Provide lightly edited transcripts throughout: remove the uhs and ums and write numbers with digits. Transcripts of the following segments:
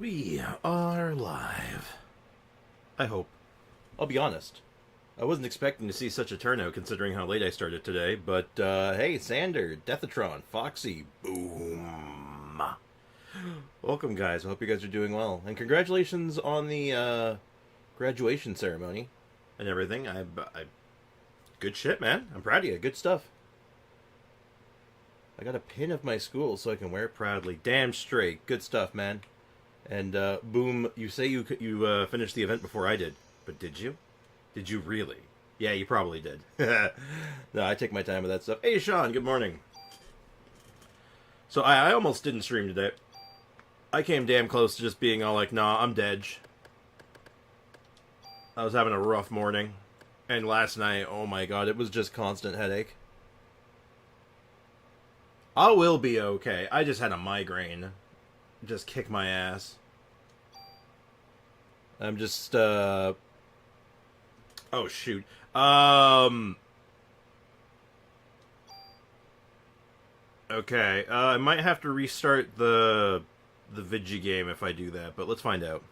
We are live. I hope. I'll be honest. I wasn't expecting to see such a turnout considering how late I started today, but hey, Sander, Deathatron, Foxy, boom. Welcome, guys. I hope you guys are doing well. And congratulations on the graduation ceremony and everything. I good shit, man. I'm proud of you. Good stuff. I got a pin of my school so I can wear it proudly. Damn straight. Good stuff, man. And boom, you say you finished the event before I did, but did you? Did you really? Yeah, you probably did. No, I take my time with that stuff. Hey, Sean, good morning. So I almost didn't stream today. I came damn close to just being all like, nah, I'm dead. I was having a rough morning. And last night, oh my god, it was just constant headache. I will be okay. I just had a migraine. Just kick my ass. I'm just, oh, shoot. Okay, I might have to restart the Vigi game if I do that, but let's find out.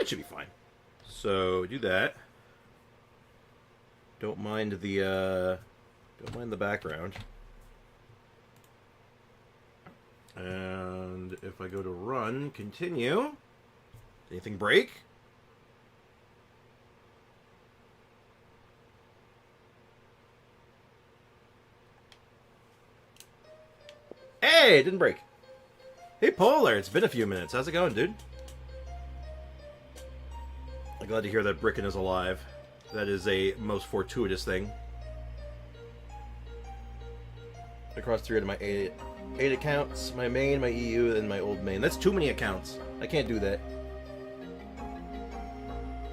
It should be fine. So, do that. Don't mind the background. And if I go to run, continue. Anything break? Hey, it didn't break. Hey, Polar, it's been a few minutes. How's it going, dude? I'm glad to hear that Bricken is alive. That is a most fortuitous thing. Across 3 out of my 8 accounts. My main, my EU, and my old main. That's too many accounts. I can't do that.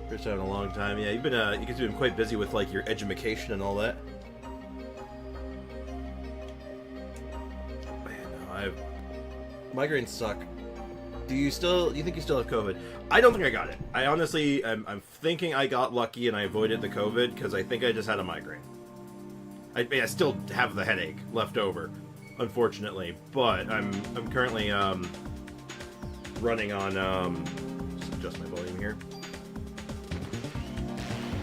First time in a long time. Yeah, you've been you guys have been quite busy with like your edumacation and all that. Man, no, migraines suck. Do you think you still have COVID? I don't think I got it. I honestly, I'm thinking I got lucky and I avoided the COVID because I think I just had a migraine. I still have the headache left over, unfortunately, but I'm currently running on just adjust my volume here.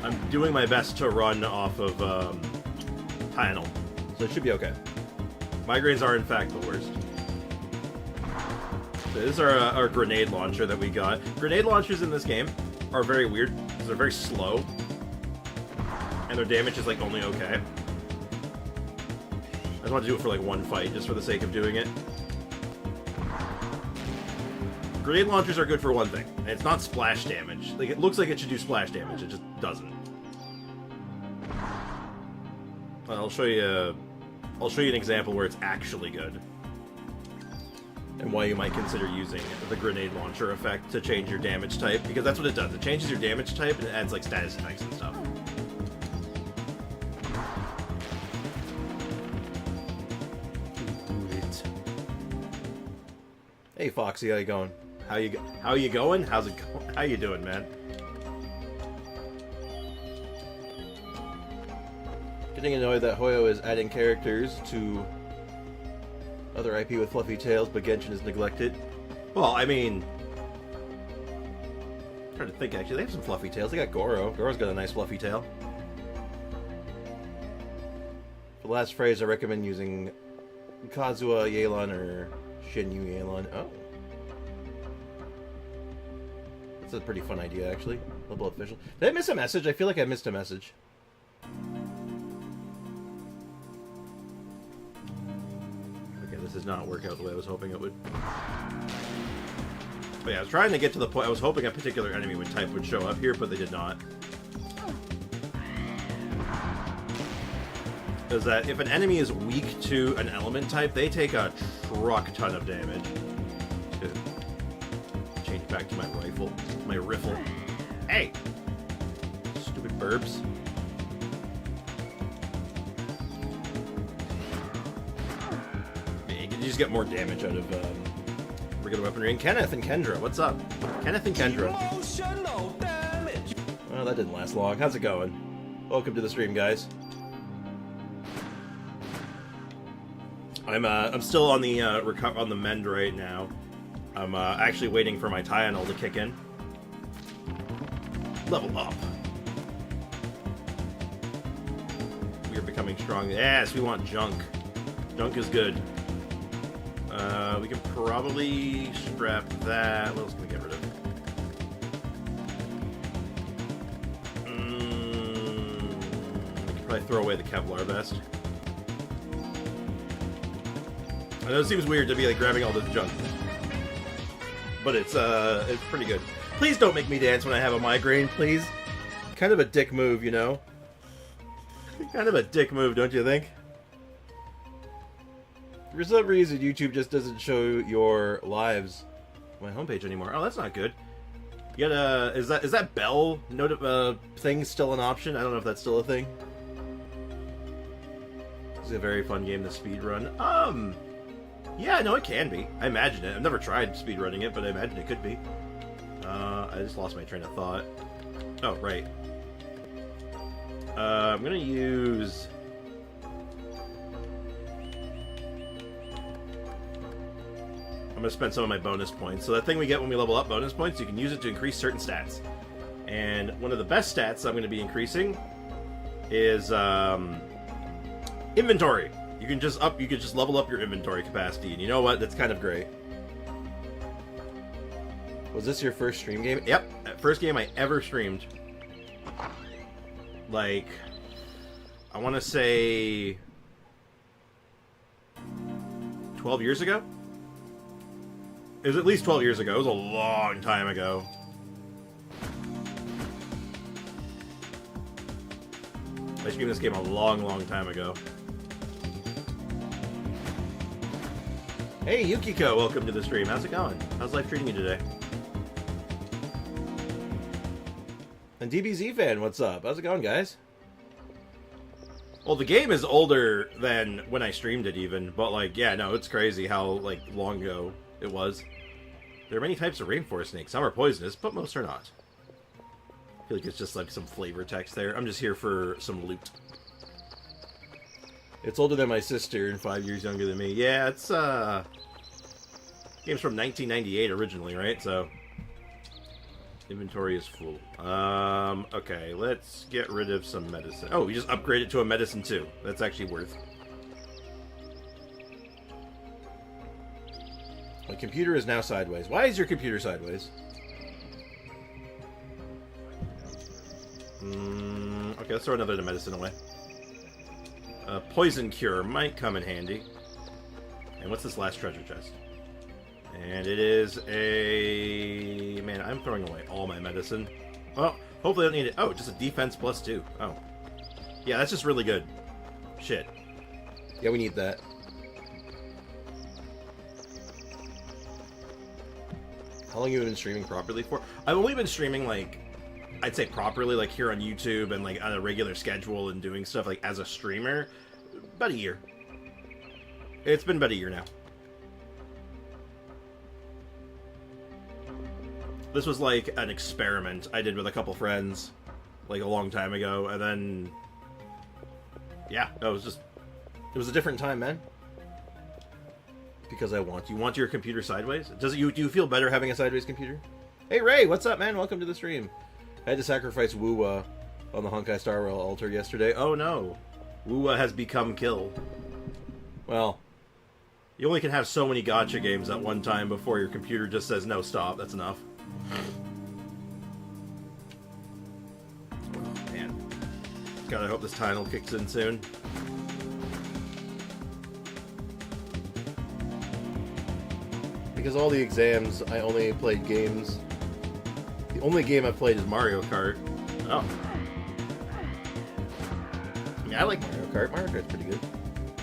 I'm doing my best to run off of Tylenol, so it should be okay. Migraines are in fact the worst. So this is our grenade launcher that we got. Grenade launchers in this game are very weird because they're very slow, and their damage is like only okay. I just want to do it for like one fight, just for the sake of doing it. Grenade launchers are good for one thing, and it's not splash damage. Like, it looks like it should do splash damage, it just doesn't. I'll show you an example where it's actually good. And why you might consider using the grenade launcher effect to change your damage type, because that's what it does. It changes your damage type and it adds like status effects and stuff. Hey Foxy, how you going? How you going? How's it going? How you doing, man? Getting annoyed that Hoyo is adding characters to other IP with fluffy tails, but Genshin is neglected. Well, I mean, I'm trying to think actually. They have some fluffy tails. They got Goro. Goro's got a nice fluffy tail. For the last phrase, I recommend using Kazuha Yelan or Shinyu Yelan. Oh. That's a pretty fun idea, actually. Level official. Did I miss a message? I feel like I missed a message. Okay, this does not work out the way I was hoping it would. But yeah, I was trying to get to the point. I was hoping a particular enemy type would show up here, but they did not. Is that if an enemy is weak to an element type, they take a truck ton of damage. Change back to my rifle. My riffle. Hey! Stupid burbs. Yeah, you just get more damage out of regular weaponry. And Kenneth and Kendra, what's up? Kenneth and Kendra. Well, that didn't last long. How's it going? Welcome to the stream, guys. I'm still on the mend right now. I'm actually waiting for my Tylenol to kick in. Level up. We are becoming strong. Yes, we want junk. Junk is good. We can probably scrap that. What else can we get rid of? We can probably throw away the Kevlar vest. I know it seems weird to be like grabbing all this junk, but it's pretty good. Please don't make me dance when I have a migraine, please. Kind of a dick move, you know? Kind of a dick move, don't you think? For some reason, YouTube just doesn't show your lives on my homepage anymore. Oh, that's not good. You gotta... Is that bell thing still an option? I don't know if that's still a thing. It's a very fun game to speedrun. Yeah, no, it can be. I imagine it. I've never tried speedrunning it, but I imagine it could be. I just lost my train of thought. Oh, right. I'm gonna use... I'm gonna spend some of my bonus points. So that thing we get when we level up, bonus points, you can use it to increase certain stats. And one of the best stats I'm gonna be increasing is inventory. You can just level up your inventory capacity, and you know what? That's kind of great. Was this your first stream game? Yep, first game I ever streamed. Like, I want to say 12 years ago? It was at least 12 years ago. It was a long time ago. I streamed this game a long, long time ago. Hey, Yukiko, welcome to the stream. How's it going? How's life treating you today? And DBZ fan, what's up? How's it going, guys? Well, the game is older than when I streamed it, even. But, like, yeah, no, it's crazy how, like, long ago it was. There are many types of rainforest snakes. Some are poisonous, but most are not. I feel like it's just, like, some flavor text there. I'm just here for some loot. It's older than my sister and 5 years younger than me. Yeah, it's, game's from 1998 originally, right? So... Inventory is full. Okay, let's get rid of some medicine. Oh, we just upgraded to a medicine 2. That's actually worth. My computer is now sideways. Why is your computer sideways? Okay, let's throw another medicine away. Poison cure might come in handy. And what's this last treasure chest? And it is a... Man, I'm throwing away all my medicine. Well, hopefully I don't need it. Oh, just a defense +2. Oh. Yeah, that's just really good. Shit. Yeah, we need that. How long have you been streaming properly for? I've only been streaming, like... I'd say properly, like, here on YouTube and, like, on a regular schedule and doing stuff, like, as a streamer. About a year. It's been about a year now. This was like an experiment I did with a couple friends, like a long time ago, and then, yeah, it was a different time, man. Because you want your computer sideways? Do you feel better having a sideways computer? Hey Ray, what's up, man? Welcome to the stream. I had to sacrifice Woowa on the Honkai Star Rail altar yesterday. Oh no, Woowa has become kill. Well, you only can have so many gacha games at one time before your computer just says, no, stop, that's enough. Oh, man. God, I hope this title kicks in soon. Because all the exams, I only played games. The only game I've played is Mario Kart. Oh. Yeah, I like Mario Kart. Mario Kart's pretty good.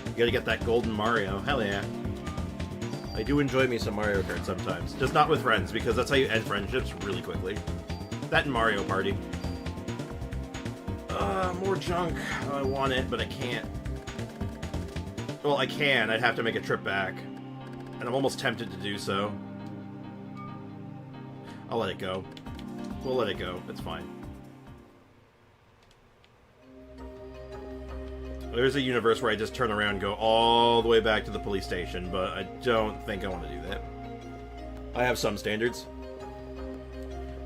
You gotta get that golden Mario. Hell yeah. I do enjoy me some Mario Kart sometimes. Just not with friends, because that's how you end friendships really quickly. That and Mario Party. More junk. Oh, I want it, but I can't. Well, I can. I'd have to make a trip back. And I'm almost tempted to do so. I'll let it go. We'll let it go. It's fine. There's a universe where I just turn around and go all the way back to the police station, but I don't think I want to do that. I have some standards.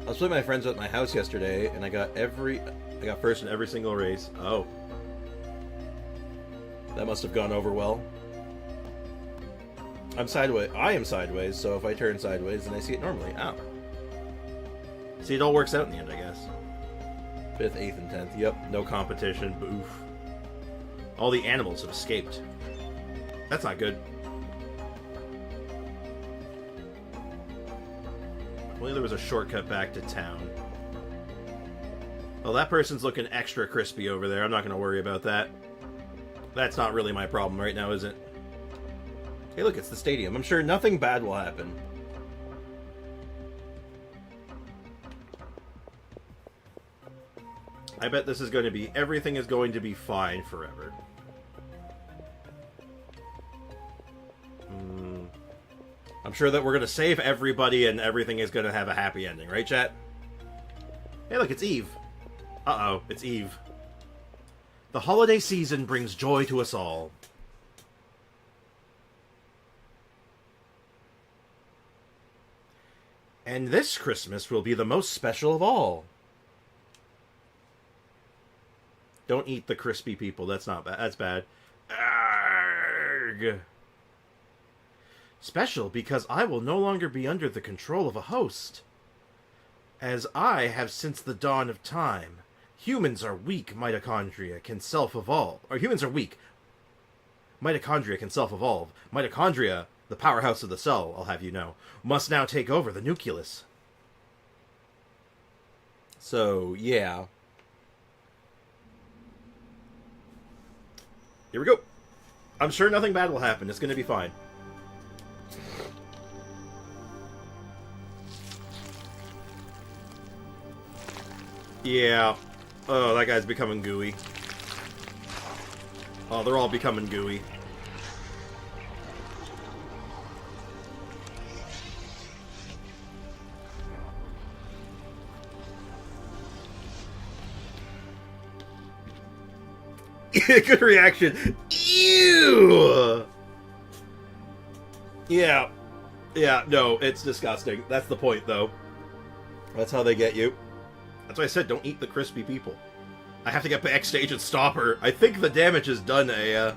I was playing my friends at my house yesterday, and I got first in every single race. Oh. That must have gone over well. I'm sideways. I am sideways, so if I turn sideways, then I see it normally. Ow. See, it all works out in the end, I guess. 5th, 8th, and 10th. Yep, no competition. Oof. All the animals have escaped. That's not good. Only there was a shortcut back to town. Well, that person's looking extra crispy over there. I'm not going to worry about that. That's not really my problem right now, is it? Hey, look, it's the stadium. I'm sure nothing bad will happen. I bet this is going to be... Everything is going to be fine forever. I'm sure that we're going to save everybody and everything is going to have a happy ending, right, chat? Hey, look, it's Eve. Uh-oh, it's Eve. The holiday season brings joy to us all. And this Christmas will be the most special of all. Don't eat the crispy people. That's not bad. That's bad. Arrgh. Special because I will no longer be under the control of a host. As I have since the dawn of time. Humans are weak, mitochondria can self-evolve. Or humans are weak. Mitochondria can self-evolve. Mitochondria, the powerhouse of the cell, I'll have you know, must now take over the nucleus. So, yeah. Here we go. I'm sure nothing bad will happen. It's going to be fine. Yeah. Oh, that guy's becoming gooey. Oh, they're all becoming gooey. Good reaction. Ew! Yeah. Yeah, no, it's disgusting. That's the point, though. That's how they get you. That's why I said don't eat the crispy people. I have to get backstage and stop her. I think the damage is done, Ayaya.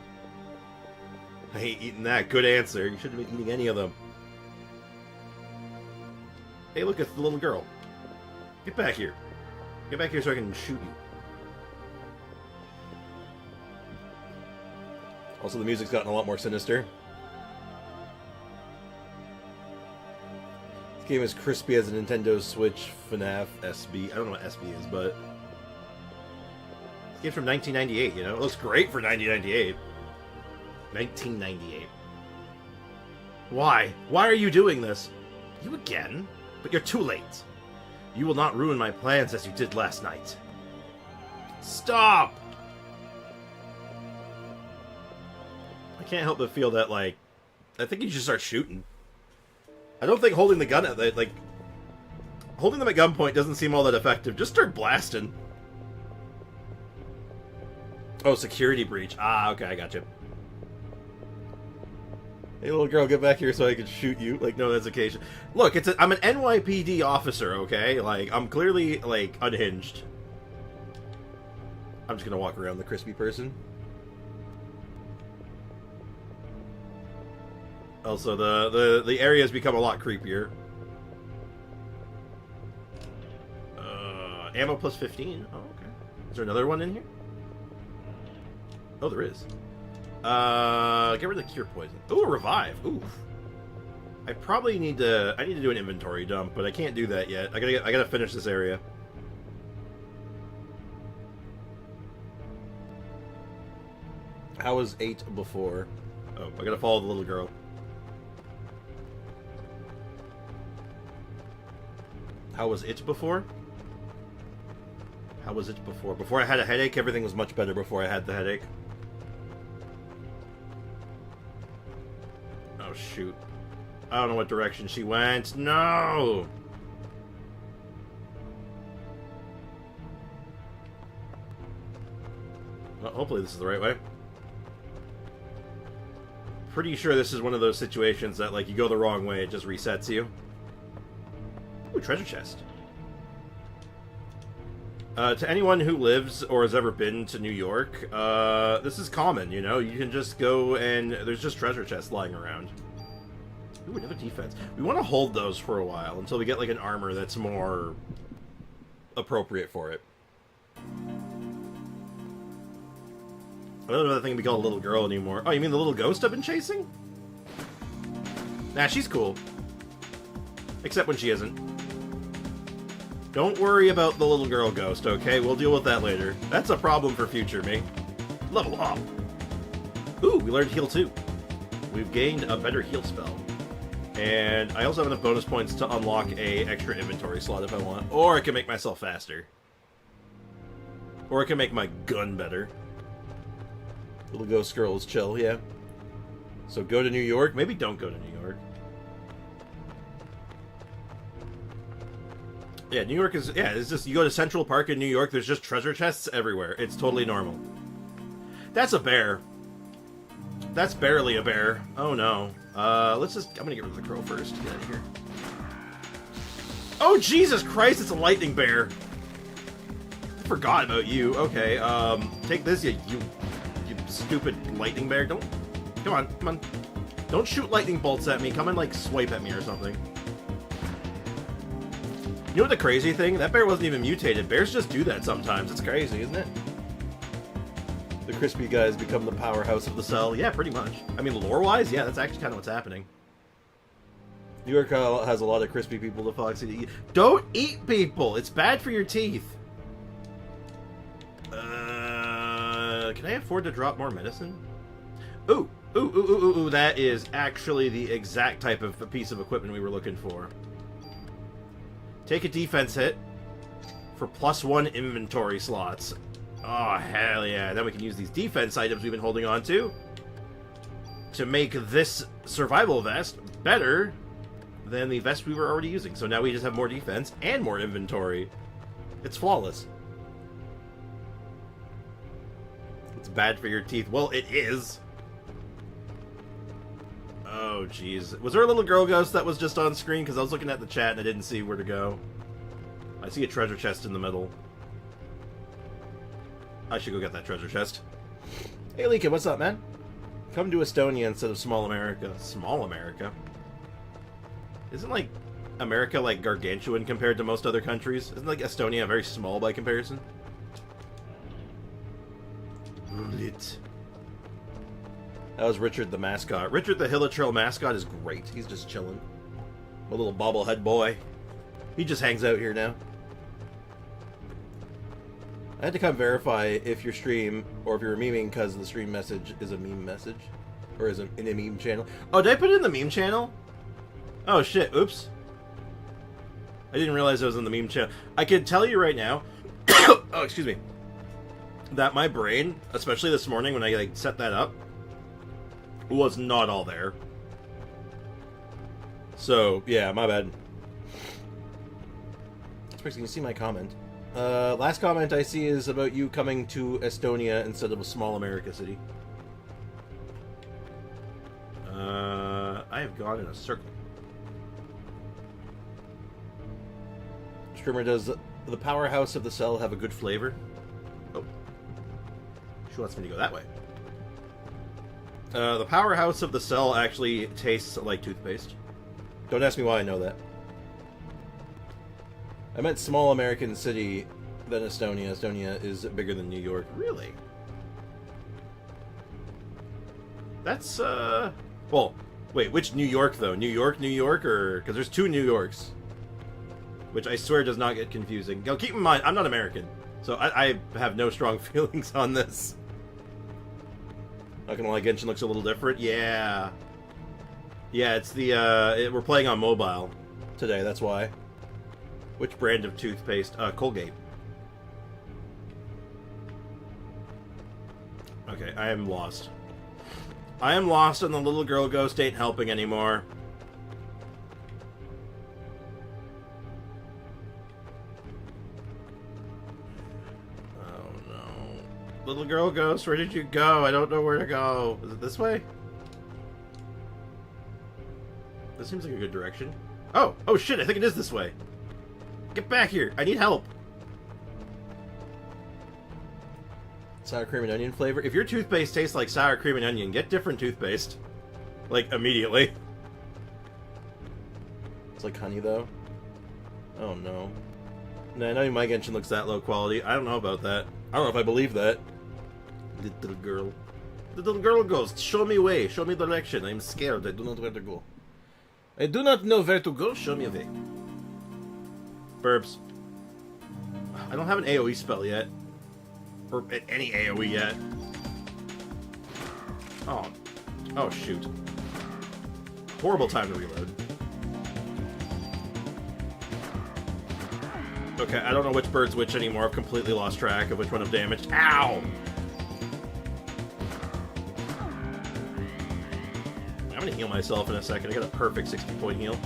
I hate eating that. Good answer. You shouldn't have been eating any of them. Hey, look, it's the little girl. Get back here. Get back here so I can shoot you. Also, the music's gotten a lot more sinister. This game is crispy as a Nintendo Switch FNAF SB. I don't know what SB is, but... This game's from 1998, you know? It looks great for 1998. 1998. Why? Why are you doing this? You again? But you're too late. You will not ruin my plans as you did last night. Stop! I can't help but feel that, like... I think you should start shooting. I don't think holding the gun at like holding them at gunpoint doesn't seem all that effective. Just start blasting. Oh, security breach. Ah, okay, I got you. Hey, little girl, get back here so I can shoot you. Like, no, that's occasion. Look, I'm an NYPD officer, okay? Like, I'm clearly like unhinged. I'm just gonna walk around the crispy person. Also, the area has become a lot creepier. Ammo plus 15. Oh, okay. Is there another one in here? Oh, there is. Get rid of the cure poison. Ooh, a revive. Oof. I probably need to... I need to do an inventory dump, but I can't do that yet. I gotta finish this area. How was 8 before? Oh, I gotta follow the little girl. How was it before? How was it before? Before I had a headache, everything was much better before I had the headache. Oh, shoot. I don't know what direction she went. No! Well, hopefully this is the right way. Pretty sure this is one of those situations that, like, you go the wrong way, it just resets you. Ooh, treasure chest. To anyone who lives or has ever been to New York, this is common, you know? You can just go and there's just treasure chests lying around. Ooh, another defense. We want to hold those for a while until we get, like, an armor that's more appropriate for it. I don't know that thing can be called a little girl anymore. Oh, you mean the little ghost I've been chasing? Nah, she's cool. Except when she isn't. Don't worry about the little girl ghost, okay? We'll deal with that later. That's a problem for future me. Level up! Ooh, we learned heal too. We've gained a better heal spell. And I also have enough bonus points to unlock a extra inventory slot if I want. Or I can make myself faster. Or I can make my gun better. Little ghost girl is chill, yeah. So go to New York? Maybe don't go to New York. Yeah, New York is... Yeah, it's just... You go to Central Park in New York, there's just treasure chests everywhere. It's totally normal. That's a bear. That's barely a bear. Oh, no. Let's just... I'm gonna get rid of the crow first. Get out of here. Oh, Jesus Christ! It's a lightning bear! I forgot about you. Okay, take this, you stupid lightning bear. Don't... Come on, come on. Don't shoot lightning bolts at me. Come and, like, swipe at me or something. You know what the crazy thing? That bear wasn't even mutated. Bears just do that sometimes. It's crazy, isn't it? The crispy guys become the powerhouse of the cell. Yeah, pretty much. I mean, lore-wise, yeah, that's actually kind of what's happening. New York has a lot of crispy people to Foxy. Don't eat people! It's bad for your teeth! Can I afford to drop more medicine? Ooh! Ooh, that is actually the exact type of piece of equipment we were looking for. Take a defense hit for +1 inventory slots. Oh, hell yeah. Then we can use these defense items we've been holding on to make this survival vest better than the vest we were already using. So now we just have more defense and more inventory. It's flawless. It's bad for your teeth. Well, it is. Oh, jeez. Was there a little girl ghost that was just on screen? Because I was looking at the chat and I didn't see where to go. I see a treasure chest in the middle. I should go get that treasure chest. Hey, Leaka, what's up, man? Come to Estonia instead of Small America. Small America? Isn't, like, America, like, gargantuan compared to most other countries? Isn't, like, Estonia very small by comparison? Lit. That was Richard the mascot. Richard the Hilichurl mascot is great. He's just chilling. My little bobblehead boy. He just hangs out here now. I had to come verify if your stream, or if you're memeing because the stream message is a meme message. Or is it in a meme channel. Oh, did I put it in the meme channel? Oh shit, oops. I didn't realize it was in the meme channel. I can tell you right now, oh, excuse me, that my brain, especially this morning when I like set that up, was not all there. So, yeah, my bad. Can you see my comment? Last comment I see is about you coming to Estonia instead of a small America city. I have gone in a circle. Streamer, does the powerhouse of the cell have a good flavor? Oh. She wants me to go that way. The powerhouse of the cell actually tastes like toothpaste. Don't ask me why I know that. I meant small American city than Estonia. Estonia is bigger than New York. Really? That's, well, wait, which New York, though? New York, or... Because there's two New Yorks. Which I swear does not get confusing. Now, keep in mind, I'm not American. So I have no strong feelings on this. Not gonna lie, Genshin looks a little different. Yeah. Yeah, it's the, we're playing on mobile today, that's why. Which brand of toothpaste? Colgate. Okay, I am lost. I am lost and the little girl ghost ain't helping anymore. Oh no. Little girl ghost, where did you go? I don't know where to go. Is it this way? This seems like a good direction. Oh! Oh shit, I think it is this way. Get back here! I need help! Sour cream and onion flavor. If your toothpaste tastes like sour cream and onion, get different toothpaste. Like, immediately. It's like honey, though. Oh, no. Nah, I know my Genshin looks that low quality. I don't know about that. I don't know if I believe that. Little girl. The little girl goes, show me way, show me direction. I'm scared, I do not know where to go. I do not know where to go, show me a way. Burbs. I don't have an AoE spell yet. Or any AoE yet. Oh. Oh, shoot. Horrible time to reload. Okay, I don't know which bird's which anymore. I've completely lost track of which one I've damaged. Ow! I'm gonna heal myself in a second. I got a perfect 60-point heal.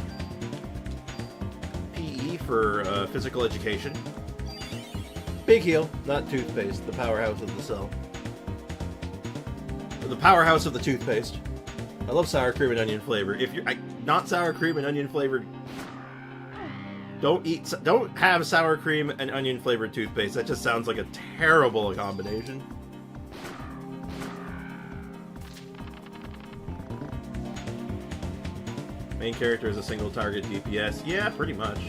PE for physical education. Big heal, not toothpaste. The powerhouse of the cell. The powerhouse of the toothpaste. I love sour cream and onion flavor. If you're not sour cream and onion flavored, don't have sour cream and onion flavored toothpaste. That just sounds like a terrible combination. Main character is a single target DPS. Yeah, pretty much.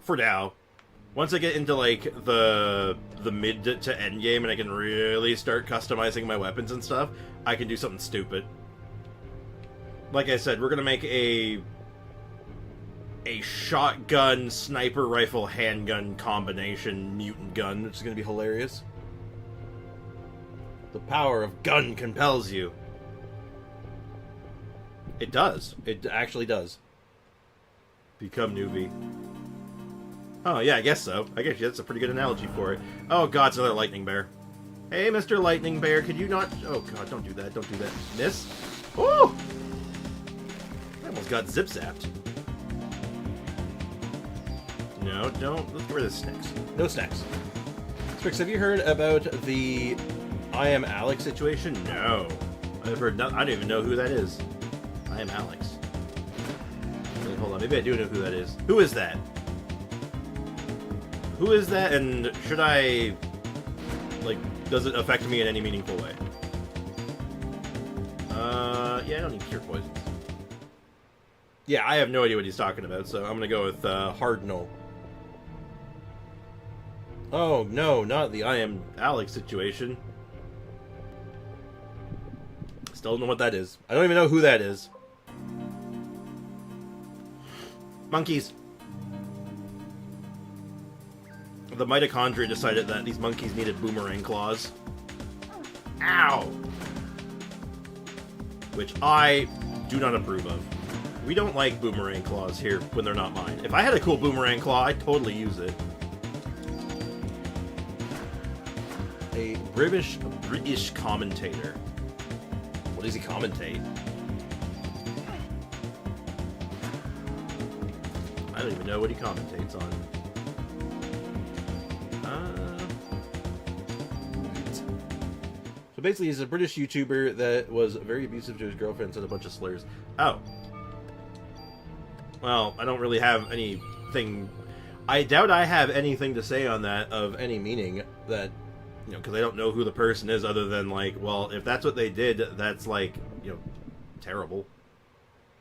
For now. Once I get into, like, the mid to end game and I can really start customizing my weapons and stuff, I can do something stupid. Like I said, we're gonna make a shotgun, sniper rifle, handgun combination mutant gun, which is gonna be hilarious. The power of gun compels you. It does. It actually does. Become newbie. Oh, yeah, I guess so. I guess that's a pretty good analogy for it. Oh, God, it's another lightning bear. Hey, Mr. Lightning Bear, could you not... Oh, God, don't do that. Don't do that. Miss? Oh! I almost got zip-zapped. No, don't. Let's get rid of the snacks. No snacks. Strix, have you heard about the I am Alex situation? No. I've heard no... I don't even know who that is. I am Alex. Wait, hold on. Maybe I do know who that is. Who is that? Who is that, and should I, like, does it affect me in any meaningful way? Yeah, I don't need cure poisons. Yeah, I have no idea what he's talking about, so I'm gonna go with, hard no. Oh, no, not the I am Alex situation. Still don't know what that is. I don't even know who that is. Monkeys. The mitochondria decided that these monkeys needed boomerang claws. Ow! Which I do not approve of. We don't like boomerang claws here when they're not mine. If I had a cool boomerang claw, I'd totally use it. A British commentator. What does he commentate? I don't even know what he commentates on. So basically, he's a British YouTuber that was very abusive to his girlfriend and said a bunch of slurs. Oh. Well, I don't really have anything... I doubt I have anything to say on that of any meaning that, you know, because I don't know who the person is other than, like, well, if that's what they did, that's, like, you know, terrible.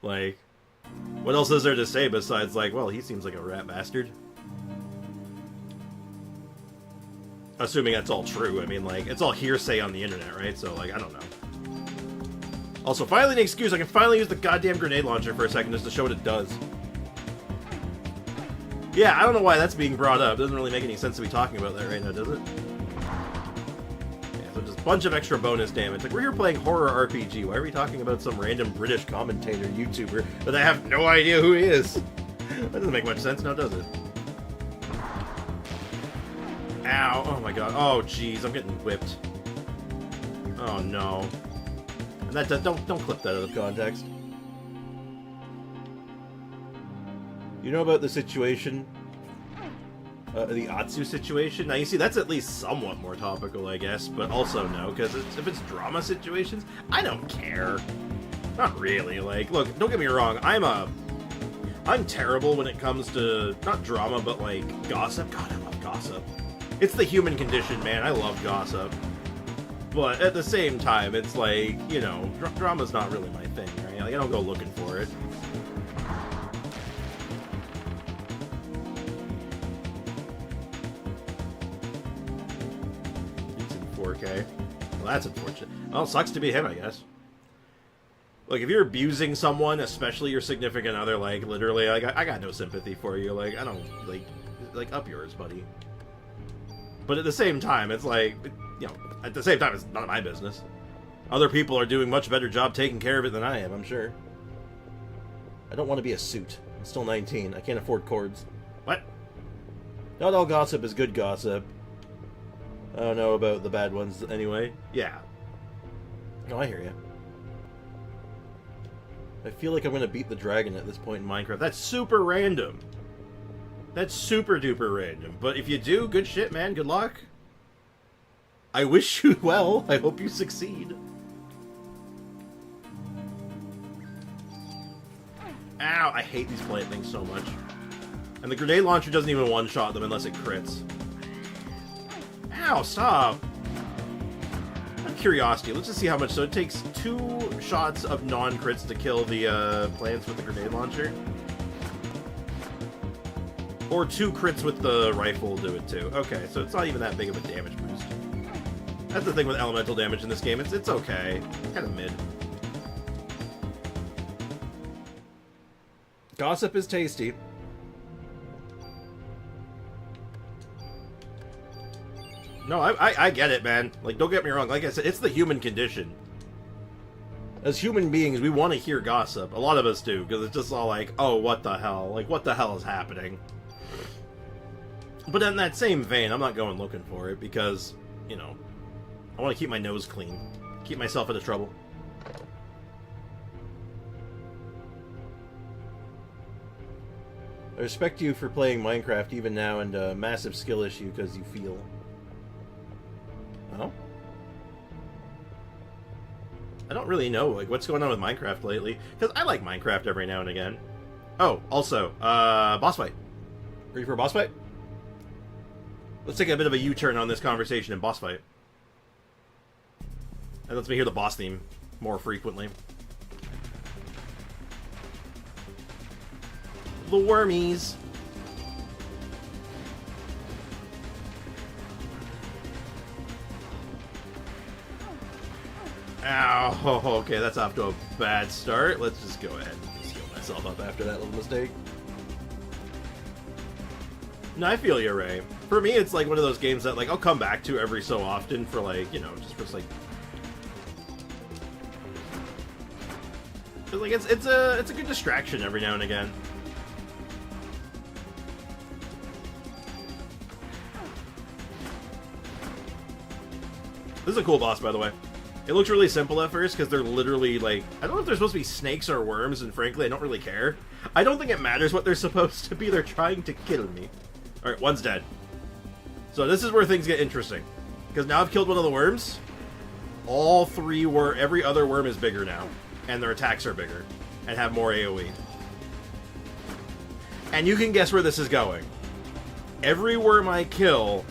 Like, what else is there to say besides, like, well, he seems like a rat bastard? Assuming that's all true. I mean, like, it's all hearsay on the internet, right? So, like, I don't know. Also, finally an excuse. I can finally use the goddamn grenade launcher for a second just to show what it does. Yeah, I don't know why that's being brought up. It doesn't really make any sense to be talking about that right now, does it? Yeah, so just a bunch of extra bonus damage. Like, we're here playing horror RPG. Why are we talking about some random British commentator YouTuber that I have no idea who he is? That doesn't make much sense now, does it? Ow! Oh my god! Oh jeez! I'm getting whipped. Oh no! And that don't clip that out of context. You know about the situation, the Atsu situation? Now you see that's at least somewhat more topical, I guess, but also no, because if it's drama situations, I don't care. Not really. Like, look, don't get me wrong. I'm terrible when it comes to, not drama, but like gossip. God, I love gossip. It's the human condition, man. I love gossip. But at the same time, it's like, you know, drama's not really my thing, right? Like, I don't go looking for it. It's in 4K. Well, that's unfortunate. Well, it sucks to be him, I guess. Like, if you're abusing someone, especially your significant other, like, literally, like, I got no sympathy for you. Like, I don't, like, up yours, buddy. But at the same time, it's like, you know, at the same time, it's none of my business. Other people are doing much better job taking care of it than I am, I'm sure. I don't want to be a suit. I'm still 19. I can't afford cords. What? Not all gossip is good gossip. I don't know about the bad ones anyway. Yeah. No, I hear you. I feel like I'm going to beat the dragon at this point in Minecraft. That's super random. That's super duper random. But if you do, good shit, man. Good luck. I wish you well. I hope you succeed. Ow, I hate these plant things so much. And the grenade launcher doesn't even one-shot them unless it crits. Ow, stop. Out of curiosity, let's just see how much. So it takes 2 shots of non-crits to kill the plants with the grenade launcher. Or 2 crits with the rifle will do it too. Okay, so it's not even that big of a damage boost. That's the thing with elemental damage in this game. It's okay. It's kind of mid. Gossip is tasty. No, I get it, man. Like, don't get me wrong. Like I said, it's the human condition. As human beings, we want to hear gossip. A lot of us do, because it's just all like, oh, what the hell? Like, what the hell is happening? But in that same vein, I'm not going looking for it, because, you know, I want to keep my nose clean. Keep myself out of trouble. I respect you for playing Minecraft even now, and a massive skill issue because you feel. Oh? I don't really know, like, what's going on with Minecraft lately, because I like Minecraft every now and again. Oh, also, boss fight. Ready for a boss fight? Let's take a bit of a U-turn on this conversation and boss fight. That lets me hear the boss theme more frequently. The wormies. Ow, okay, that's off to a bad start. Let's just go ahead and just heal myself up after that little mistake. No, I feel you, Ray. For me, it's like one of those games that, like, I'll come back to every so often for, like, you know, just like... But, like, it's a good distraction every now and again. This is a cool boss, by the way. It looks really simple at first, because they're literally, like... I don't know if they're supposed to be snakes or worms, and frankly, I don't really care. I don't think it matters what they're supposed to be. They're trying to kill me. Alright, one's dead. So this is where things get interesting. Because now I've killed one of the worms. All 3 were... Every other worm is bigger now. And their attacks are bigger. And have more AoE. And you can guess where this is going. Every worm I kill,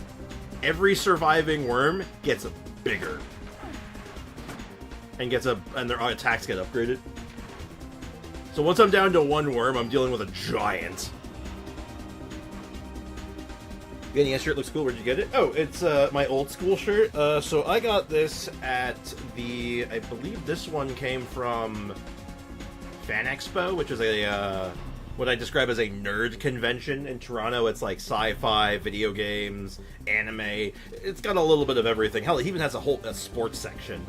every surviving worm gets bigger. And and their attacks get upgraded. So once I'm down to 1 worm, I'm dealing with a giant. Yeah, the shirt looks cool. Where'd you get it? Oh, it's my old school shirt. So I got this at the... I believe this one came from Fan Expo, which is a what I describe as a nerd convention in Toronto. It's like sci-fi, video games, anime. It's got a little bit of everything. Hell, it even has a sports section.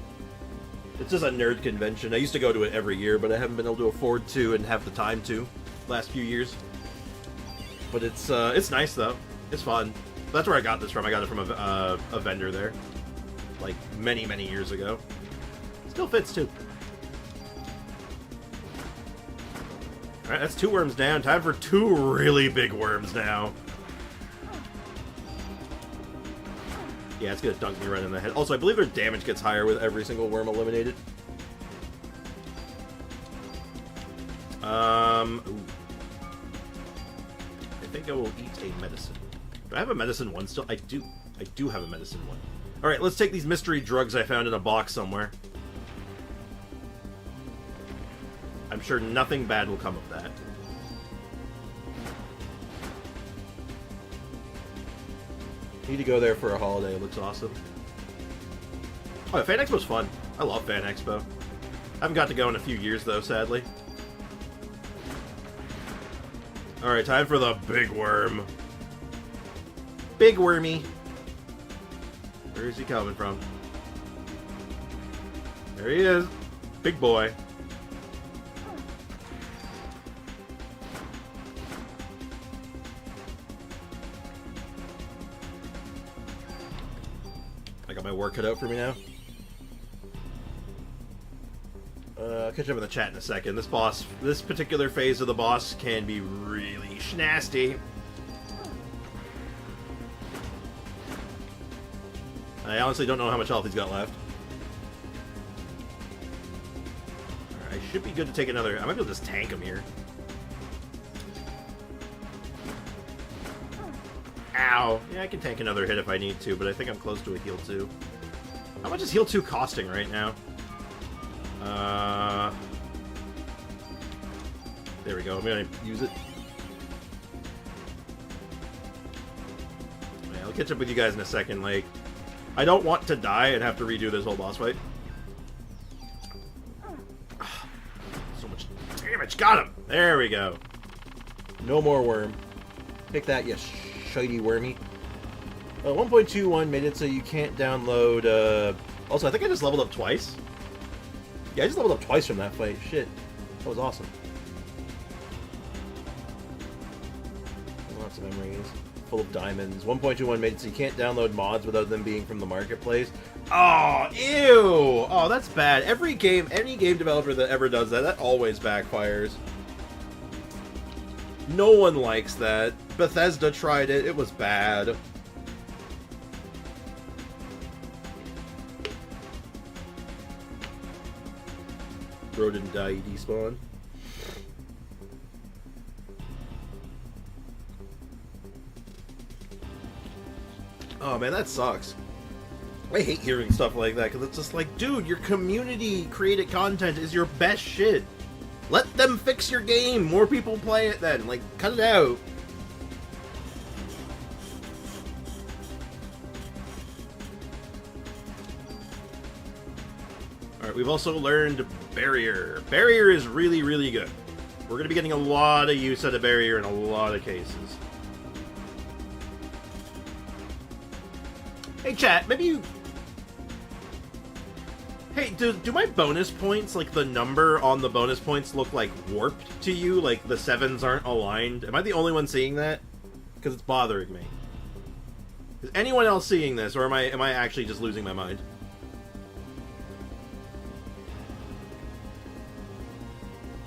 It's just a nerd convention. I used to go to it every year, but I haven't been able to afford to and have the time to last few years. But it's nice though. It's fun. That's where I got this from. I got it from a vendor there, like many years ago. Still fits too. All right, that's 2 worms down. Time for 2 really big worms now. Yeah, it's gonna dunk me right in the head. Also, I believe their damage gets higher with every single worm eliminated. Ooh. think I will eat a medicine. Do I have a medicine one still? I do. I do have a medicine one. Alright, let's take these mystery drugs I found in a box somewhere. I'm sure nothing bad will come of that. Need to go there for a holiday. It looks awesome. Oh, Fan Expo's fun. I love Fan Expo. I haven't got to go in a few years, though, sadly. Alright, time for the big worm. Big wormy. Where is he coming from? There he is. Big boy. I got my work cut out for me now. I'll catch up in the chat in a second. This particular phase of the boss can be really nasty. I honestly don't know how much health he's got left. Alright, I should be good to take another... I might be able to just tank him here. Ow! Yeah, I can tank another hit if I need to, but I think I'm close to a heal 2. How much is heal 2 costing right now? There we go. I'm gonna use it. Yeah, I'll catch up with you guys in a second. Like, I don't want to die and have to redo this whole boss fight. So much damage. Got him! There we go. No more worm. Take that, you shiny wormy. 1.21 made it so you can't download... Also, I think I just leveled up twice. Yeah, I just leveled up twice from that fight. Shit. That was awesome. Lots of memories. Full of diamonds. 1.21 made it so you can't download mods without them being from the marketplace. Oh, ew! Oh, that's bad. Any game developer that ever does that always backfires. No one likes that. Bethesda tried it. It was bad. Bro didn't die, he despawned. Oh man, that sucks. I hate hearing stuff like that, because it's just like, dude, your community created content is your best shit. Let them fix your game. More people play it then. Like, cut it out. Alright, we've also learned Barrier. Barrier is really, really good. We're going to be getting a lot of use out of Barrier in a lot of cases. Hey chat, maybe you... Hey, do my bonus points, like the number on the bonus points, look like warped to you? Like the 7s aren't aligned? Am I the only one seeing that? Because it's bothering me. Is anyone else seeing this, or am I actually just losing my mind?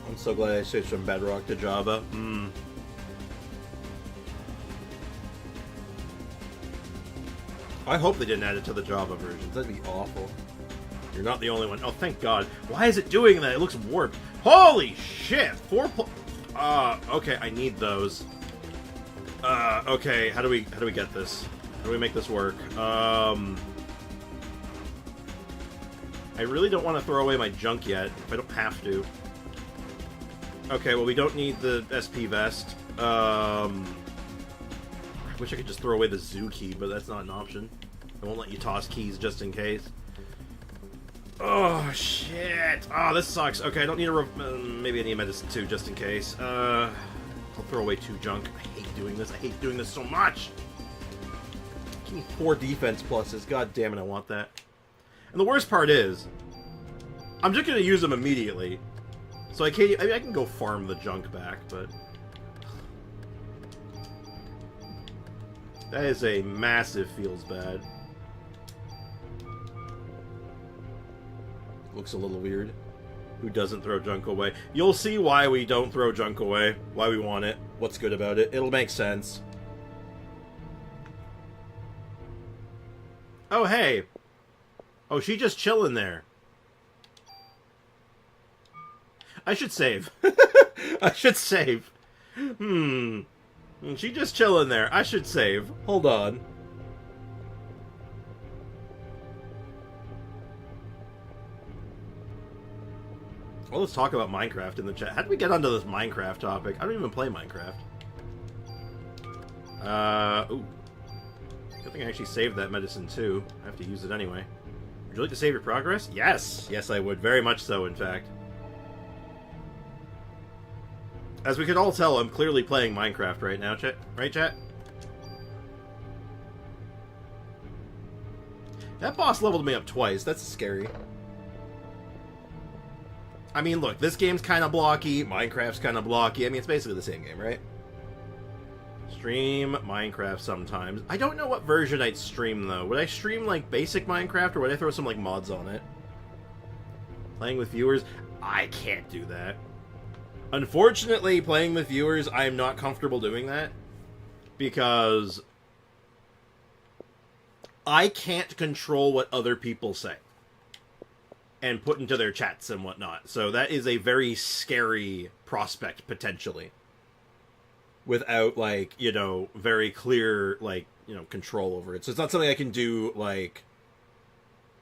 I'm so glad I switched from Bedrock to Java. I hope they didn't add it to the Java versions. That'd be awful. You're not the only one. Oh, thank God. Why is it doing that? It looks warped. Holy shit! Okay, I need those. Okay, how do we get this? How do we make this work? I really don't want to throw away my junk yet, if I don't have to. Okay, well, we don't need the SP vest. I wish I could just throw away the zoo key, but that's not an option. I won't let you toss keys just in case. Oh, shit. Oh, this sucks. Okay, I don't need maybe I need medicine too, just in case. I'll throw away 2 junk. I hate doing this. I hate doing this so much. Give me 4 defense pluses. God damn it, I want that. And the worst part is, I'm just going to use them immediately. So I can go farm the junk back, but... That is a massive feels bad. Looks a little weird. Who doesn't throw junk away? You'll see why we don't throw junk away. Why we want it. What's good about it. It'll make sense. Oh, hey. Oh, she just chilling there. I should save. I should save. She just chilling there. I should save. Hold on. Well, let's talk about Minecraft in the chat. How did we get onto this Minecraft topic? I don't even play Minecraft. Ooh. I think I actually saved that medicine too. I have to use it anyway. Would you like to save your progress? Yes! Yes, I would. Very much so, in fact. As we can all tell, I'm clearly playing Minecraft right now, chat. Right, chat? That boss leveled me up twice. That's scary. I mean, look, this game's kind of blocky. Minecraft's kind of blocky. I mean, it's basically the same game, right? Stream Minecraft sometimes. I don't know what version I'd stream, though. Would I stream, like, basic Minecraft, or would I throw some, like, mods on it? Playing with viewers? I can't do that. Unfortunately, playing with viewers, I'm not comfortable doing that. Because I can't control what other people say and put into their chats and whatnot. So that is a very scary prospect, potentially. Without, like, you know, very clear, like, you know, control over it. So it's not something I can do, like,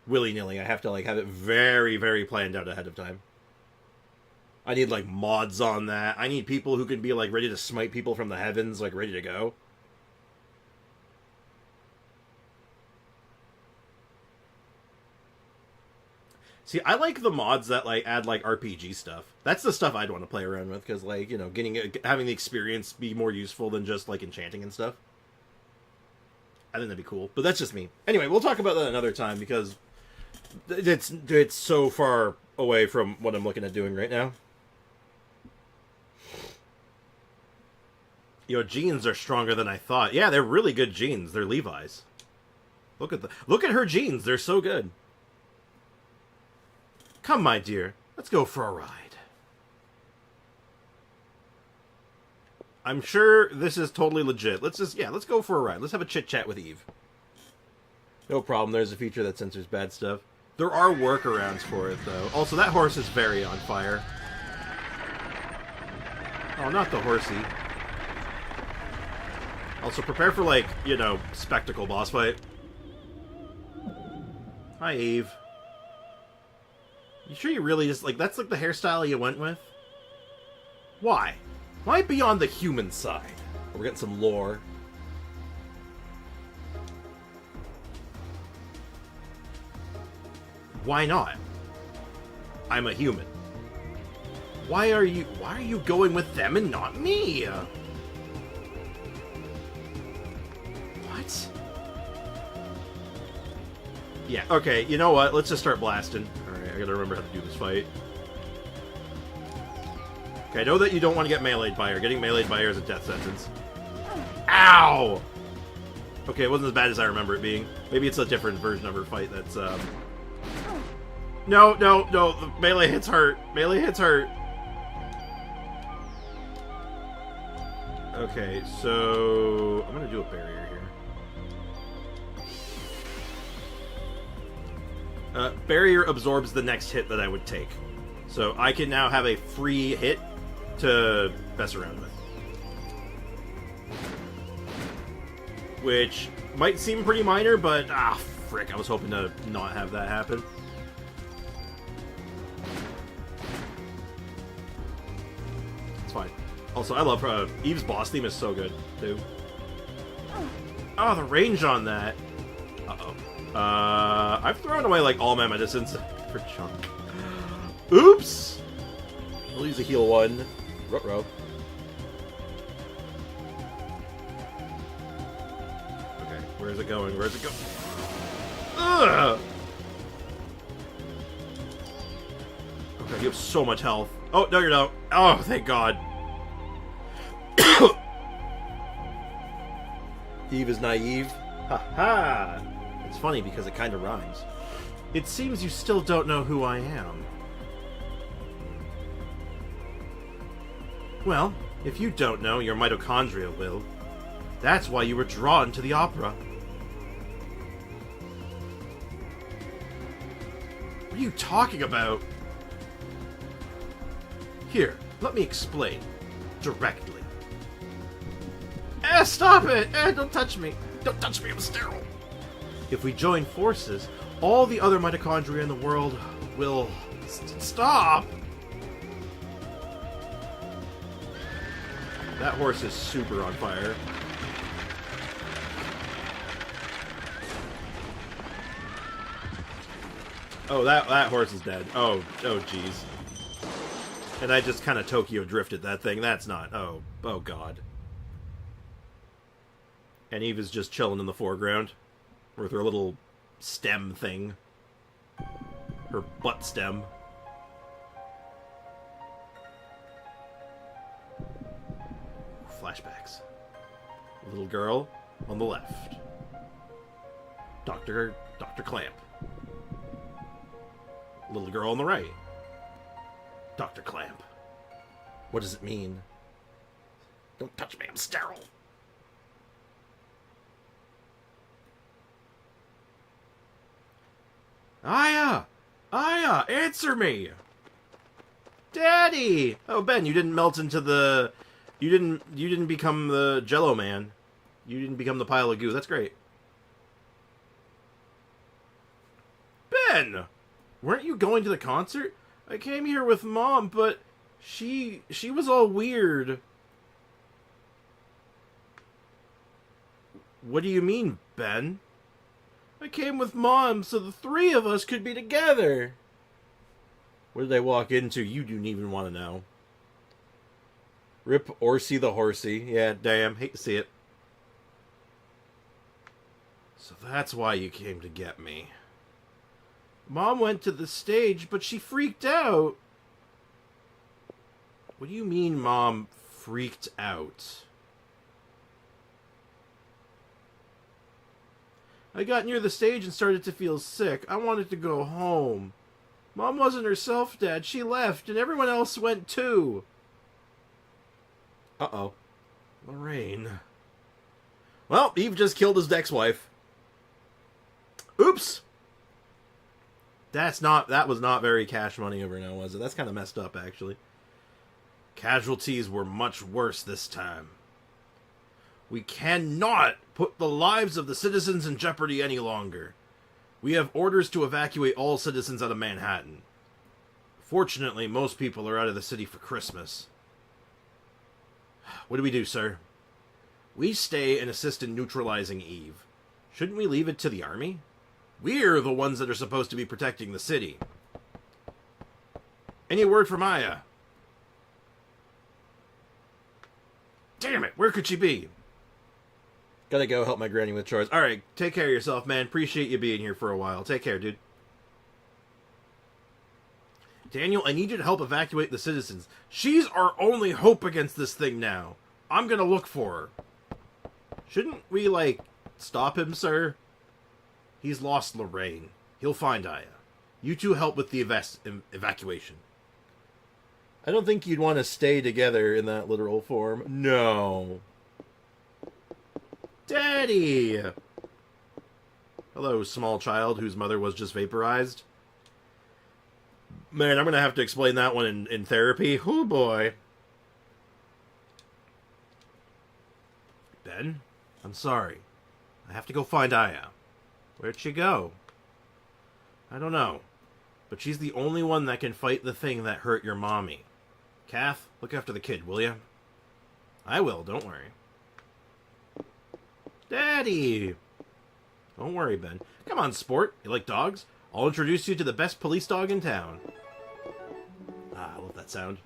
willy-nilly. I have to, like, have it very, very planned out ahead of time. I need, like, mods on that. I need people who can be, like, ready to smite people from the heavens, like, ready to go. See, I like the mods that, like, add, like, RPG stuff. That's the stuff I'd want to play around with, because, like, you know, having the experience be more useful than just, like, enchanting and stuff. I think that'd be cool. But that's just me. Anyway, we'll talk about that another time, because it's so far away from what I'm looking at doing right now. You know, jeans are stronger than I thought. Yeah, they're really good jeans. They're Levi's. Look at her jeans. They're so good. Come, my dear. Let's go for a ride. I'm sure this is totally legit. Let's go for a ride. Let's have a chit-chat with Eve. No problem. There's a feature that censors bad stuff. There are workarounds for it, though. Also, that horse is very on fire. Oh, not the horsey. Also, prepare for, like, you know, spectacle boss fight. Hi, Eve. You sure you really just, like, that's, like, the hairstyle you went with? Why? Why be on the human side? We're getting some lore. Why not? I'm a human. Why are you going with them and not me? What? Yeah, okay, you know what? Let's just start blasting. Alright, I gotta remember how to do this fight. Okay, I know that you don't want to get meleeed by her. Getting meleeed by her is a death sentence. Ow! Okay, it wasn't as bad as I remember it being. Maybe it's a different version of her fight that's, No, the melee hits hurt. Melee hits hurt. Okay, so I'm gonna do a barrier here. Barrier absorbs the next hit that I would take. So I can now have a free hit to mess around with. Which might seem pretty minor, but frick, I was hoping to not have that happen. It's fine. Also, I love her. Eve's boss theme is so good, too. Oh, the range on that. Uh-oh. I've thrown away, like, all my medicines for chunk. Oops! I'll use a heal one. Ruh-roh. Okay, where's it going? Where's it going? Ugh! Okay, you have so much health. Oh, no, you don't. Oh, thank God. Eve is naive. Ha ha! It's funny because it kind of rhymes. It seems you still don't know who I am. Well, if you don't know, your mitochondria will. That's why you were drawn to the opera. What are you talking about? Here, let me explain. Directly. Stop it! Don't touch me! Don't touch me, I'm sterile! If we join forces, all the other mitochondria in the world will... Stop! That horse is super on fire. Oh, that horse is dead. Oh, jeez. And I just kind of Tokyo drifted that thing. That's not... Oh god. And Eve is just chilling in the foreground with her little stem thing. Her butt stem. Flashbacks. Little girl on the left. Dr. Clamp. Little girl on the right. Dr. Clamp. What does it mean? Don't touch me, I'm sterile. Ayaya! Ayaya, answer me! Daddy! Oh, Ben, you didn't melt into the... You didn't become the Jello Man. You didn't become the pile of goo. That's great. Ben! Weren't you going to the concert? I came here with Mom, but she was all weird. What do you mean, Ben? I came with Mom so the three of us could be together. What did I walk into? You don't even want to know. Rip Orsi the horsey. Yeah, damn. Hate to see it. So that's why you came to get me. Mom went to the stage, but she freaked out. What do you mean, Mom freaked out? I got near the stage and started to feel sick. I wanted to go home. Mom wasn't herself, Dad. She left, and everyone else went too. Uh-oh. Lorraine. Well, Eve just killed his ex-wife. Oops! That was not very cash money over now, was it? That's kind of messed up, actually. Casualties were much worse this time. We cannot put the lives of the citizens in jeopardy any longer. We have orders to evacuate all citizens out of Manhattan. Fortunately, most people are out of the city for Christmas. What do we do, sir? We stay and assist in neutralizing Eve. Shouldn't we leave it to the army? We're the ones that are supposed to be protecting the city. Any word from Aya? Damn it, where could she be? Gotta go help my granny with chores. Alright, take care of yourself, man. Appreciate you being here for a while. Take care, dude. Daniel, I need you to help evacuate the citizens. She's our only hope against this thing now. I'm gonna look for her. Shouldn't we, like, stop him, sir? He's lost Lorraine. He'll find Aya. You two help with the evacuation. I don't think you'd want to stay together in that literal form. No. Daddy! Hello, small child whose mother was just vaporized. Man, I'm going to have to explain that one in therapy. Oh, boy. Ben, I'm sorry. I have to go find Aya. Where'd she go? I don't know. But she's the only one that can fight the thing that hurt your mommy. Kath, look after the kid, will ya? I will, don't worry. Daddy! Don't worry, Ben. Come on, sport. You like dogs? I'll introduce you to the best police dog in town. Ah, I love that sound.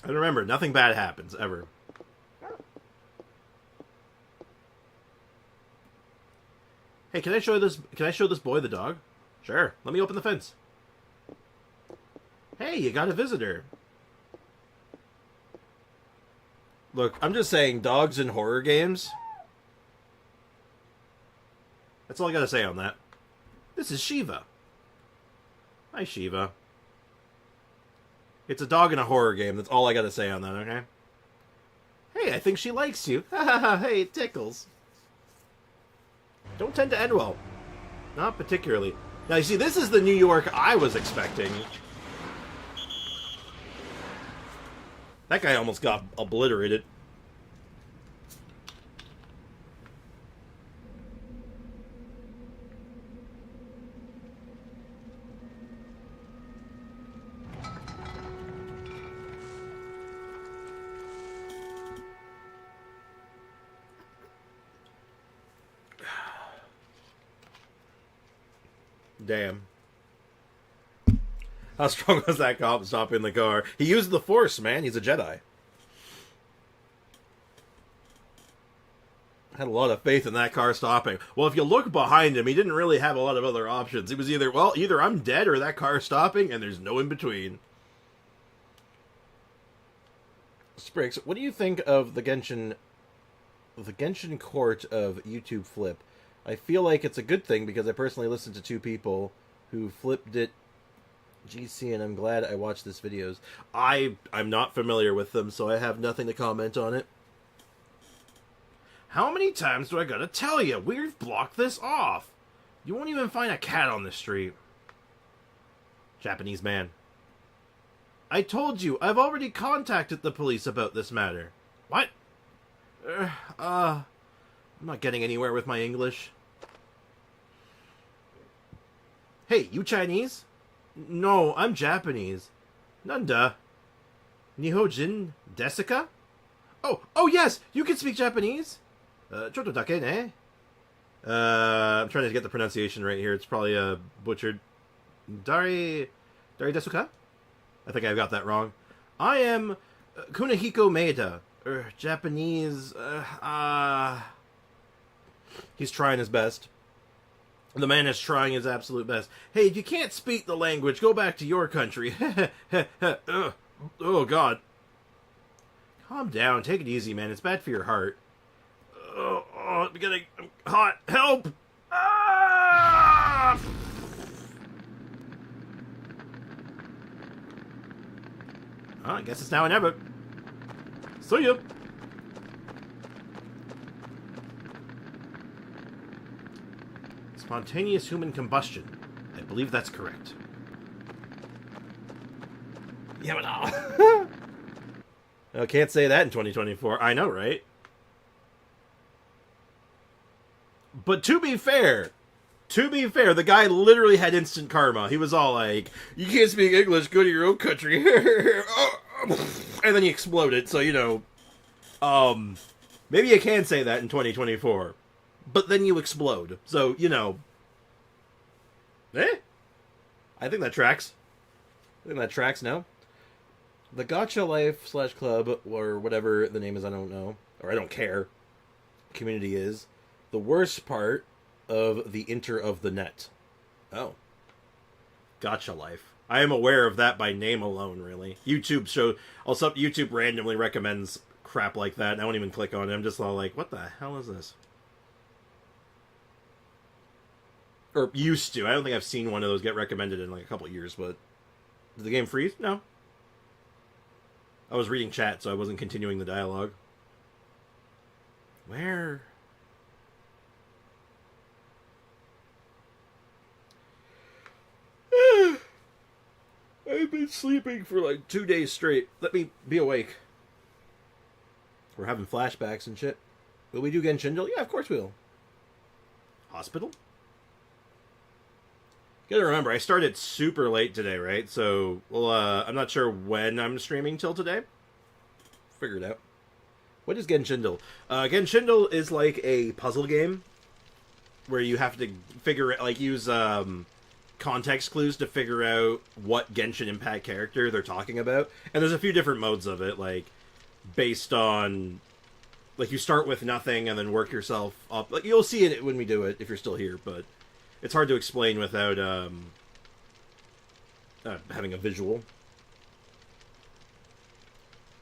And remember, nothing bad happens, ever. Hey, can I show this boy the dog? Sure. Let me open the fence. Hey, you got a visitor. Look, I'm just saying, dogs in horror games. That's all I gotta say on that. This is Shiva. Hi, Shiva. It's a dog in a horror game. That's all I gotta say on that, okay? Hey, I think she likes you. Ha ha ha, hey, it tickles. Don't tend to end well. Not particularly. Now, you see, this is the New York I was expecting. That guy almost got obliterated. Damn. How strong was that cop stopping the car? He used the Force, man. He's a Jedi. Had a lot of faith in that car stopping. Well, if you look behind him, he didn't really have a lot of other options. He was either, well, either I'm dead or that car stopping, and there's no in between. Spriggs, what do you think of the Genshin court of YouTube flip? I feel like it's a good thing because I personally listened to two people who flipped it GC, and I'm glad I watched this videos. I'm not familiar with them, so I have nothing to comment on it. How many times do I gotta tell you? We've blocked this off. You won't even find a cat on the street. Japanese man. I told you, I've already contacted the police about this matter. What? I'm not getting anywhere with my English. Hey, you Chinese? No, I'm Japanese. Nanda. Nihojin Desuka? Oh yes, you can speak Japanese? Choto dake ne? I'm trying to get the pronunciation right here. It's probably butchered. Dari Desuka? I think I got that wrong. I am Kunihiko Maeda. Japanese. He's trying his best. The man is trying his absolute best. Hey, if you can't speak the language, go back to your country. Oh, God. Calm down. Take it easy, man. It's bad for your heart. Oh, I'm getting hot. Help! Ah! I guess it's now or never. See ya. Spontaneous human combustion. I believe that's correct. Yeah, but I can't say that in 2024. I know, right? But to be fair, the guy literally had instant karma. He was all like, you can't speak English, go to your own country. And then he exploded, so, you know, maybe you can say that in 2024. But then you explode. So, you know, I think that tracks. No? The Gacha Life / Club, or whatever the name is, I don't know. Or I don't care. Community is the worst part of the inter of the net. Oh. Gacha Life. I am aware of that by name alone, really. YouTube randomly recommends crap like that, and I won't even click on it. I'm just all like, what the hell is this? Or used to. I don't think I've seen one of those get recommended in like a couple of years, but... Did the game freeze? No. I was reading chat, so I wasn't continuing the dialogue. Where... I've been sleeping for like 2 days straight. Let me be awake. We're having flashbacks and shit. Will we do Genshin? Yeah, of course we will. Hospital? You gotta remember, I started super late today, right? So, well, I'm not sure when I'm streaming till today. Figure it out. What is Genshin? Genshin is like a puzzle game where you have to figure it, like, use context clues to figure out what Genshin Impact character they're talking about. And there's a few different modes of it, like, based on, like, you start with nothing and then work yourself up. Like, you'll see it when we do it, if you're still here, but it's hard to explain without having a visual.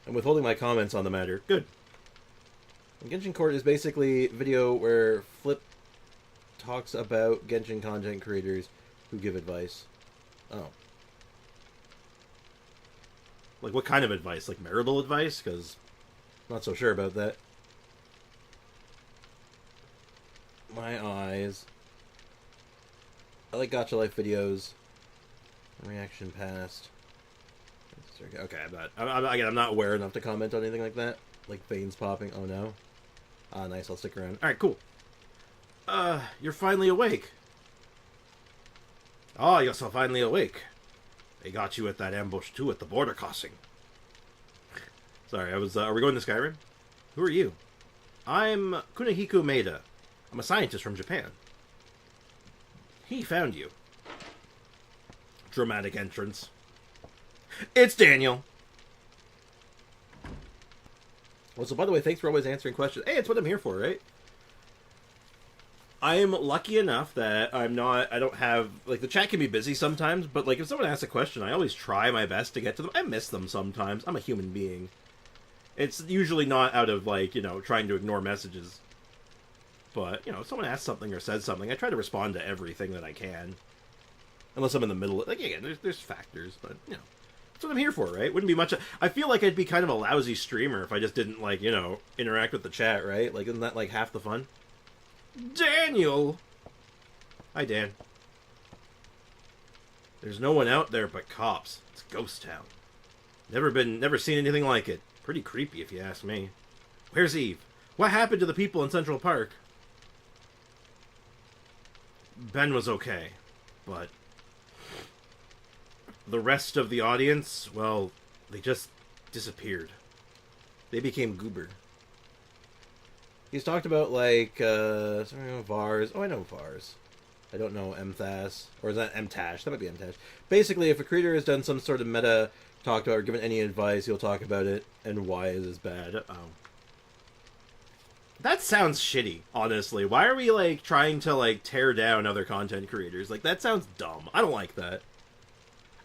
I'm withholding my comments on the matter. Good. And Genshin Court is basically a video where Flip talks about Genshin content creators who give advice. Oh. Like, what kind of advice? Like, marital advice? Because I'm not so sure about that. My eyes. I like Gacha Life videos. Reaction past. Okay, I'm not aware enough to comment on anything like that. Like veins popping. Oh no. Ah, nice. I'll stick around. Alright, cool. You're finally awake. Oh, you're so finally awake. They got you at that ambush too at the border crossing. Sorry, are we going to Skyrim? Who are you? I'm Kunihiko Maeda. I'm a scientist from Japan. He found you. dramatic entrance. It's Daniel. Well, so by the way, thanks for always answering questions. Hey, it's what I'm here for, right? I'm lucky enough that I don't have, like, the chat can be busy sometimes, but, like, if someone asks a question, I always try my best to get to them. I miss them sometimes. I'm a human being. It's usually not out of, like, you know, trying to ignore messages. But, you know, if someone asks something or says something, I try to respond to everything that I can. Unless I'm in the middle. Like, again, there's factors, but, you know. That's what I'm here for, right? Wouldn't be much. I feel like I'd be kind of a lousy streamer if I just didn't, like, you know, interact with the chat, right? Like, isn't that, like, half the fun? Daniel! Hi, Dan. There's no one out there but cops. It's Ghost Town. Never seen anything like it. Pretty creepy, if you ask me. Where's Eve? What happened to the people in Central Park? Ben was okay, but the rest of the audience, well, they just disappeared. They became goober. He's talked about, like, Vars. Oh, I know Vars. I don't know Mthas. Or is that Mtash? That might be Mtash. Basically, if a creator has done some sort of meta, talked about, or given any advice, he'll talk about it, and why is this bad. Oh. That sounds shitty, honestly. Why are we, like, trying to, like, tear down other content creators? Like, that sounds dumb. I don't like that.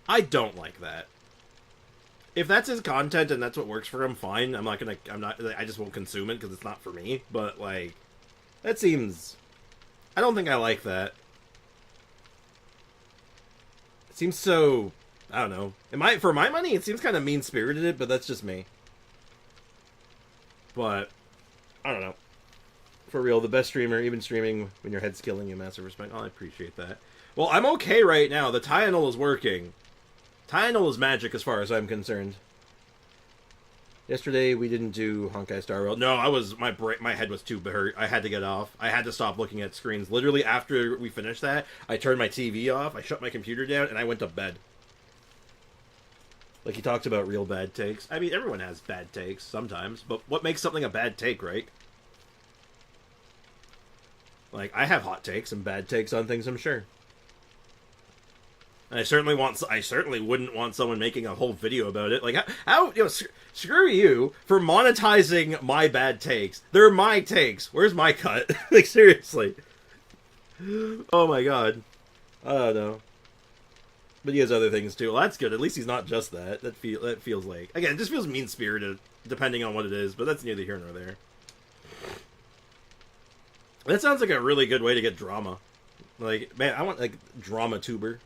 I don't like that. If that's his content and that's what works for him, fine. I just won't consume it because it's not for me. But, like, that seems... I don't think I like that. It seems so... I don't know. For my money, it seems kind of mean-spirited, but that's just me. But, I don't know. For real, the best streamer, even streaming when your head's killing you, massive respect. Oh, I appreciate that. Well, I'm okay right now. The Tylenol is working. Tylenol is magic as far as I'm concerned. Yesterday we didn't do Honkai Star Rail. No, my head was too hurt. I had to get off. I had to stop looking at screens. Literally after we finished that, I turned my TV off, I shut my computer down, and I went to bed. Like, he talks about real bad takes. I mean, everyone has bad takes sometimes, but what makes something a bad take, right? Like, I have hot takes and bad takes on things, I'm sure. And I certainly wouldn't want someone making a whole video about it. Like, how you know, screw you for monetizing my bad takes. They're my takes. Where's my cut? Like, seriously. Oh my god. I don't know. But he has other things too. Well, that's good. At least he's not just that. That feels like... Again, it just feels mean-spirited, depending on what it is, but that's neither here nor there. That sounds like a really good way to get drama. Like, man, I want, like, drama tuber.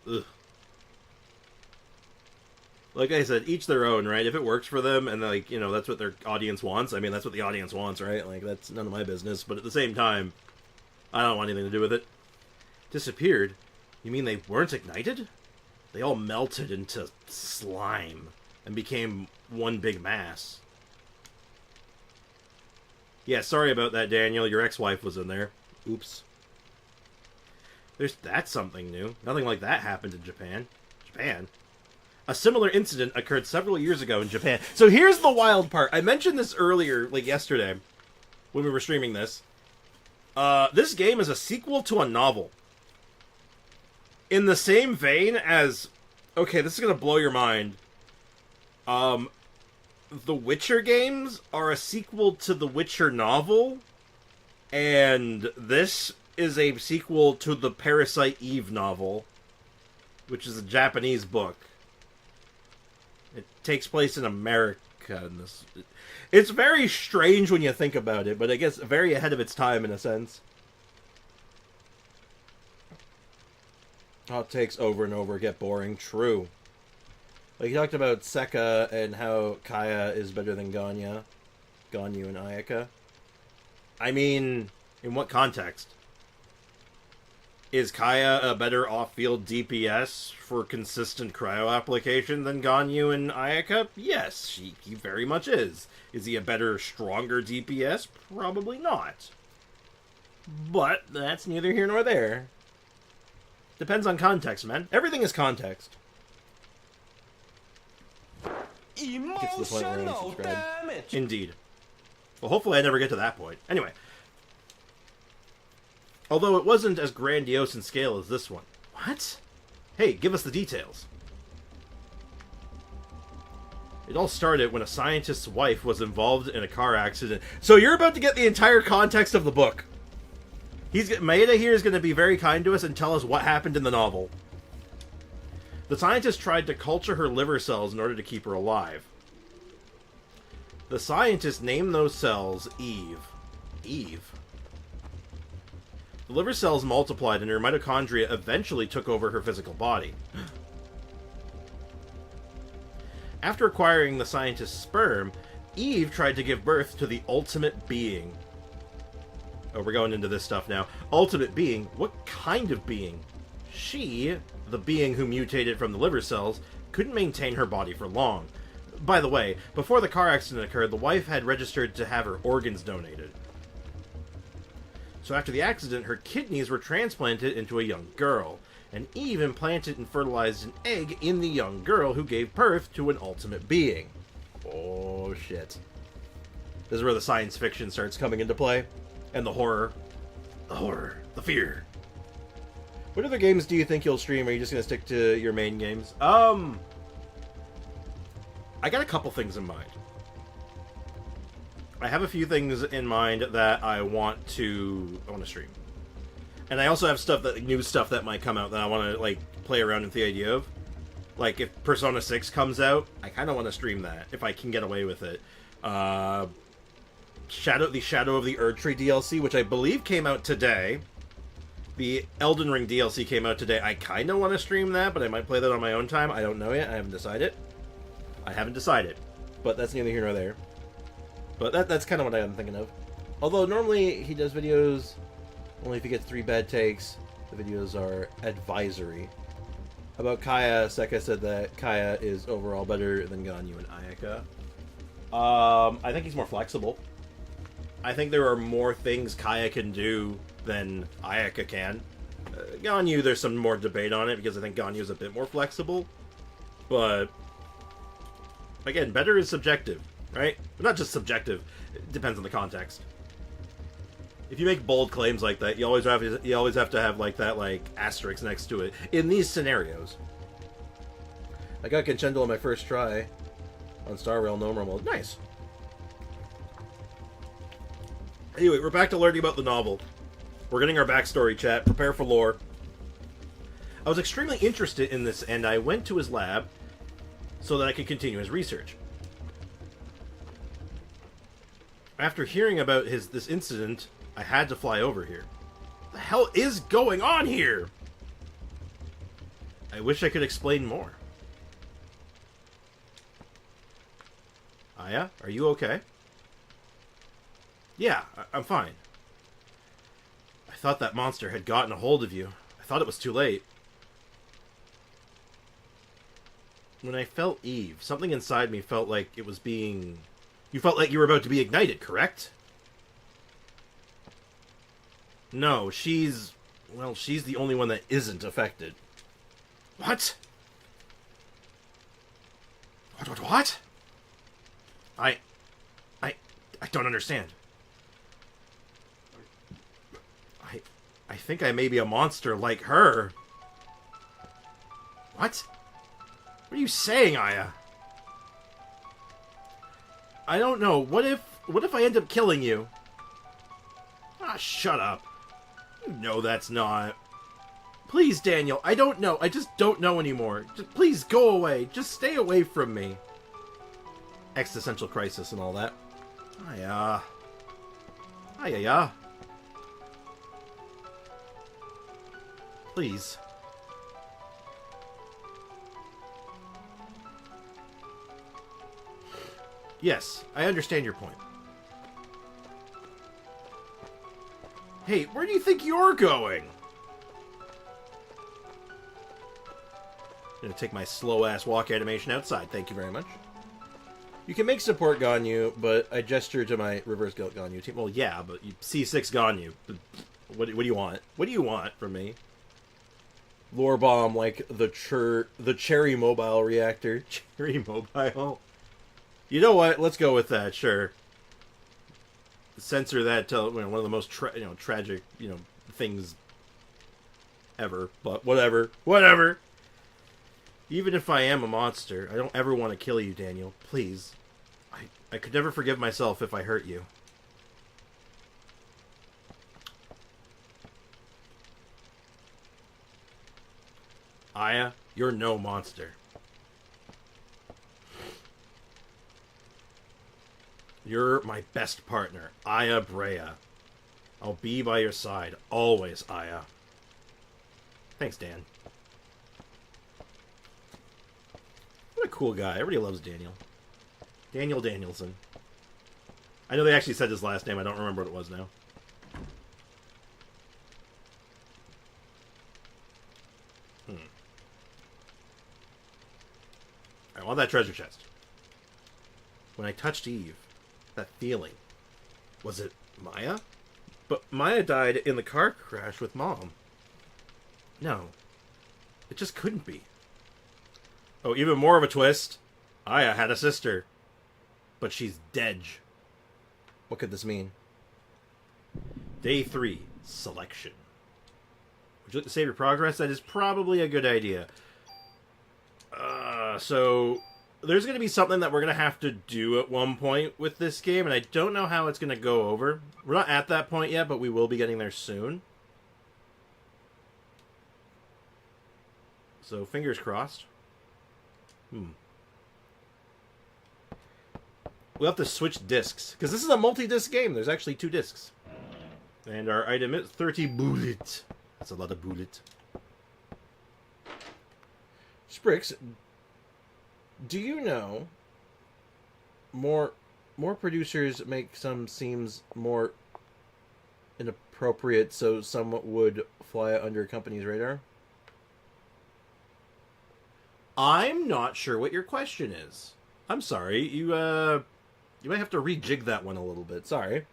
Ugh. Like I said, each their own, right? If it works for them and, like, you know, that's what their audience wants, I mean, that's what the audience wants, right? Like, that's none of my business. But at the same time, I don't want anything to do with it. Disappeared? You mean they weren't ignited? They all melted into slime and became one big mass. Yeah, sorry about that, Daniel. Your ex-wife was in there. Oops. That's something new. Nothing like that happened in Japan. Japan? A similar incident occurred several years ago in Japan. So here's the wild part. I mentioned this earlier, like yesterday, when we were streaming this. This game is a sequel to a novel. In the same vein as... Okay, this is gonna blow your mind. The Witcher games are a sequel to the Witcher novel. And this is a sequel to the Parasite Eve novel, which is a Japanese book. It takes place in America. It's very strange when you think about it, but I guess very ahead of its time in a sense. Hot takes over and over get boring. True. Like, you talked about Sekka and how Kaya is better than Ganyu and Ayaka. I mean, in what context? Is Kaya a better off-field DPS for consistent cryo application than Ganyu and Ayaka? Yes, he very much is. Is he a better, stronger DPS? Probably not. But that's neither here nor there. Depends on context, man. Everything is context. Gets to the point where I unsubscribe. Indeed. Well, hopefully I never get to that point. Anyway. Although it wasn't as grandiose in scale as this one. What? Hey, give us the details. It all started when a scientist's wife was involved in a car accident. So you're about to get the entire context of the book. Maeda here is going to be very kind to us and tell us what happened in the novel. The scientist tried to culture her liver cells in order to keep her alive. The scientist named those cells Eve. Eve? The liver cells multiplied and her mitochondria eventually took over her physical body. After acquiring the scientist's sperm, Eve tried to give birth to the ultimate being. Oh, we're going into this stuff now. Ultimate being? What kind of being? She, the being who mutated from the liver cells, couldn't maintain her body for long. By the way, before the car accident occurred, the wife had registered to have her organs donated. So after the accident, her kidneys were transplanted into a young girl, and Eve implanted and fertilized an egg in the young girl who gave birth to an ultimate being. Oh, shit. This is where the science fiction starts coming into play. And the horror. The horror. The fear. What other games do you think you'll stream? Or are you just going to stick to your main games? I got a couple things in mind. I have a few things in mind that I want to stream. And I also have new stuff that might come out that I want to, like, play around with the idea of. Like, if Persona 6 comes out, I kind of want to stream that, if I can get away with it. The Shadow of the Erdtree DLC, which I believe came out today. The Elden Ring DLC came out today. I kind of want to stream that, but I might play that on my own time. I don't know yet. I haven't decided. But that's neither here nor there. But that's kind of what I'm thinking of. Although, normally, he does videos only if he gets 3 bad takes. The videos are advisory. About Kaya, Seka said that Kaya is overall better than Ganyu and Ayaka. I think he's more flexible. I think there are more things Kaya can do than Ayaka can. Ganyu, there's some more debate on it, because I think Ganyu is a bit more flexible. But, again, better is subjective, right? But not just subjective. It depends on the context. If you make bold claims like that, you always have to have like that asterisk next to it in these scenarios. I got Genshin on my first try on Star Rail normal mode. Nice. Anyway, we're back to learning about the novel. We're getting our backstory chat. Prepare for lore. I was extremely interested in this, and I went to his lab so that I could continue his research. After hearing about this incident, I had to fly over here. What the hell is going on here? I wish I could explain more. Aya, are you okay? Yeah, I'm fine. I thought that monster had gotten a hold of you. I thought it was too late. When I felt Eve, something inside me felt like it was being... You felt like you were about to be ignited, correct? No, she's the only one that isn't affected. What? What? I don't understand. I think I may be a monster like her. What? What are you saying, Aya? I don't know. What if I end up killing you? Ah, shut up. You know that's not... Please, Daniel, I don't know. I just don't know anymore. Just please go away. Just stay away from me. Existential crisis and all that. Ayaya. Ayaya. Please. Yes, I understand your point. Hey, where do you think you're going? I'm gonna take my slow-ass walk animation outside. Thank you very much. You can make support Ganyu, but I gesture to my reverse guilt Ganyu team. Well, yeah, but C6 Ganyu. What do you want? What do you want from me? Lore bomb like the cherry mobile reactor. Cherry mobile. You know what? Let's go with that. Sure. Censor that till one of the most tragic things ever. But whatever. Even if I am a monster, I don't ever want to kill you, Daniel. Please. I could never forgive myself if I hurt you. Aya, you're no monster. You're my best partner, Aya Brea. I'll be by your side, always, Aya. Thanks, Dan. What a cool guy. Everybody loves Daniel. Daniel Danielson. I know they actually said his last name. I don't remember what it was now. I want that treasure chest. When I touched Eve, that feeling, was it Maya? But Maya died in the car crash with Mom. No. It just couldn't be. Oh, even more of a twist. Aya had a sister. But she's dead. What could this mean? Day 3. Selection. Would you like to save your progress? That is probably a good idea. So there's going to be something that we're going to have to do at one point with this game, and I don't know how it's going to go over. We're not at that point yet, but we will be getting there soon. So fingers crossed. We'll have to switch discs, because this is a multi-disc game. There's actually 2 discs. And our item is 30 bullet. That's a lot of bullet. Sprix, do you know more producers make some scenes more inappropriate so some would fly under a company's radar? I'm not sure what your question is. I'm sorry. You might have to rejig that one a little bit. Sorry.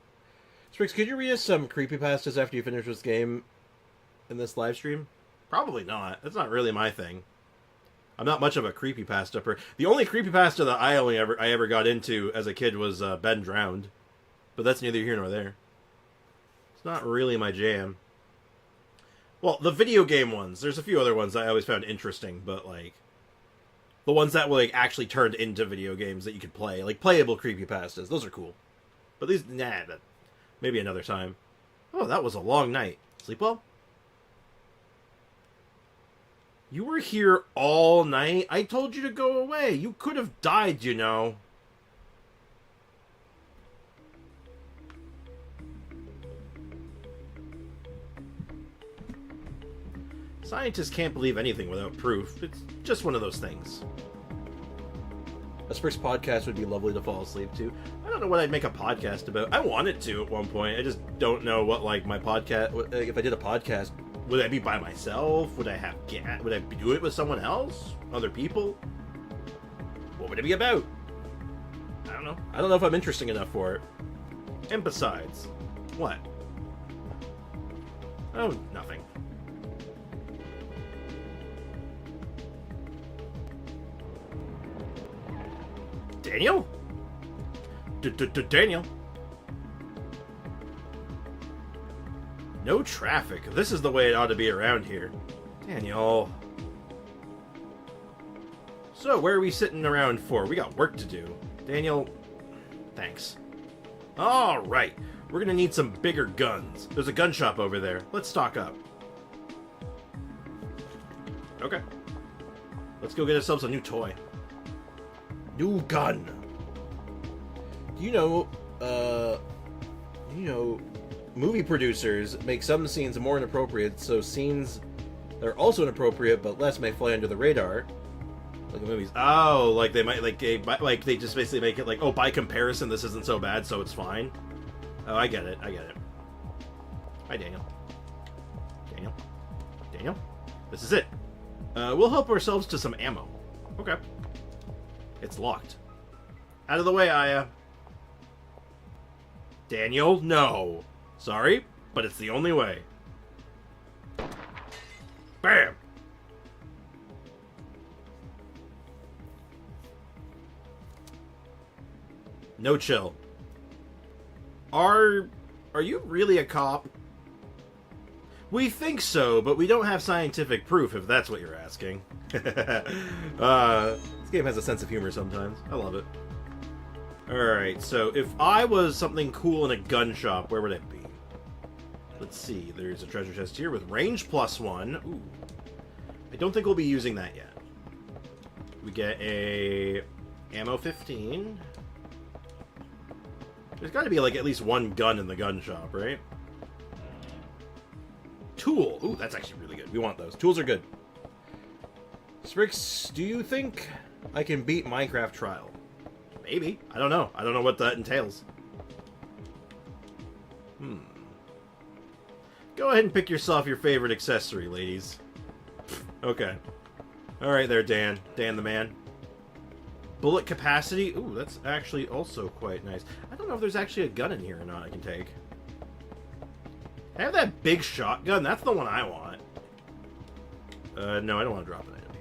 Sprix, could you read us some creepypastas after you finish this game in this live stream? Probably not. That's not really my thing. I'm not much of a creepypasta per. The only creepypasta that I ever got into as a kid was Ben Drowned, but that's neither here nor there. It's not really my jam. Well, the video game ones. There's a few other ones I always found interesting, but like the ones that were like actually turned into video games that you could play, like playable creepypastas. Those are cool. But these, nah, maybe another time. Oh, that was a long night. Sleep well? You were here all night? I told you to go away. You could have died, you know. Scientists can't believe anything without proof. It's just one of those things. A Sprix podcast would be lovely to fall asleep to. I don't know what I'd make a podcast about. I wanted to at one point. I just don't know what, like, my podcast... If I did a podcast... Would I be by myself? Would I have Would I do it with someone else? Other people? What would it be about? I don't know. I don't know if I'm interesting enough for it. And besides, what? Oh, nothing. Daniel? Daniel? No traffic. This is the way it ought to be around here. Daniel. So, where are we sitting around for? We got work to do. Daniel, thanks. Alright. We're gonna need some bigger guns. There's a gun shop over there. Let's stock up. Okay. Let's go get ourselves a new toy. New gun. You know, movie producers make some scenes more inappropriate, so scenes that are also inappropriate but less may fly under the radar. Like in movies. Oh, like they might, like they just basically make it like, oh, by comparison, this isn't so bad, so it's fine. Oh, I get it. Hi, Daniel. Daniel? This is it. We'll help ourselves to some ammo. Okay. It's locked. Out of the way, Aya. Daniel, no. Sorry, but it's the only way. Bam! No chill. Are you really a cop? We think so, but we don't have scientific proof, if that's what you're asking. This game has a sense of humor sometimes. I love it. Alright, so if I was something cool in a gun shop, where would it be? Let's see, there's a treasure chest here with range +1. Ooh. I don't think we'll be using that yet. We get a ammo 15. There's got to be like at least one gun in the gun shop, right? Tool. Ooh, that's actually really good. We want those. Tools are good. Sprix, do you think I can beat Minecraft Trial? Maybe. I don't know. I don't know what that entails. Go ahead and pick yourself your favorite accessory, ladies. Okay. Alright there, Dan. Dan the man. Bullet capacity. Ooh, that's actually also quite nice. I don't know if there's actually a gun in here or not I can take. I have that big shotgun. That's the one I want. No, I don't want to drop an item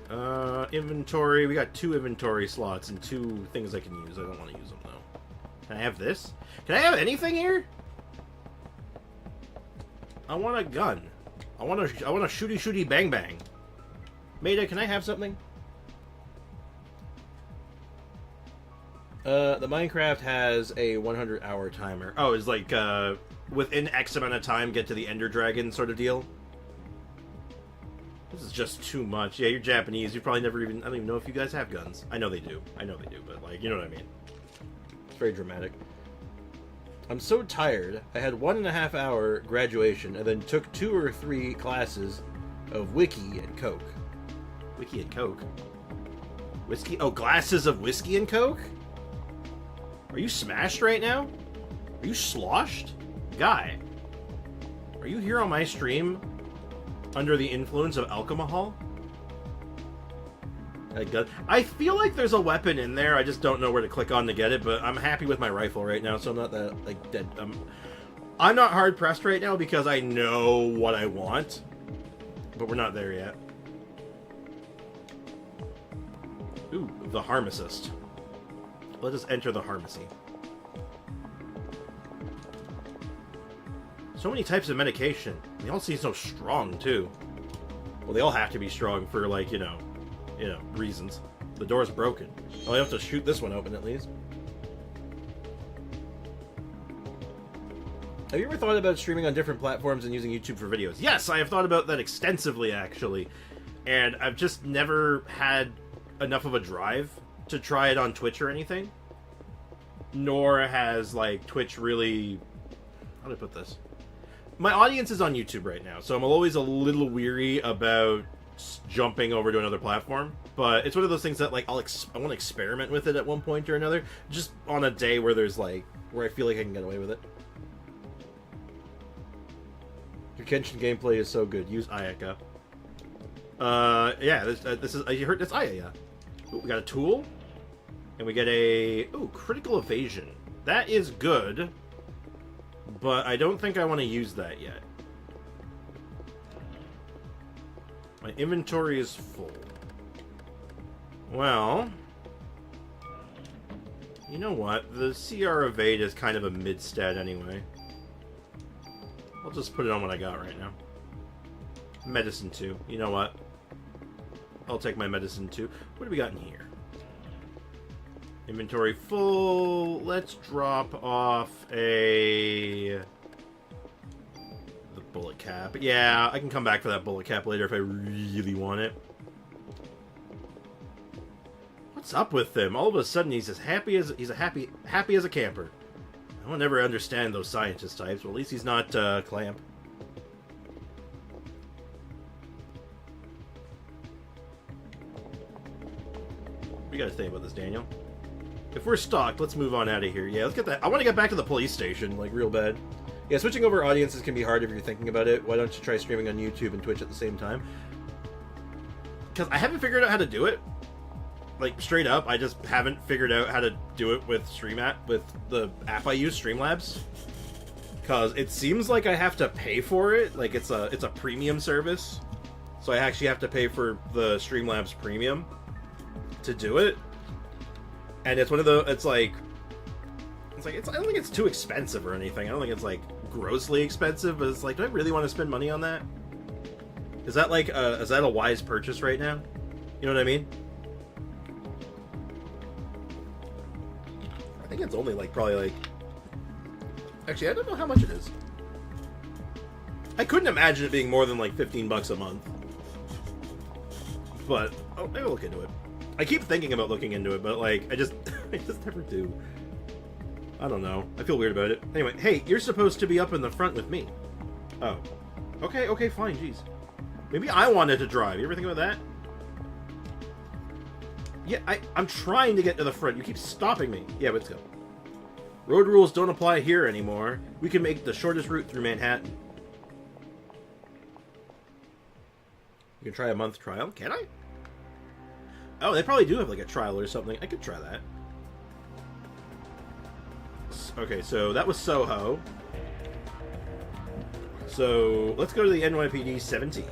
here. Inventory. We got 2 inventory slots and 2 things I can use. I don't want to use them, though. Can I have this? Can I have anything here? I want a gun. I want a shooty bang bang. Maida, can I have something? The Minecraft has a 100-hour timer. Oh, it's like, within X amount of time, get to the Ender Dragon sort of deal. This is just too much. Yeah, you're Japanese. You probably never even... I don't even know if you guys have guns. I know they do. I know they do, but, like, you know what I mean. It's very dramatic. I'm so tired. I had 1.5 hour graduation and then took 2 or 3 classes of Wiki and Coke. Wiki and Coke? Whiskey? Oh, glasses of whiskey and Coke? Are you smashed right now? Are you sloshed? Guy, are you here on my stream under the influence of alcohol? I feel like there's a weapon in there. I just don't know where to click on to get it, but I'm happy with my rifle right now, so I'm not that, like, dead. I'm not hard-pressed right now because I know what I want, but we're not there yet. Ooh, the Pharmacist. Let us enter the pharmacy. So many types of medication. They all seem so strong, too. Well, they all have to be strong for, like, you know, reasons. The door's broken. Oh, I have to shoot this one open, at least. Have you ever thought about streaming on different platforms and using YouTube for videos? Yes, I have thought about that extensively, actually. And I've just never had enough of a drive to try it on Twitch or anything. Nor has, like, Twitch really... How do I put this? My audience is on YouTube right now, so I'm always a little weary about jumping over to another platform. But it's one of those things that, like, I want to experiment with it at one point or another. Just on a day where there's, like... Where I feel like I can get away with it. Your Genshin gameplay is so good. Use Ayaka. Yeah, this is... You heard this Ayaya. Ooh, we got a tool. And we get a... Ooh, critical evasion. That is good. But I don't think I want to use that yet. My inventory is full. Well... You know what? The CR of 8 is kind of a mid-stat anyway. I'll just put it on what I got right now. Medicine 2. You know what? I'll take my medicine 2. What do we got in here? Inventory full. Let's drop off the bullet cap. Yeah, I can come back for that bullet cap later if I really want it. What's up with him? All of a sudden he's as happy as happy as a camper. I will never understand those scientist types. Well, at least he's not Clamp. We gotta think about this, Daniel. If we're stocked, let's move on out of here. Yeah, let's get that. I want to get back to the police station, like, real bad. Yeah, switching over audiences can be hard if you're thinking about it. Why don't you try streaming on YouTube and Twitch at the same time? Because I haven't figured out how to do it. Like, straight up, I just haven't figured out how to do it with with the app I use, Streamlabs. Because it seems like I have to pay for it. Like, it's a premium service. So I actually have to pay for the Streamlabs Premium to do it. And it's one of the, it's like, It's like, I don't think it's too expensive or anything. I don't think it's, like, grossly expensive, but it's like, do I really want to spend money on that? Is that, like, is that a wise purchase right now? You know what I mean? I think it's only, like, probably, like... Actually, I don't know how much it is. I couldn't imagine it being more than, like, $15 a month. But, oh, maybe I'll look into it. I keep thinking about looking into it, but, like, I just never do. I don't know. I feel weird about it. Anyway, hey, you're supposed to be up in the front with me. Oh. Okay, fine, jeez. Maybe I wanted to drive. You ever think about that? Yeah, I'm trying to get to the front. You keep stopping me. Yeah, let's go. Road rules don't apply here anymore. We can make the shortest route through Manhattan. You can try a month trial. Can I? Oh, they probably do have, like, a trial or something. I could try that. Okay, so that was Soho. So, let's go to the NYPD 17.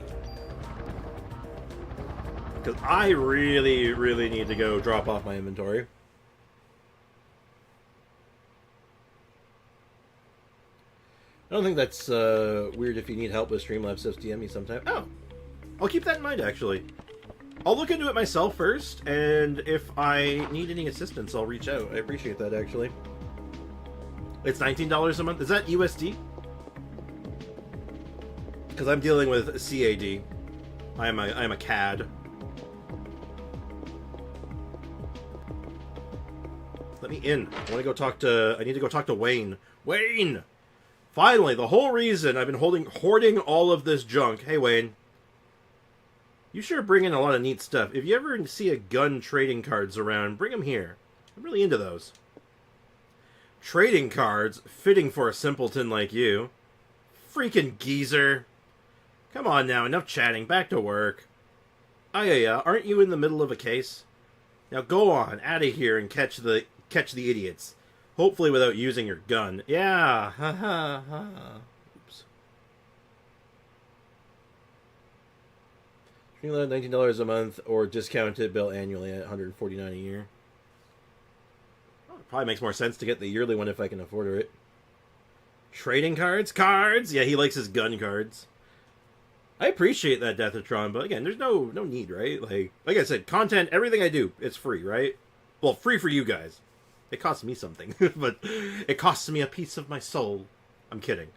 Because I really, really need to go drop off my inventory. I don't think that's weird if you need help with Streamlabs, just DM me sometime. Oh! I'll keep that in mind, actually. I'll look into it myself first, and if I need any assistance, I'll reach out. I appreciate that, actually. It's $19 a month. Is that USD? Because I'm dealing with CAD. I am a CAD. Let me in. I need to go talk to Wayne. Wayne! Finally, the whole reason I've been hoarding all of this junk. Hey, Wayne. You sure bring in a lot of neat stuff. If you ever see a gun trading cards around, bring them here. I'm really into those. Trading cards? Fitting for a simpleton like you. Freaking geezer. Come on now, enough chatting. Back to work. Ayaya, aren't you in the middle of a case? Now go on, out of here and catch the idiots. Hopefully without using your gun. Yeah, ha ha ha. Oops. $19 a month or discounted bill annually at $149 a year. Probably makes more sense to get the yearly one if I can afford it. Trading cards? Cards! Yeah, he likes his gun cards. I appreciate that, Deathatron, but again, there's no need, right? Like I said, content, everything I do, it's free, right? Well, free for you guys. It costs me something, but it costs me a piece of my soul. I'm kidding.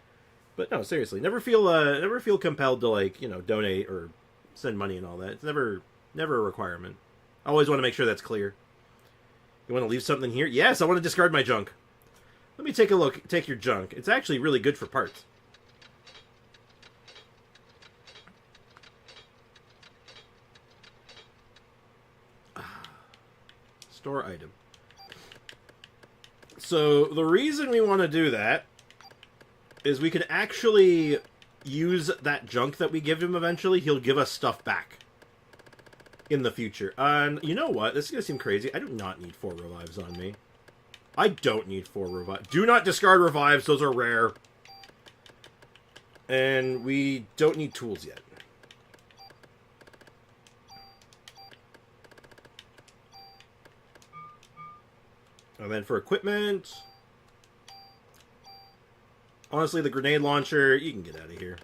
But no, seriously, never feel compelled to, like, you know, donate or send money and all that. It's never a requirement. I always want to make sure that's clear. You want to leave something here? Yes, I want to discard my junk. Let me take a look. Take your junk. It's actually really good for parts. Store item. So, the reason we want to do that is we can actually use that junk that we give him eventually. He'll give us stuff back in the future. And you know what? This is going to seem crazy. I do not need 4 revives on me. I don't need 4 revives. Do not discard revives. Those are rare. And we don't need tools yet. And then for equipment... Honestly, the grenade launcher, you can get out of here.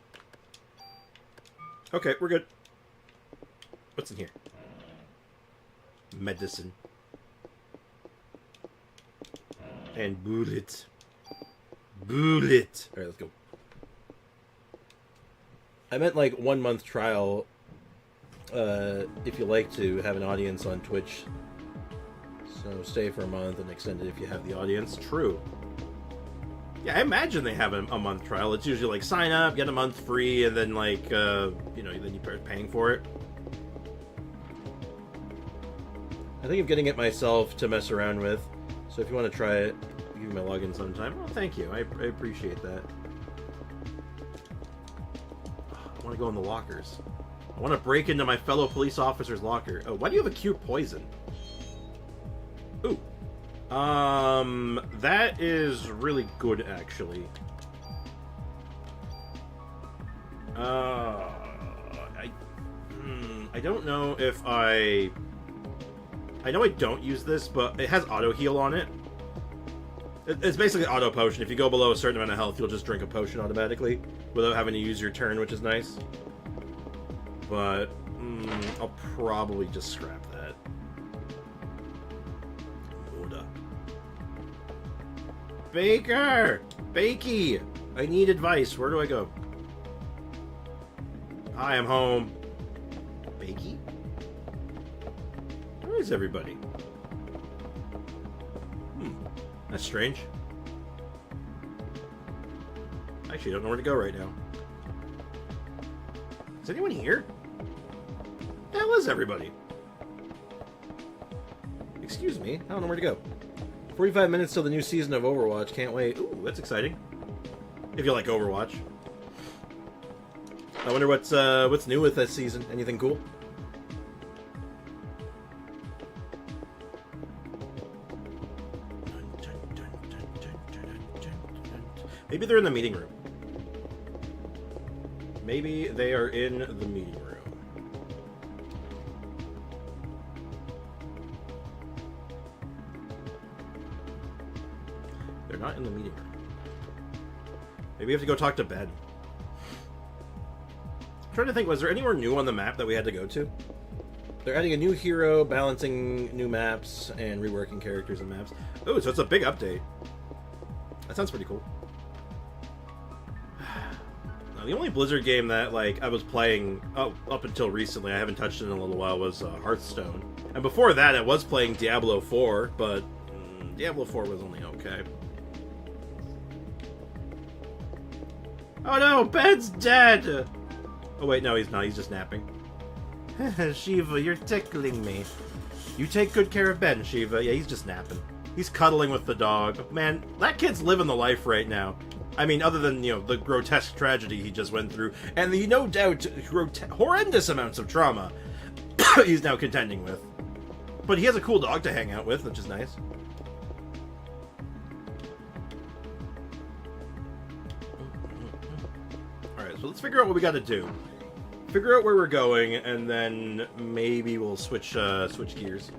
Okay, we're good. What's in here? Medicine. And bullet. Bullet! Alright, let's go. I meant, like, 1 month trial, if you like to have an audience on Twitch. So stay for a month and extend it if you have the audience. True. Yeah, I imagine they have a month trial. It's usually like sign up, get a month free, and then like, you know, then you start paying for it. I think I'm getting it myself to mess around with. So if you want to try it, give me my login sometime. Well, thank you. I appreciate that. I want to go in the lockers. I want to break into my fellow police officer's locker. Oh, why do you have a cure poison? Ooh. That is really good, actually. I don't know if I know I don't use this, but it has auto heal on it. It's basically auto potion. If you go below a certain amount of health, you'll just drink a potion automatically without having to use your turn, which is nice. But I'll probably just scrap that. Mora. Baker! Bakey! I need advice. Where do I go? Hi, I'm home. Bakey? Where is everybody? That's strange. Actually, I don't know where to go right now. Is anyone here? Where the hell is everybody? Excuse me, I don't know where to go. 45 minutes till the new season of Overwatch. Can't wait. Ooh, that's exciting. If you like Overwatch. I wonder what's new with this season. Anything cool? Maybe they're in the meeting room. Maybe they are in the meeting room. They're not in the meeting room. Maybe we have to go talk to Ben. I'm trying to think, was there anywhere new on the map that we had to go to? They're adding a new hero, balancing new maps, and reworking characters and maps. Oh, so it's a big update. That sounds pretty cool. The only Blizzard game that I was playing up until recently, I haven't touched it in a little while, was Hearthstone. And before that, I was playing Diablo 4, but Diablo 4 was only okay. Oh no, Ben's dead! Oh wait, no, he's not. He's just napping. Shiva, you're tickling me. You take good care of Ben, Shiva. Yeah, he's just napping. He's cuddling with the dog. Man, that kid's living the life right now. I mean, other than, the grotesque tragedy he just went through, and the, no doubt, horrendous amounts of trauma he's now contending with. But he has a cool dog to hang out with, which is nice. Alright, so let's figure out what we gotta do. Figure out where we're going, and then maybe we'll switch gears.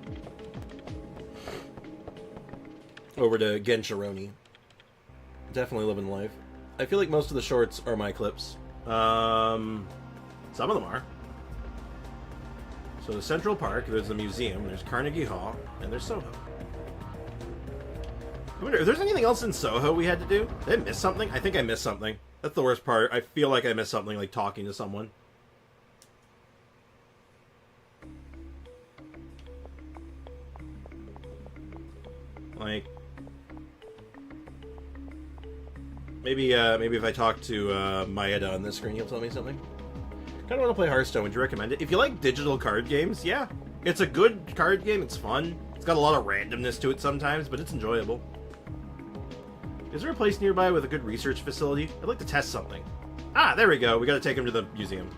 Over to Genshin. Definitely living life. I feel like most of the shorts are my clips. Some of them are. So the Central Park, there's the museum, there's Carnegie Hall, and there's Soho. I wonder if there's anything else in Soho we had to do? Did I miss something? I think I missed something. That's the worst part. I feel like I missed something, like talking to someone. Like... Maybe if I talk to Maeda on this screen, he'll tell me something. Kind of want to play Hearthstone. Would you recommend it? If you like digital card games, yeah. It's a good card game. It's fun. It's got a lot of randomness to it sometimes, but it's enjoyable. Is there a place nearby with a good research facility? I'd like to test something. Ah, there we go. We got to take him to the museum.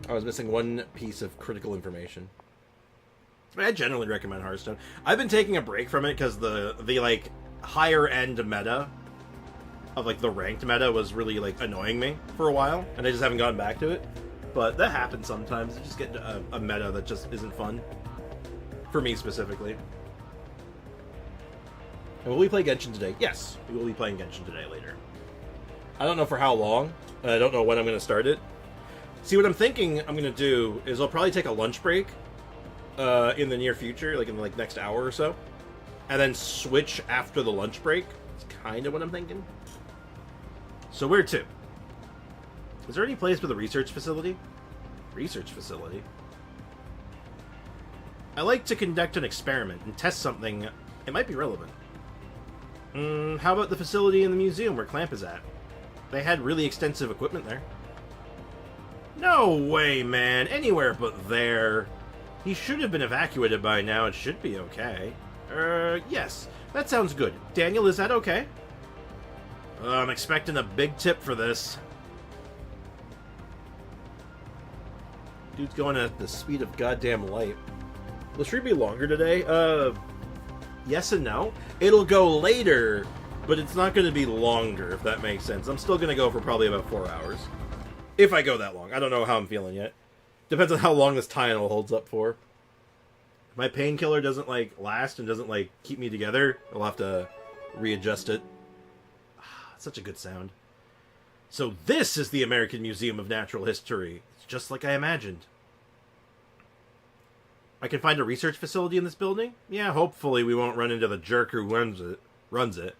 I was missing one piece of critical information. I generally recommend Hearthstone. I've been taking a break from it because the higher end meta of the ranked meta was really annoying me for a while, and I just haven't gotten back to it. But that happens sometimes. You just get a meta that just isn't fun for me specifically. And will we play Genshin today? Yes, we will be playing Genshin today later. I don't know for how long. I don't know when I'm going to start it. See, what I'm thinking I'm going to do is I'll probably take a lunch break in the near future, in the next hour or so, and then switch after the lunch break. It's kind of what I'm thinking. So where to? Is there any place with a research facility? Research facility? I like to conduct an experiment and test something. It might be relevant. How about the facility in the museum where Clamp is at? They had really extensive equipment there. No way, man. Anywhere but there. He should have been evacuated by now. It should be okay. Yes. That sounds good. Daniel, is that okay? I'm expecting a big tip for this. Dude's going at the speed of goddamn light. Will the stream be longer today? Yes and no. It'll go later, but it's not going to be longer, if that makes sense. I'm still going to go for probably about 4 hours. If I go that long. I don't know how I'm feeling yet. Depends on how long this title holds up for. If my painkiller doesn't, like, last and doesn't, like, keep me together, I'll have to readjust it. Such a good sound. So this is the American Museum of Natural History. It's just like I imagined. I can find a research facility in this building? Yeah, hopefully we won't run into the jerk who runs it.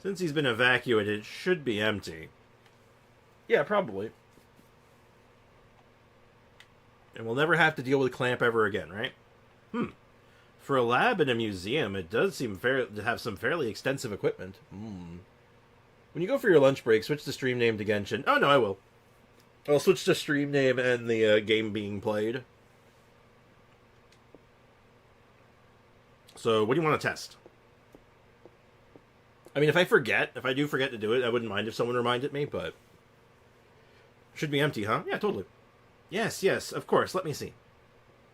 Since he's been evacuated, it should be empty. Yeah, probably. And we'll never have to deal with Clamp ever again, right? For a lab in a museum, it does seem to have some fairly extensive equipment. When you go for your lunch break, switch the stream name to Genshin. Oh, no, I will. I'll switch the stream name and the game being played. So, what do you want to test? I mean, if I do forget to do it, I wouldn't mind if someone reminded me, but... Should be empty, huh? Yeah, totally. Yes, of course. Let me see.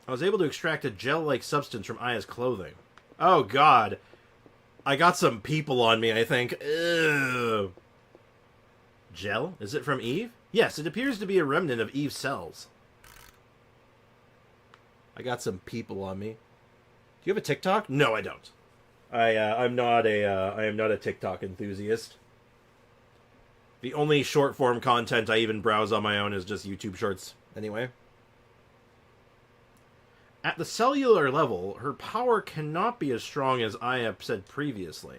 I was able to extract a gel-like substance from Aya's clothing. Oh, God. I got some people on me, I think. Ew. Gel? Is it from Eve? Yes, it appears to be a remnant of Eve's cells. I got some people on me. Do you have a TikTok? No, I don't. I am not a TikTok enthusiast. The only short form content I even browse on my own is just YouTube shorts. Anyway. At the cellular level, her power cannot be as strong as I have said previously.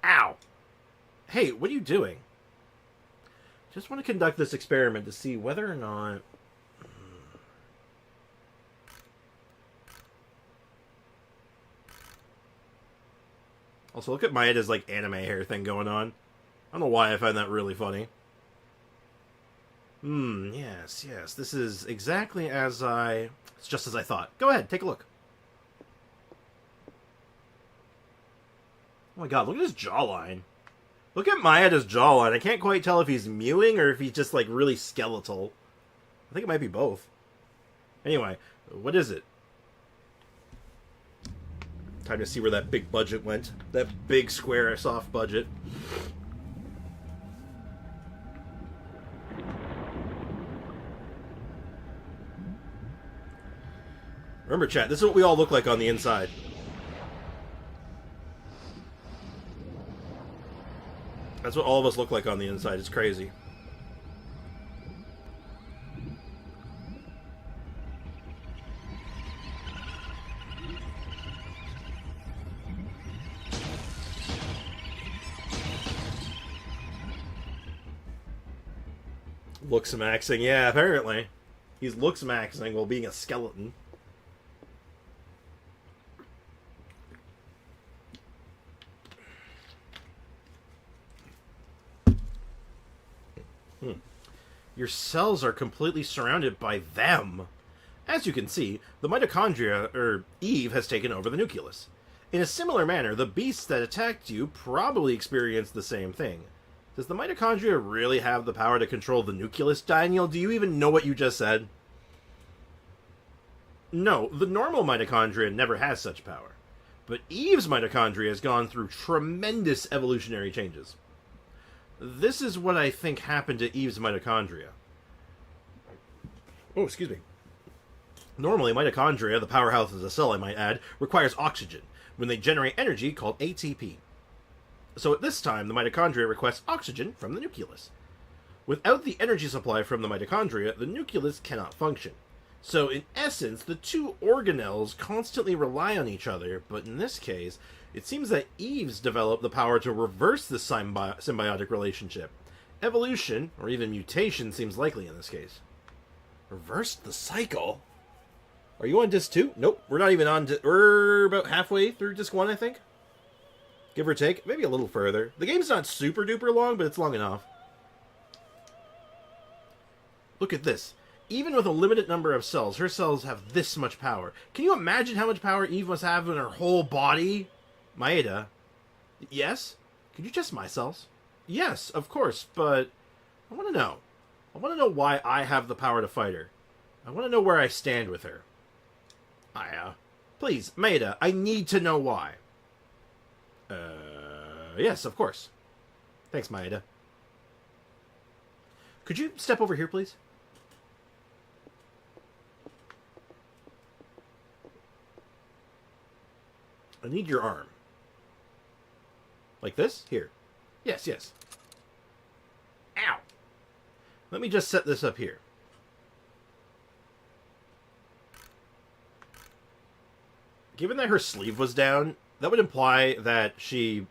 Ow! Hey, what are you doing? Just want to conduct this experiment to see whether or not... Also, look at Maeda's, like, anime hair thing going on. I don't know why I find that really funny. Yes. This is exactly as it's just as I thought. Go ahead, take a look. Oh my god, look at his jawline. Look at Maeda's jawline. I can't quite tell if he's mewing or if he's just, like, really skeletal. I think it might be both. Anyway, what is it? Time to see where that big budget went. That big square soft budget. Remember, chat, this is what we all look like on the inside. That's what all of us look like on the inside. It's crazy. Looks maxing, yeah, apparently. He's looks maxing while being a skeleton. Your cells are completely surrounded by them. As you can see, the mitochondria, Eve, has taken over the nucleus. In a similar manner, the beasts that attacked you probably experienced the same thing. Does the mitochondria really have the power to control the nucleus, Daniel? Do you even know what you just said? No, the normal mitochondria never has such power. But Eve's mitochondria has gone through tremendous evolutionary changes. This is what I think happened to Eve's mitochondria. Oh, excuse me. Normally, mitochondria, the powerhouse of the cell, I might add, requires oxygen when they generate energy called ATP. So at this time, the mitochondria requests oxygen from the nucleus. Without the energy supply from the mitochondria, the nucleus cannot function. So in essence, the two organelles constantly rely on each other, but in this case, it seems that Eve's developed the power to reverse this symbiotic relationship. Evolution, or even mutation, seems likely in this case. Reversed the cycle? Are you on disc 2? Nope, we're not even on... We're about halfway through disc 1, I think. Give or take. Maybe a little further. The game's not super duper long, but it's long enough. Look at this. Even with a limited number of cells, her cells have this much power. Can you imagine how much power Eve must have in her whole body? Maeda? Yes? Could you test my cells? Yes, of course, but I want to know. I want to know why I have the power to fight her. I want to know where I stand with her. Aya. Please, Maeda, I need to know why. Yes, of course. Thanks, Maeda. Could you step over here, please? need your arm. Like this? Here. Yes, yes. Ow! Let me just set this up here. Given that her sleeve was down, that would imply that she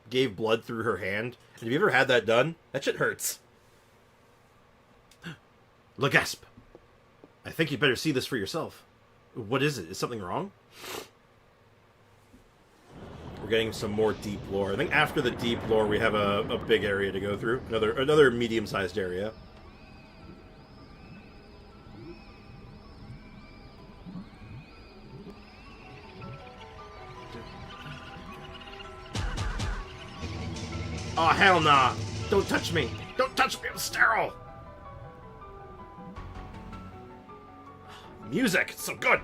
gave blood through her hand. And have you ever had that done? That shit hurts. Legasp. I think you'd better see this for yourself. What is it? Is something wrong? We're getting some more deep lore. I think after the deep lore, we have a big area to go through. Another medium-sized area. Oh, hell nah! Don't touch me! Don't touch me! I'm sterile! Music! It's so good!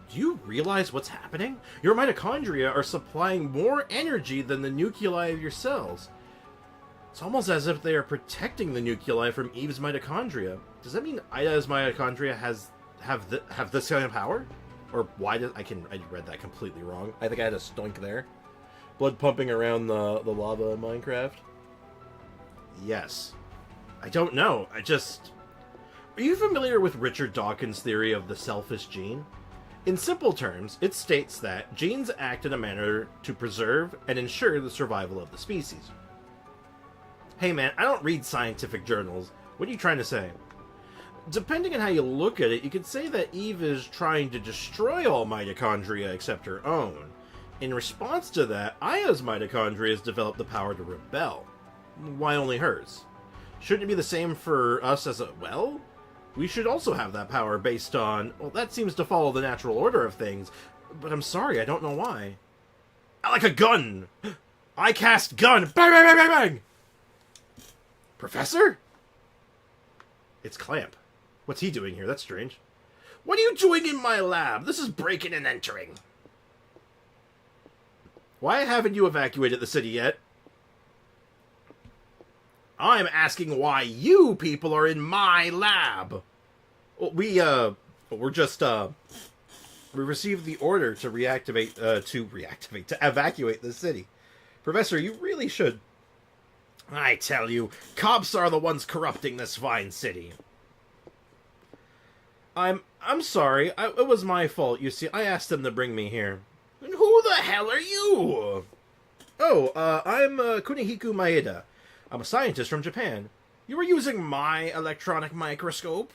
Do you realize what's happening? Your mitochondria are supplying more energy than the nuclei of your cells. It's almost as if they are protecting the nuclei from Eve's mitochondria. Does that mean Aya's mitochondria have this kind of power? Or why did I read that completely wrong. I think I had a stoink there. Blood pumping around the lava in Minecraft. Yes. I don't know. Are you familiar with Richard Dawkins' theory of the selfish gene? In simple terms, it states that genes act in a manner to preserve and ensure the survival of the species. Hey man, I don't read scientific journals. What are you trying to say? Depending on how you look at it, you could say that Eve is trying to destroy all mitochondria except her own. In response to that, Aya's mitochondria has developed the power to rebel. Why only hers? Shouldn't it be the same for us as well? We should also have that power based on... Well, that seems to follow the natural order of things. But I'm sorry, I don't know why. I like a gun! I cast gun! Bang, bang, bang, bang, bang! Professor? It's Clamp. What's he doing here? That's strange. What are you doing in my lab? This is breaking and entering. Why haven't you evacuated the city yet? I'm asking why you people are in my lab. Well, we received the order to to evacuate the city. Professor, you really should. I tell you, cops are the ones corrupting this fine city. I'm sorry. It was my fault. You see, I asked them to bring me here. And who the hell are you? Oh, I'm Kunihiku Maeda. I'm a scientist from Japan. You were using my electronic microscope?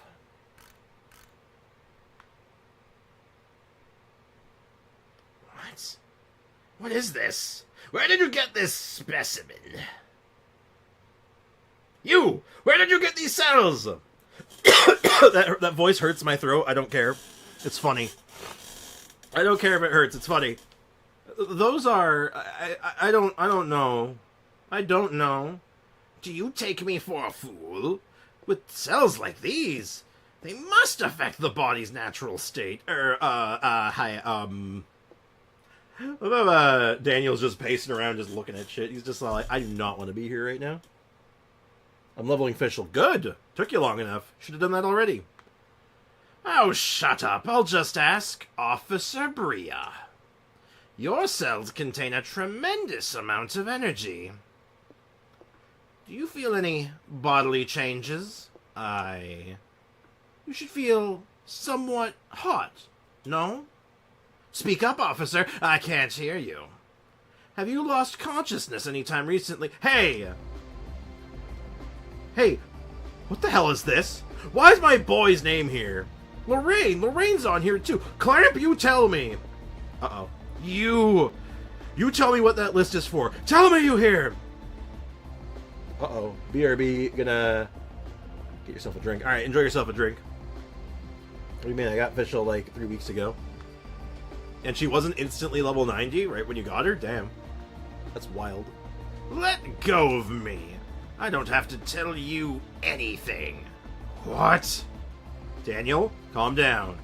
What? What is this? Where did you get this specimen? You! Where did you get these cells? that voice hurts my throat. I don't care. It's funny. I don't care if it hurts. It's funny. Those are... I don't know. I don't know. Do you take me for a fool? With cells like these, they must affect the body's natural state. Daniel's just pacing around, just looking at shit. He's just like, I do not want to be here right now. I'm leveling official. Good. Took you long enough. Should have done that already. Oh, shut up. I'll just ask Officer Bria. Your cells contain a tremendous amount of energy. Do you feel any bodily changes? You should feel somewhat hot, no? Speak up, officer. I can't hear you. Have you lost consciousness anytime recently? Hey! Hey, what the hell is this? Why is my boy's name here? Lorraine! Lorraine's on here too! Clamp, you tell me! Uh-oh. You tell me what that list is for. Tell me you hear! Uh-oh. BRB, gonna get yourself a drink. Alright, enjoy yourself a drink. What do you mean? I got official like 3 weeks ago. And she wasn't instantly level 90 right when you got her? Damn. That's wild. Let go of me. I don't have to tell you anything. What? Daniel, calm down.